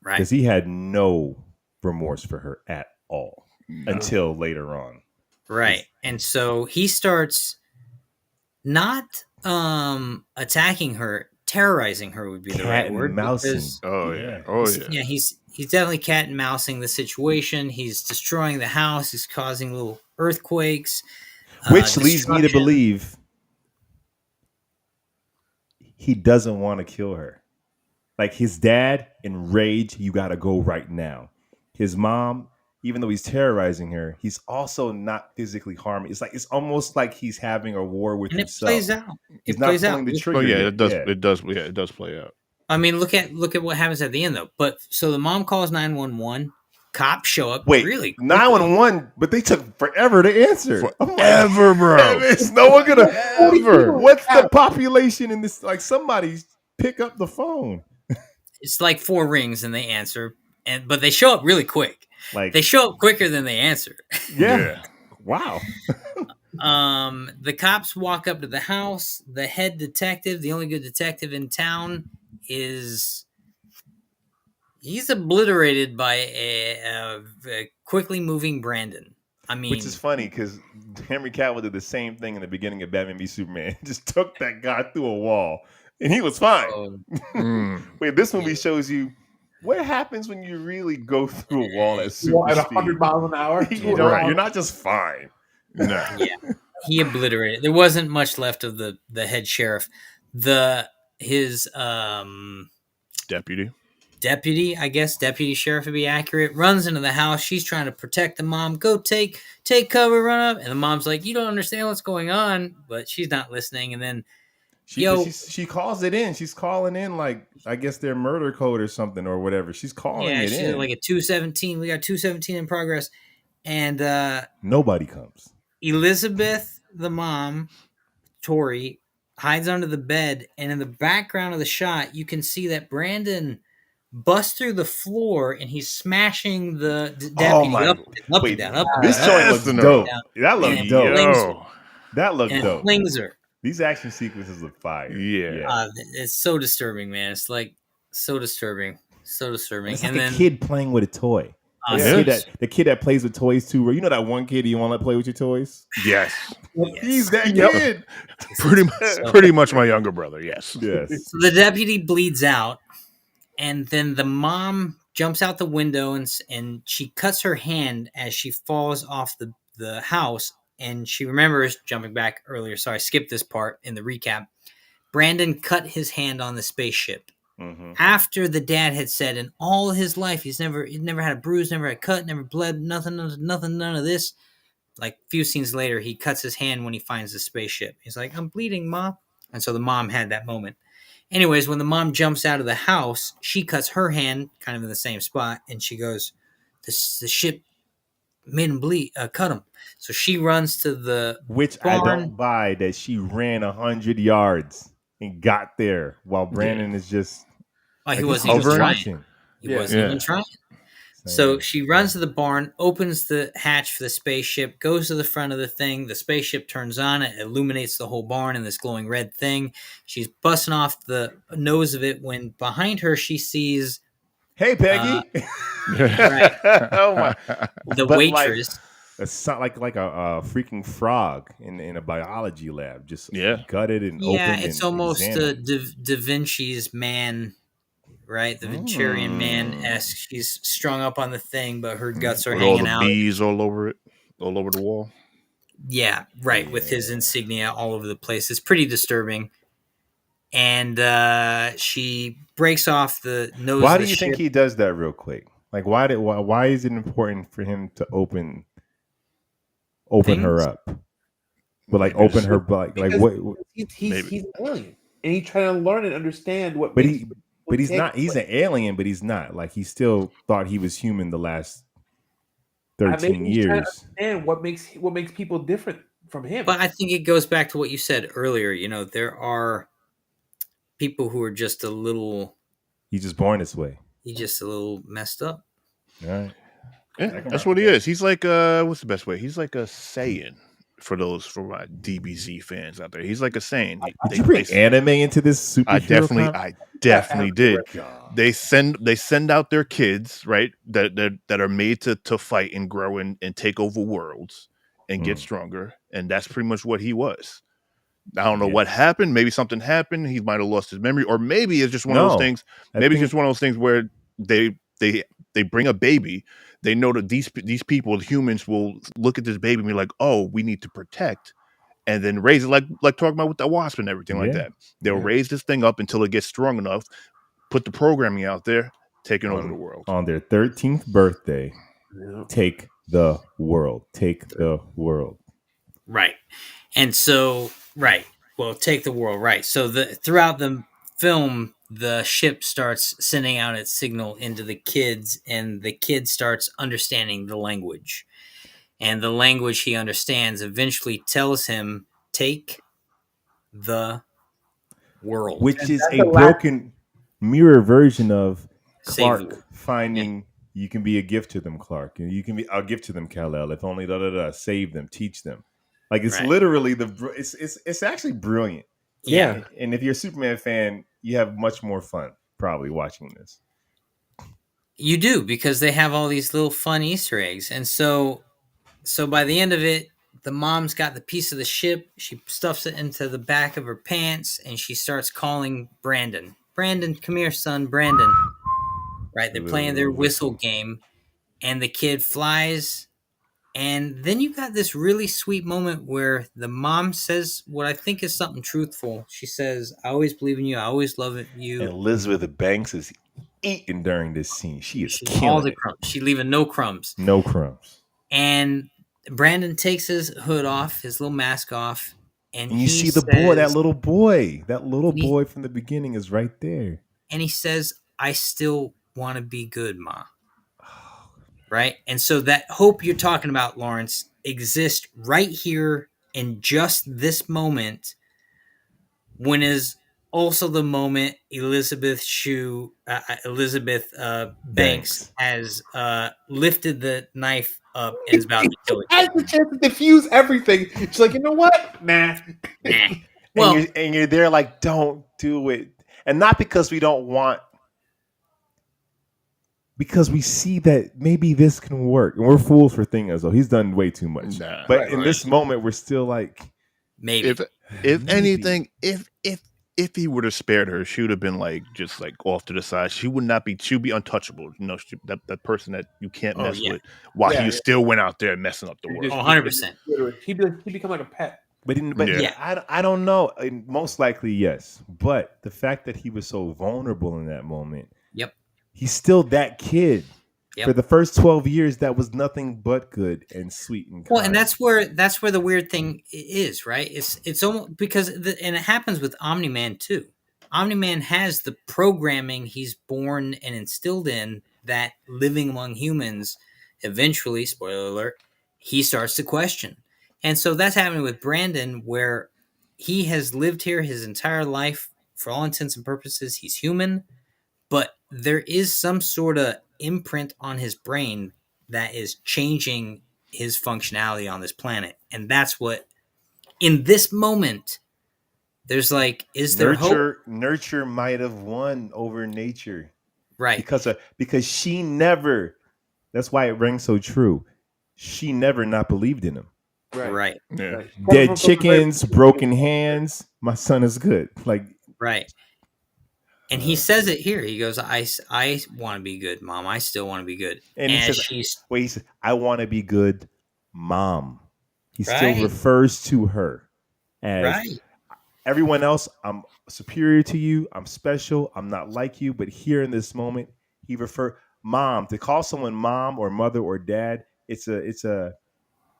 Speaker 1: Right.
Speaker 4: Because he had no remorse for her at all until later on.
Speaker 1: Right. And so he starts not attacking her, terrorizing her would be the right word.
Speaker 4: Mousing.
Speaker 1: Yeah, he's definitely cat and mousing the situation. He's destroying the house. He's causing little earthquakes.
Speaker 4: Which leads me to believe he doesn't want to kill her. Like his dad, in rage, you got to go right now. His mom, even though he's terrorizing her, he's also not physically harming. It's almost like he's having a war with
Speaker 1: And it
Speaker 4: himself.
Speaker 1: plays out.
Speaker 4: He's
Speaker 1: It
Speaker 4: not
Speaker 1: plays
Speaker 4: pulling
Speaker 1: out.
Speaker 4: the trigger.
Speaker 3: Oh yeah,
Speaker 4: yet.
Speaker 3: it does.
Speaker 4: Yeah.
Speaker 3: It does play out.
Speaker 1: I mean, look at what happens at the end though. But so the mom calls 911. Cops show up.
Speaker 4: Wait,
Speaker 1: really quickly.
Speaker 4: 911, but they took forever to answer. I'm like,
Speaker 3: Forever, bro.
Speaker 4: Is no one gonna?
Speaker 3: Ever.
Speaker 4: What's the population in this? Like, somebody pick up the phone.
Speaker 1: It's like 4 rings and they answer, but they show up really quick.
Speaker 4: Like,
Speaker 1: They show up quicker than they answer.
Speaker 4: yeah. Wow.
Speaker 1: The cops walk up to the house. The head detective, the only good detective in town, he's obliterated by a quickly moving Brandon. I mean,
Speaker 4: Which is funny because Henry Cavill did the same thing in the beginning of Batman v Superman. Just took that guy through a wall, and he was fine. Wait, this movie shows you what happens when you really go through a wall at super
Speaker 5: At
Speaker 4: speed.
Speaker 5: 100 miles an hour.
Speaker 4: You're not just fine.
Speaker 3: No.
Speaker 1: yeah, he obliterated. There wasn't much left of the head sheriff. His deputy, I guess, deputy sheriff would be accurate, runs into the house. She's trying to protect the mom. Go take cover, run up. And the mom's like, you don't understand what's going on, but she's not listening. And then
Speaker 4: she calls it in. She's calling in like, I guess their murder code or something or whatever. She's calling it
Speaker 1: she's
Speaker 4: in.
Speaker 1: like a 217. We got 217 in progress. And
Speaker 4: nobody comes.
Speaker 1: Elizabeth, the mom, Tori, hides under the bed. And in the background of the shot, you can see that Brandon busts through the floor and he's smashing the deputy up and down.
Speaker 4: This joint looks dope. That looked dope. That looked dope.
Speaker 1: Flings her.
Speaker 4: These action sequences look fire. Yeah.
Speaker 1: It's so disturbing, man. It's like so disturbing. So disturbing.
Speaker 4: It's like a kid playing with a toy. The kid that plays with toys too. You know that one kid you want to play with your toys?
Speaker 3: Yes.
Speaker 4: He's that kid.
Speaker 3: Pretty much my younger brother. Yes.
Speaker 4: Yes.
Speaker 1: So the deputy bleeds out, and then the mom jumps out the window and she cuts her hand as she falls off the house. And she remembers, jumping back earlier, so I skipped this part in the recap, Brandon cut his hand on the spaceship. Mm-hmm. After the dad had said in all his life he's never had a bruise, never had a cut, never bled, nothing, none of this. Like a few scenes later, he cuts his hand when he finds the spaceship. He's like, I'm bleeding, Mom. And so the mom had that moment. Anyways, when the mom jumps out of the house, she cuts her hand kind of in the same spot, and she goes, the ship made him bleed, cut him. So she runs to the
Speaker 4: Which barn. I don't buy that she ran 100 yards and got there while Brandon is just
Speaker 1: he wasn't even trying. He wasn't even trying. So she runs to the barn, opens the hatch for the spaceship, goes to the front of the thing. The spaceship turns on. It illuminates the whole barn in this glowing red thing. She's busting off the nose of it when behind her she sees...
Speaker 4: Hey, Peggy!
Speaker 1: Oh my! The waitress.
Speaker 4: It's not like a freaking frog in a biology lab, just gutted and opened.
Speaker 1: Yeah, it's almost Da Vinci's Man, right? The Venturian Man-esque. She's strung up on the thing, but her guts are hanging out.
Speaker 3: All the bees all over it, all over the wall.
Speaker 1: Yeah, right. With his insignia all over the place. It's pretty disturbing. And she breaks off the nose.
Speaker 4: Why
Speaker 1: of
Speaker 4: do
Speaker 1: the
Speaker 4: you
Speaker 1: ship.
Speaker 4: think he does that real quick? Like, why is it important for him to open her up? But like open her, like what?
Speaker 5: He's an alien, and he's trying to learn and understand what.
Speaker 4: But he's not. He's an alien, but he's not. Like he still thought he was human the last 13 years.
Speaker 5: And what makes people different from him?
Speaker 1: But I think it goes back to what you said earlier. You know, there are people who are just a little.
Speaker 4: He's just born this way.
Speaker 1: He's just a little messed up.
Speaker 4: All right.
Speaker 3: Yeah, that's what he is. He's like what's the best way? He's like a Saiyan for my DBZ fans out there. He's like a Saiyan.
Speaker 4: Did you bring anime into this superhero?
Speaker 3: I definitely did. They send out their kids, right? That are made to fight and grow and take over worlds and get stronger. And that's pretty much what he was. I don't know what happened. Maybe something happened. He might have lost his memory, or maybe it's just one of those things. Maybe it's just one of those things where they bring a baby. They know that these people, humans, will look at this baby and be like, "Oh, we need to protect," and then raise it like talking about with the wasp and everything like that. They'll raise this thing up until it gets strong enough, put the programming out there, taking over the world.
Speaker 4: On their 13th birthday, Take the world. Take the world.
Speaker 1: Right. And so, right. Well, take the world, right. So throughout the film, the ship starts sending out its signal into the kids, and the kid starts understanding the language. And the language he understands eventually tells him, take the world.
Speaker 4: Which is
Speaker 5: that's
Speaker 4: a
Speaker 5: the last-
Speaker 4: broken mirror version of
Speaker 1: Save
Speaker 4: Clark
Speaker 1: war.
Speaker 4: finding you can be a gift to them, Clark. And you can be, I'll give to them, Kal-El, if only save them, teach them. Like it's
Speaker 1: Right.
Speaker 4: literally it's actually brilliant.
Speaker 1: Yeah.
Speaker 4: And if you're a Superman fan, you have much more fun probably watching this.
Speaker 1: You do, because they have all these little fun Easter eggs. And so by the end of it, the mom's got the piece of the ship. She stuffs it into the back of her pants, and she starts calling Brandon. Brandon, come here, son. Brandon. Right? They're playing their whistle game, and the kid flies. And then you got this really sweet moment where the mom says what I think is something truthful. She says, I always believe in you. I always love you.
Speaker 4: And Elizabeth Banks is eating during this scene. She is
Speaker 1: She's all
Speaker 4: killing
Speaker 1: the
Speaker 4: it.
Speaker 1: crumbs. She's leaving no crumbs.
Speaker 4: No crumbs.
Speaker 1: And Brandon takes his hood off, his little mask off, and
Speaker 4: you
Speaker 1: he
Speaker 4: see the
Speaker 1: says,
Speaker 4: boy, that little boy from the beginning is right there.
Speaker 1: And he says, I still want to be good, Ma. Right? And so that hope you're talking about, Lawrence, exists right here in just this moment, when is also the moment Elizabeth Banks has lifted the knife up and is about to kill it.
Speaker 5: Has the chance to diffuse everything. She's like, you know what? Nah.
Speaker 1: Well,
Speaker 4: and you're there like, don't do it. And not because we don't want, because we see that maybe this can work. And we're fools for thinking as though he's done way too much.
Speaker 3: Nah.
Speaker 4: But in this moment, we're still like,
Speaker 1: maybe.
Speaker 3: If
Speaker 4: maybe.
Speaker 3: anything, if he would have spared her, she would have been like just like off to the side. She would not be. She'd be untouchable. You know, that person that you can't mess with. While he still went out there messing up the world.
Speaker 1: 100%.
Speaker 5: He'd become like a pet.
Speaker 4: But I don't know. Most likely, yes. But the fact that he was so vulnerable in that moment.
Speaker 1: Yep.
Speaker 4: He's still that kid.
Speaker 1: Yep.
Speaker 4: For the first 12 years, that was nothing but good and sweet and kind.
Speaker 1: Well, and that's where the weird thing is, right? It's almost because and it happens with Omni-Man too. Omni-Man has the programming he's born and instilled in that living among humans, eventually, spoiler alert, he starts to question. And so that's happening with Brandon, where he has lived here his entire life. For all intents and purposes, he's human, but there is some sort of imprint on his brain that is changing his functionality on this planet. And that's what, in this moment, there's like, is there hope?
Speaker 4: Nurture might have won over nature.
Speaker 1: Right.
Speaker 4: Because she never, that's why it rings so true. She never not believed in him.
Speaker 1: Right.
Speaker 3: Yeah.
Speaker 4: Dead chickens, broken hands. My son is good. Like,
Speaker 1: right. And he says it here. He goes, I want to be good, Mom. I still want to be good.
Speaker 4: And he says, I want to be good, Mom. He still refers to her as everyone else. I'm superior to you. I'm special. I'm not like you. But here in this moment, he Mom. To call someone mom or mother or dad, it's a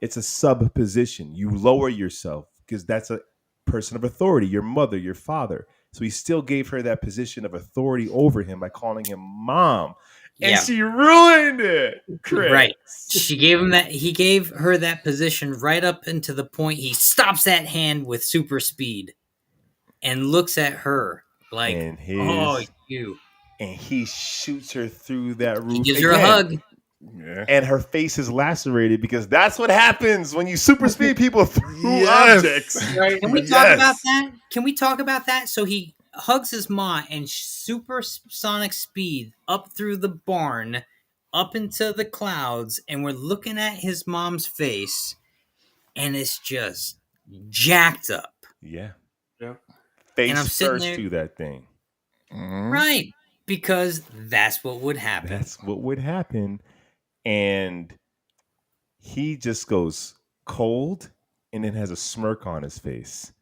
Speaker 4: sub position. You lower yourself because that's a person of authority, your mother, your father. So he still gave her that position of authority over him by calling him Mom. And she ruined it. Chris.
Speaker 1: Right. She gave him that. He gave her that position right up into the point he stops that hand with super speed and looks at her like, oh, you.
Speaker 4: And he shoots her through that roof.
Speaker 1: He gives her a hug.
Speaker 3: Yeah.
Speaker 4: And her face is lacerated because that's what happens when you super speed people through objects.
Speaker 5: Right.
Speaker 1: Can we talk about that? Can we talk about that? So he hugs his ma and supersonic speed up through the barn, up into the clouds, and we're looking at his mom's face, and it's just jacked up.
Speaker 4: Yeah.
Speaker 1: And I'm
Speaker 4: Face first through that thing.
Speaker 3: Mm-hmm.
Speaker 1: Right. Because that's what would happen.
Speaker 4: That's what would happen. And he just goes cold and then has a smirk on his face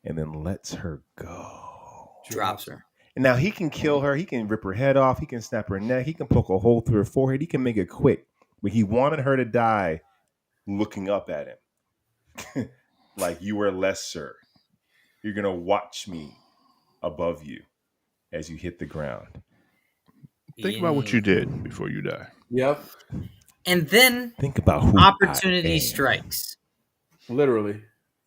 Speaker 4: and then lets her go.
Speaker 1: Drops her.
Speaker 4: And now he can kill her. He can rip her head off. He can snap her neck. He can poke a hole through her forehead. He can make it quick. but he wanted her to die looking up at him. Like, you are lesser. You're going to watch me above you as you hit the ground.
Speaker 3: Think about what you did before you die.
Speaker 5: Yep.
Speaker 1: And then
Speaker 4: Think about who
Speaker 1: opportunity
Speaker 4: I am.
Speaker 1: strikes.
Speaker 5: Literally.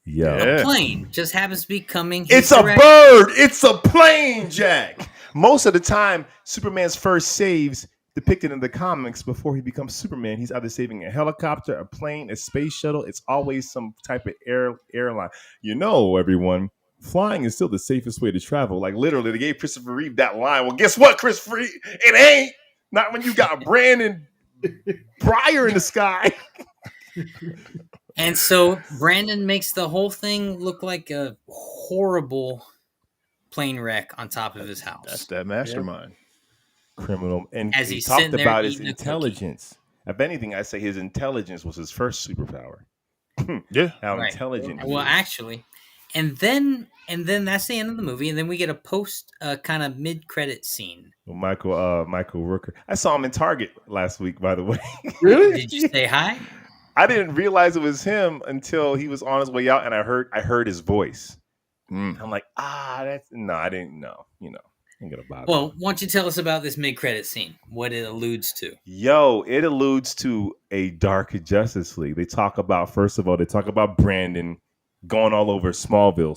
Speaker 4: Yo.
Speaker 1: A plane just happens to be coming.
Speaker 4: It's a bird. It's a plane, Jack. Most of the time, Superman's first saves depicted in the comics before he becomes Superman. He's either saving a helicopter, a plane, a space shuttle. It's always some type of airline. You know, everyone, flying is still the safest way to travel. Like, literally, they gave Christopher Reeve that line. Well, guess what, Christopher Reeve? It ain't. Not when you got Brandon Breyer in the sky.
Speaker 1: And so Brandon makes the whole thing look like a horrible plane wreck on top of his house.
Speaker 3: That's that mastermind.
Speaker 4: Criminal. And
Speaker 1: As
Speaker 4: he
Speaker 1: he's
Speaker 4: talked
Speaker 1: sitting there
Speaker 4: about his
Speaker 1: eating a cookie.
Speaker 4: intelligence. If anything, I say his intelligence was his first superpower.
Speaker 3: Yeah.
Speaker 4: How
Speaker 1: Right.
Speaker 4: intelligent he
Speaker 1: Well,
Speaker 4: is.
Speaker 1: actually, and then that's the end of the movie, and then we get a post kind of mid-credit scene.
Speaker 4: Well, Michael Rooker. I saw him in Target last week, by the way.
Speaker 5: Really?
Speaker 1: Did you say hi?
Speaker 4: I didn't realize it was him until he was on his way out, and I heard his voice. I'm like, I didn't know. You know, ain't gonna bother.
Speaker 1: Well, why don't you tell us about this mid-credit scene? What it alludes to?
Speaker 4: Yo, it alludes to a dark Justice League. They talk about, first of all, Brandon going all over Smallville,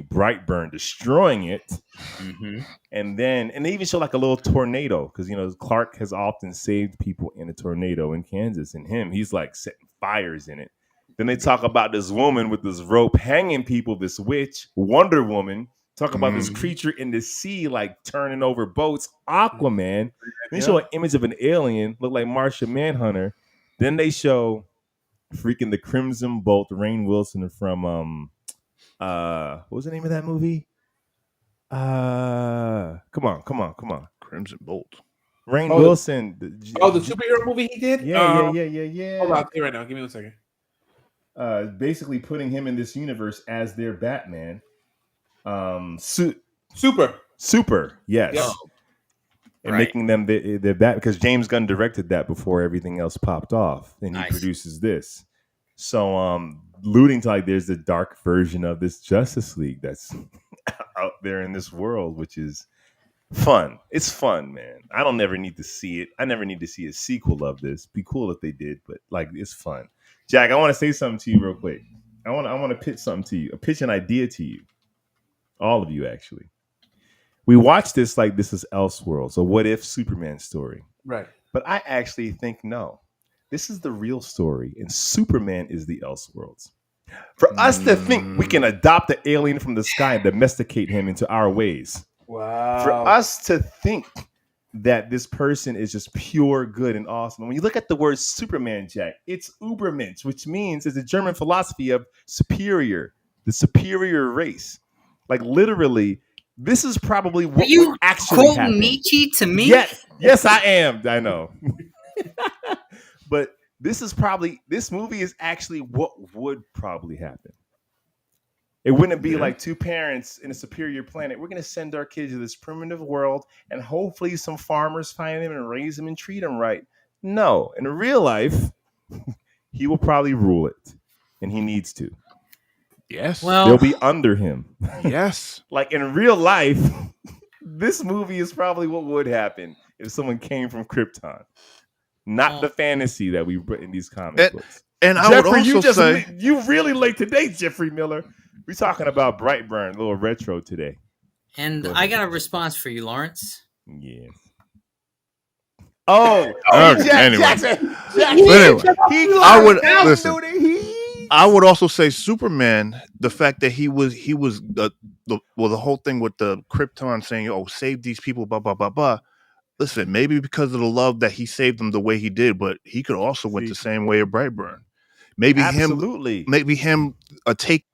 Speaker 4: Brightburn, destroying it.
Speaker 1: Mm-hmm.
Speaker 4: And they even show like a little tornado because, you know, Clark has often saved people in a tornado in Kansas. And he's like setting fires in it. Then they talk about this woman with this rope hanging people, this witch, Wonder Woman. Talk about this creature in the sea, like turning over boats, Aquaman. They show an image of an alien, look like Martian Manhunter. Then they show freaking the Crimson Bolt, Rainn Wilson from what was the name of that movie? Come on.
Speaker 3: Crimson Bolt.
Speaker 4: Rainn Wilson.
Speaker 5: The superhero movie he did?
Speaker 4: Yeah.
Speaker 5: Hold on, I'll tell you right now. Give me 1 second.
Speaker 4: Basically putting him in this universe as their Batman. Super, yes.
Speaker 5: Yeah.
Speaker 4: And making them their Bat, because James Gunn directed that before everything else popped off, and he produces this. So, alluding to like there's the dark version of this Justice League that's out there in this world, which is fun. It's fun, man. I don't never need to see it. I never need to see a sequel of this. Be cool if they did, but like it's fun. Jack, I want to say something to you real quick. I want to pitch something to you. Pitch an idea to you. All of you, actually. We watched this like this is Elseworlds, a what if Superman story.
Speaker 5: Right.
Speaker 4: But I actually think no. This is the real story, and Superman is the Elseworlds. For us to think we can adopt the alien from the sky and domesticate him into our ways.
Speaker 5: Wow.
Speaker 4: For us to think that this person is just pure good and awesome. When you look at the word Superman, Jack, it's Übermensch, which means it's a German philosophy of superior, the superior race. Like literally, this is probably what
Speaker 1: you
Speaker 4: would actually happen.
Speaker 1: Nietzsche to me?
Speaker 4: Yes, I am. I know. But this movie is actually what would probably happen. It wouldn't be like two parents in a superior planet. We're going to send our kids to this primitive world and hopefully some farmers find him and raise him and treat him right. No, in real life, he will probably rule it, and he needs to.
Speaker 3: Yes.
Speaker 1: Well,
Speaker 4: they'll be under him.
Speaker 3: Yes.
Speaker 4: Like in real life, this movie is probably what would happen if someone came from Krypton. Not the fantasy that we put in these comic books.
Speaker 3: And I
Speaker 4: Jeffrey,
Speaker 3: would also say
Speaker 4: you really late today, Jeffrey Miller. We're talking about Brightburn, a little retro today.
Speaker 1: And I got a response for you, Lawrence.
Speaker 4: Yeah. Oh,
Speaker 3: anyway.
Speaker 4: Jackson,
Speaker 3: I would also say Superman. The fact that he was the whole thing with the Krypton saying, "Oh, save these people," blah blah blah blah. Listen, maybe because of the love that he saved them the way he did, but he could also went the same way of Brightburn. Maybe him take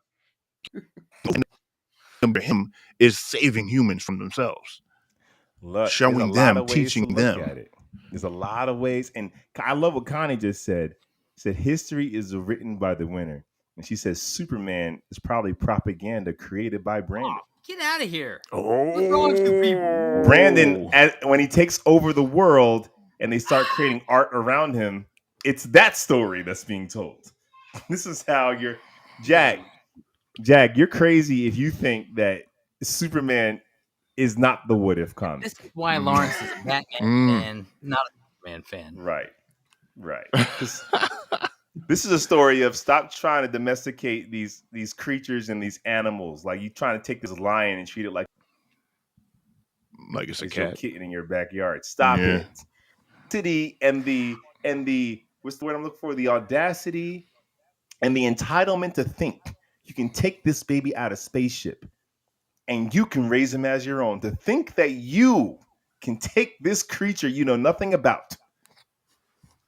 Speaker 3: him is saving humans from themselves.
Speaker 4: Look,
Speaker 3: showing them, teaching them.
Speaker 4: There's a lot of ways, and I love what Connie just said. She said history is written by the winner, and she says Superman is probably propaganda created by Brandon.
Speaker 1: Get out of here!
Speaker 3: Oh,
Speaker 4: Brandon, when he takes over the world and they start creating art around him, it's that story that's being told. This is how you're Jack. Jack, you're crazy if you think that Superman is not the What If comic.
Speaker 1: This is why Lawrence is a Batman fan, not a Superman fan.
Speaker 4: Right. This is a story of stop trying to domesticate these creatures and these animals. Like you trying to take this lion and treat it like
Speaker 3: it's a
Speaker 4: your
Speaker 3: cat.
Speaker 4: kitten in your backyard. Stop it. City and the what's the word I'm looking for? The audacity and the entitlement to think you can take this baby out of spaceship and you can raise him as your own. To think that you can take this creature you know nothing about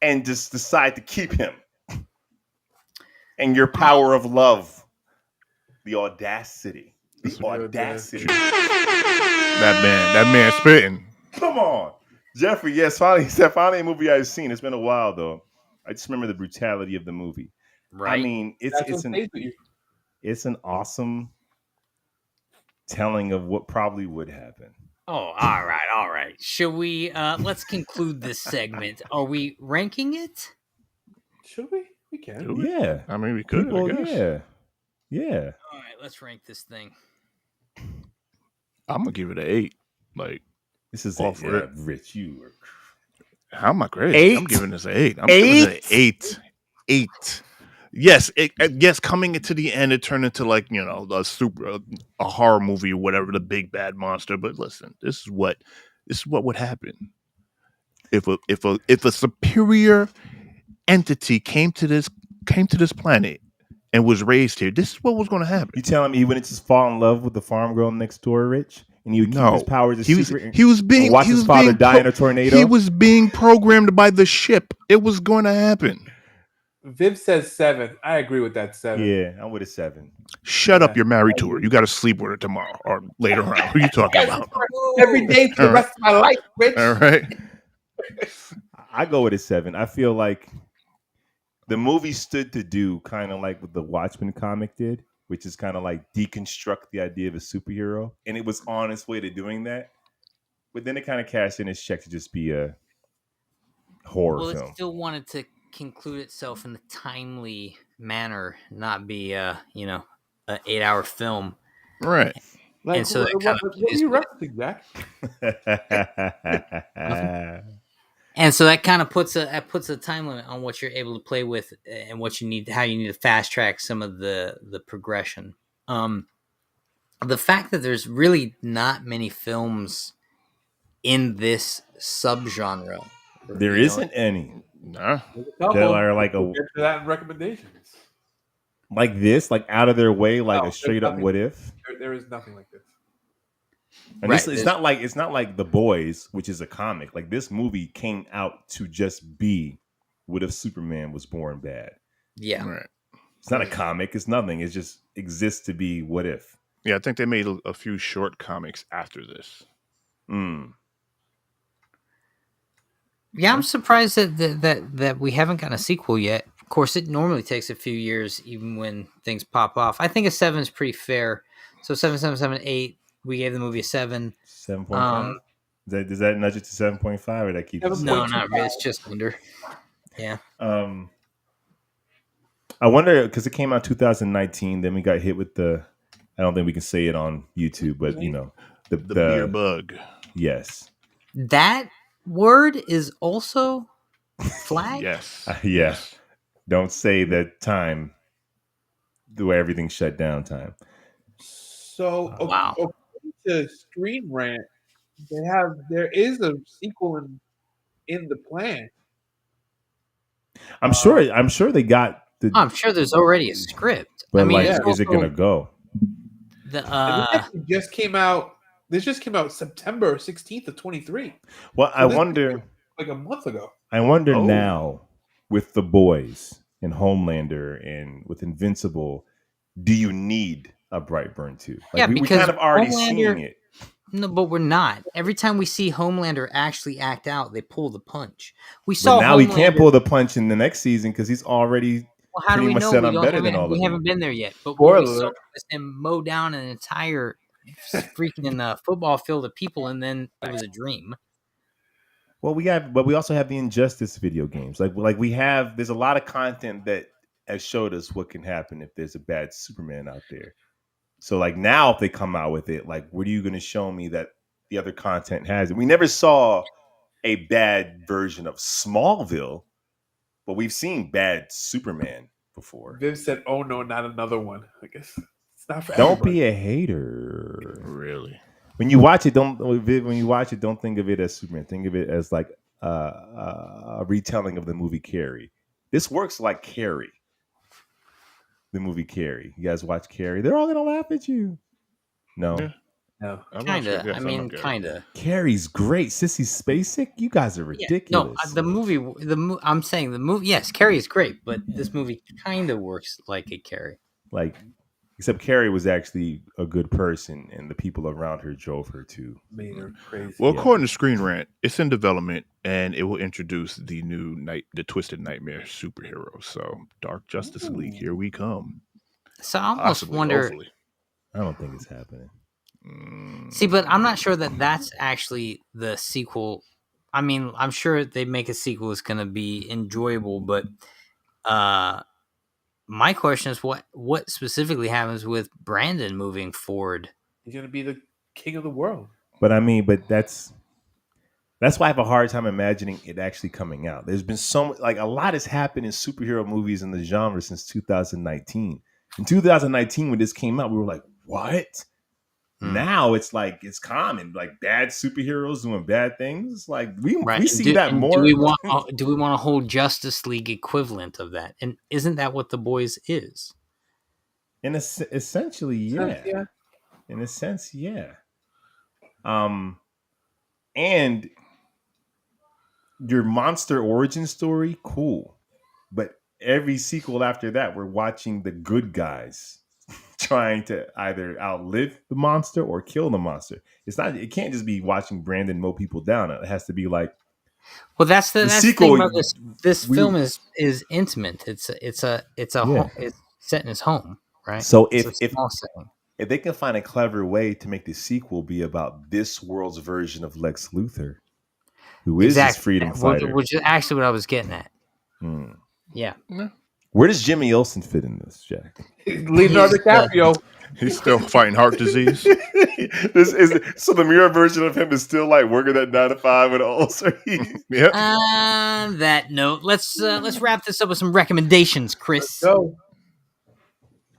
Speaker 4: and just decide to keep him. And your power of love. The audacity. The audacity.
Speaker 3: That man spitting.
Speaker 4: Come on. Jeffrey, yes, finally a movie I've seen. It's been a while though. I just remember the brutality of the movie.
Speaker 1: Right.
Speaker 4: I mean, it's an awesome telling of what probably would happen.
Speaker 1: Oh, all right. Should we let's conclude this segment. Are we ranking it?
Speaker 5: Should we? We can.
Speaker 3: Do we?
Speaker 4: Yeah.
Speaker 3: I mean, we could. I guess.
Speaker 4: Yeah.
Speaker 1: All right, let's rank this thing.
Speaker 3: I'm gonna give it an 8. Like
Speaker 4: this is
Speaker 3: off rip.
Speaker 4: Rich. You are.
Speaker 3: How am I crazy?
Speaker 4: 8?
Speaker 3: I'm giving this an 8. I'm giving it an 8. 8. Yes, yes. Coming into the end, it turned into like a horror movie, or whatever, the big bad monster. But listen, this is what would happen if a superior entity came to this planet and was raised here. This is what was going to happen.
Speaker 4: You telling me he wouldn't just fall in love with the farm girl next door, Rich? And he would keep his powers a secret?
Speaker 3: He was being
Speaker 4: watch his father die in a tornado?
Speaker 3: He was being programmed by the ship. It was going to happen.
Speaker 5: Viv says 7. I agree with that 7.
Speaker 4: Yeah, I'm with a 7.
Speaker 3: Shut up. You're married to her. You got to sleep with her tomorrow or later on. Who are you talking about?
Speaker 5: Every day for the rest of my life, Rich.
Speaker 3: All right.
Speaker 4: I go with a 7. I feel like the movie stood to do kind of like what the Watchmen comic did, which is kind of like deconstruct the idea of a superhero. And it was on its way to doing that. But then it kind of cashed in its check to just be a horror film.
Speaker 1: It still wanted to conclude itself in a timely manner, not be an 8-hour film.
Speaker 3: Right.
Speaker 5: Like,
Speaker 1: and so
Speaker 5: what are you referencing, Jack?
Speaker 1: And so that kind of puts a time limit on what you're able to play with and what you need, how you need to fast track some of the progression. The fact that there's really not many films in this subgenre.
Speaker 4: There isn't any.
Speaker 3: No.
Speaker 4: That are like
Speaker 5: we'll get to that in recommendations.
Speaker 4: Like this, like out of their way, like
Speaker 5: No,
Speaker 4: a straight up what if.
Speaker 5: There is nothing like this.
Speaker 4: And
Speaker 1: Right,
Speaker 4: it's not like The Boys, which is a comic. Like this movie came out to just be what if Superman was born bad.
Speaker 1: Yeah.
Speaker 3: Right.
Speaker 4: It's not a comic. It's nothing. It just exists to be what if.
Speaker 3: Yeah, I think they made a few short comics after this.
Speaker 1: Yeah, I'm surprised that we haven't gotten a sequel yet. Of course, it normally takes a few years, even when things pop off. I think a 7 is pretty fair. So 7, 7, 7, 8. We gave the movie a 7.
Speaker 4: 7.5. Does that nudge it to 7.5 or that keeps it?
Speaker 1: No, not really. It's just under. Yeah.
Speaker 4: I wonder because it came out 2019. Then we got hit with the. I don't think we can say it on YouTube, but the
Speaker 3: beer bug.
Speaker 4: Yes.
Speaker 1: That word is also flagged.
Speaker 3: Yes.
Speaker 4: Yes. Don't say that time. The way everything shut down. Time.
Speaker 5: So, according to Screen Rant, there is a sequel in the plan.
Speaker 4: I'm sure they got the.
Speaker 1: I'm sure there's already a script.
Speaker 4: But
Speaker 1: I mean,
Speaker 4: is it gonna go?
Speaker 5: This just came out. This just came out September 16th of 23.
Speaker 4: Well, I wonder.
Speaker 5: Like a month ago.
Speaker 4: I wonder now with The Boys and Homelander and with Invincible, do you need a Brightburn 2?
Speaker 1: Like,
Speaker 4: we kind of already seeing it.
Speaker 1: No, but we're not. Every time we see Homelander actually act out, they pull the punch. We saw.
Speaker 4: But now he
Speaker 1: Homelander,
Speaker 4: can't pull the punch in the next season because he's already
Speaker 1: how do
Speaker 4: pretty
Speaker 1: we
Speaker 4: much
Speaker 1: know?
Speaker 4: set on better than all of them.
Speaker 1: We haven't been there yet. But what we saw was him mow down an entire freaking football field of people, and then it was a dream.
Speaker 4: Well, but we also have the Injustice video games. There's a lot of content that has showed us what can happen if there's a bad Superman out there. So like now, if they come out with it, like, what are you going to show me that the other content has it? We never saw a bad version of Smallville, but we've seen bad Superman before.
Speaker 5: Viv said, "Oh no, not another one." I guess it's not for
Speaker 4: Don't
Speaker 5: everybody.
Speaker 4: be a hater.
Speaker 3: Really?
Speaker 4: When you watch it, don't think of it as Superman. Think of it as like a retelling of the movie Carrie. This works like Carrie. The movie Carrie. You guys watch Carrie? They're all gonna laugh at you. No.
Speaker 3: Yeah.
Speaker 5: No.
Speaker 1: Kinda. I mean, kinda.
Speaker 4: Carrie's great. Sissy Spacek, you guys are ridiculous.
Speaker 1: No, the movie. I'm saying the movie. Yes, Carrie is great, but this movie kind of works like a Carrie.
Speaker 4: Like, except Carrie was actually a good person, and the people around her drove her to.
Speaker 5: Made her crazy.
Speaker 3: Well, according to Screen Rant, it's in development, and it will introduce the new the Twisted Nightmare superhero. So, Dark Justice League, here we come.
Speaker 1: So I almost wonder.
Speaker 3: Hopefully.
Speaker 4: I don't think it's happening.
Speaker 1: See, but I'm not sure that that's actually the sequel. I mean, I'm sure if they make a sequel, it's going to be enjoyable. But my question is, what specifically happens with Brandon moving forward?
Speaker 5: He's gonna be the king of the world.
Speaker 4: But I mean, that's why I have a hard time imagining it actually coming out. There's been a lot has happened in superhero movies in the genre since 2019. In 2019, when this came out, we were like, what? Now it's like it's common, like bad superheroes doing bad things. Like we see that more.
Speaker 1: Do we want a whole Justice League equivalent of that? And isn't that what The Boys is?
Speaker 4: Essentially, yeah. In a sense, yeah. And your monster origin story, cool. But every sequel after that, we're watching the good guys trying to either outlive the monster or kill the monster. It can't just be watching Brandon mow people down. It has to be like,
Speaker 1: well, that's the
Speaker 4: sequel.
Speaker 1: Thing about this film is intimate. It's home, it's set in his home, right?
Speaker 4: So if they can find a clever way to make the sequel be about this world's version of Lex Luthor, who is his freedom fighter,
Speaker 1: which is actually what I was getting at. Yeah.
Speaker 4: Where does Jimmy Olsen fit in this, Jack?
Speaker 5: Leonardo DiCaprio.
Speaker 3: He's still fighting heart disease.
Speaker 4: So the mirror version of him is still like working that 9 to 5 with an ulcer.
Speaker 3: Yep.
Speaker 1: On that note, let's wrap this up with some recommendations, Chris.
Speaker 5: Go.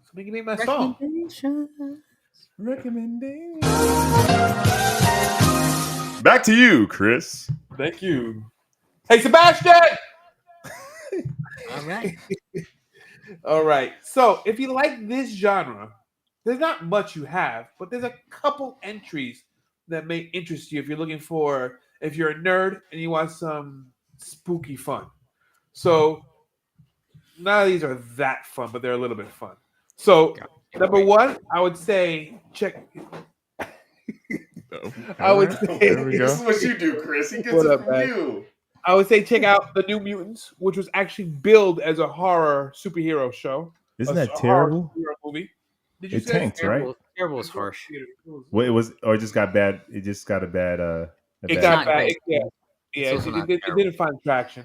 Speaker 5: So give me my song.
Speaker 4: Recommendations. Back to you, Chris.
Speaker 5: Thank you. Hey, Sebastian.
Speaker 1: All right.
Speaker 5: All right. So if you like this genre, there's not much you have, but there's a couple entries that may interest you if you're a nerd and you want some spooky fun. So none of these are that fun, but they're a little bit fun. So number one, I would say check. I would say
Speaker 4: this is what you do, Chris. He gets it from you.
Speaker 5: I would say check out The New Mutants, which was actually billed as a horror superhero show.
Speaker 4: Isn't that terrible?
Speaker 5: Movie. Did you
Speaker 4: it tanked, right?
Speaker 1: Terrible is harsh.
Speaker 4: Well, it just got bad. It just got a bad.
Speaker 5: It got bad. Yeah. It didn't find traction.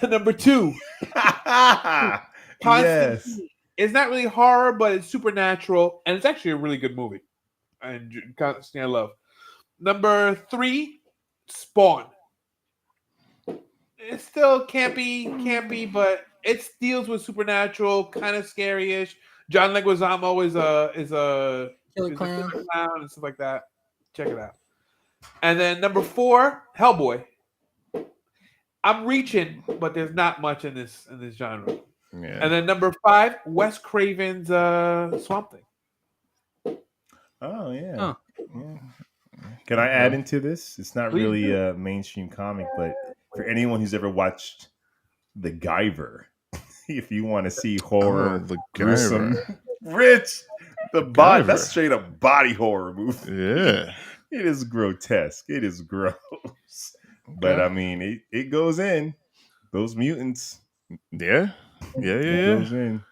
Speaker 5: Number two.
Speaker 4: Yes.
Speaker 5: It's not really horror, but it's supernatural, and it's actually a really good movie. And Constantine, I love. Number three, Spawn. It's still campy, but it deals with supernatural, kind of scary-ish. John Leguizamo is a killer clown and stuff like that. Check it out. And then number four, Hellboy. I'm reaching, but there's not much in this genre.
Speaker 3: Yeah.
Speaker 5: And then number five, Wes Craven's Swamp Thing.
Speaker 4: Oh yeah. Yeah. Can I add into this? It's not really a mainstream comic, but for anyone who's ever watched The Guyver, if you want to see horror,
Speaker 3: The
Speaker 4: gruesome, Rich, that's straight up body horror movie.
Speaker 3: Yeah.
Speaker 4: It is grotesque. It is gross. But I mean, it goes in. Those mutants.
Speaker 3: Yeah.
Speaker 4: It goes in.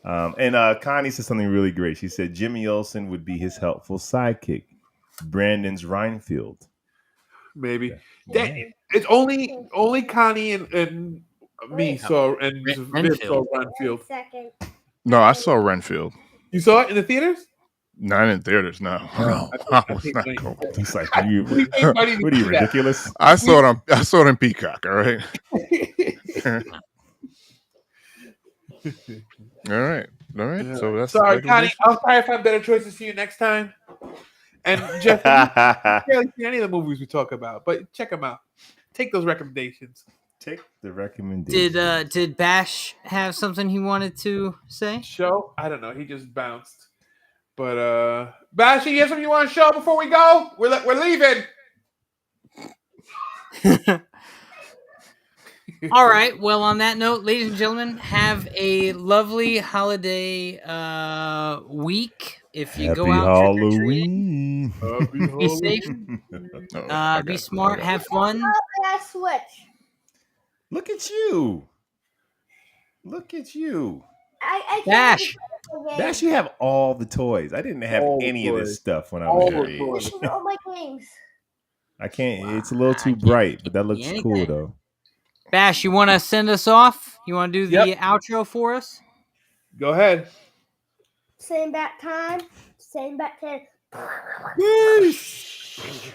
Speaker 4: And Connie said something really great. She said Jimmy Olsen would be his helpful sidekick. Brandon's Reinfield.
Speaker 5: Maybe.
Speaker 4: Yeah.
Speaker 5: It's only Connie and me saw and Viv saw
Speaker 1: Renfield.
Speaker 5: Renfield.
Speaker 3: No, I saw Renfield.
Speaker 5: You saw it in the theaters?
Speaker 3: Not in theaters. No, no,
Speaker 5: I
Speaker 3: I was
Speaker 5: think
Speaker 3: not
Speaker 5: like-
Speaker 3: going.
Speaker 4: He's like, you,
Speaker 5: We paid money to
Speaker 4: what are you,
Speaker 5: do that.
Speaker 4: ridiculous?
Speaker 3: I saw it on Peacock. All right. All right. So that's
Speaker 5: Sorry,
Speaker 3: the
Speaker 5: Connie.
Speaker 3: recommendation?
Speaker 5: I'll try to find better choices for you next time. And Jeff, you barely seen any of the movies we talk about, but check them out. Take those recommendations.
Speaker 4: Take the recommendation.
Speaker 1: Did Bash have something he wanted to say?
Speaker 5: Show? I don't know. He just bounced. But Bashy, you have something you want to show before we go? We're leaving.
Speaker 1: All right. Well, on that note, ladies and gentlemen, have a lovely holiday week. If you go
Speaker 4: Happy
Speaker 1: out trick-or-treating,
Speaker 4: Halloween.
Speaker 1: be safe,
Speaker 3: I
Speaker 1: be
Speaker 3: got-
Speaker 1: smart,
Speaker 3: I got-
Speaker 1: have fun.
Speaker 7: Switch.
Speaker 4: Look at you. Look at you.
Speaker 7: I
Speaker 1: Bash.
Speaker 4: Bash, you have all the toys. I didn't have
Speaker 5: All the
Speaker 4: any of
Speaker 5: toys.
Speaker 4: this stuff when I
Speaker 5: All
Speaker 4: was
Speaker 5: the
Speaker 4: your age.
Speaker 5: toys.
Speaker 7: all my games.
Speaker 4: I can't.
Speaker 1: Wow,
Speaker 4: It's a little
Speaker 1: I
Speaker 4: too
Speaker 1: can't
Speaker 4: bright, but that
Speaker 1: see
Speaker 4: looks
Speaker 1: anything.
Speaker 4: cool though.
Speaker 1: Bash, you want to send us off? You want to do the
Speaker 5: Yep.
Speaker 1: outro for us?
Speaker 5: Go ahead.
Speaker 7: Same back time. Same back time.
Speaker 1: Peace.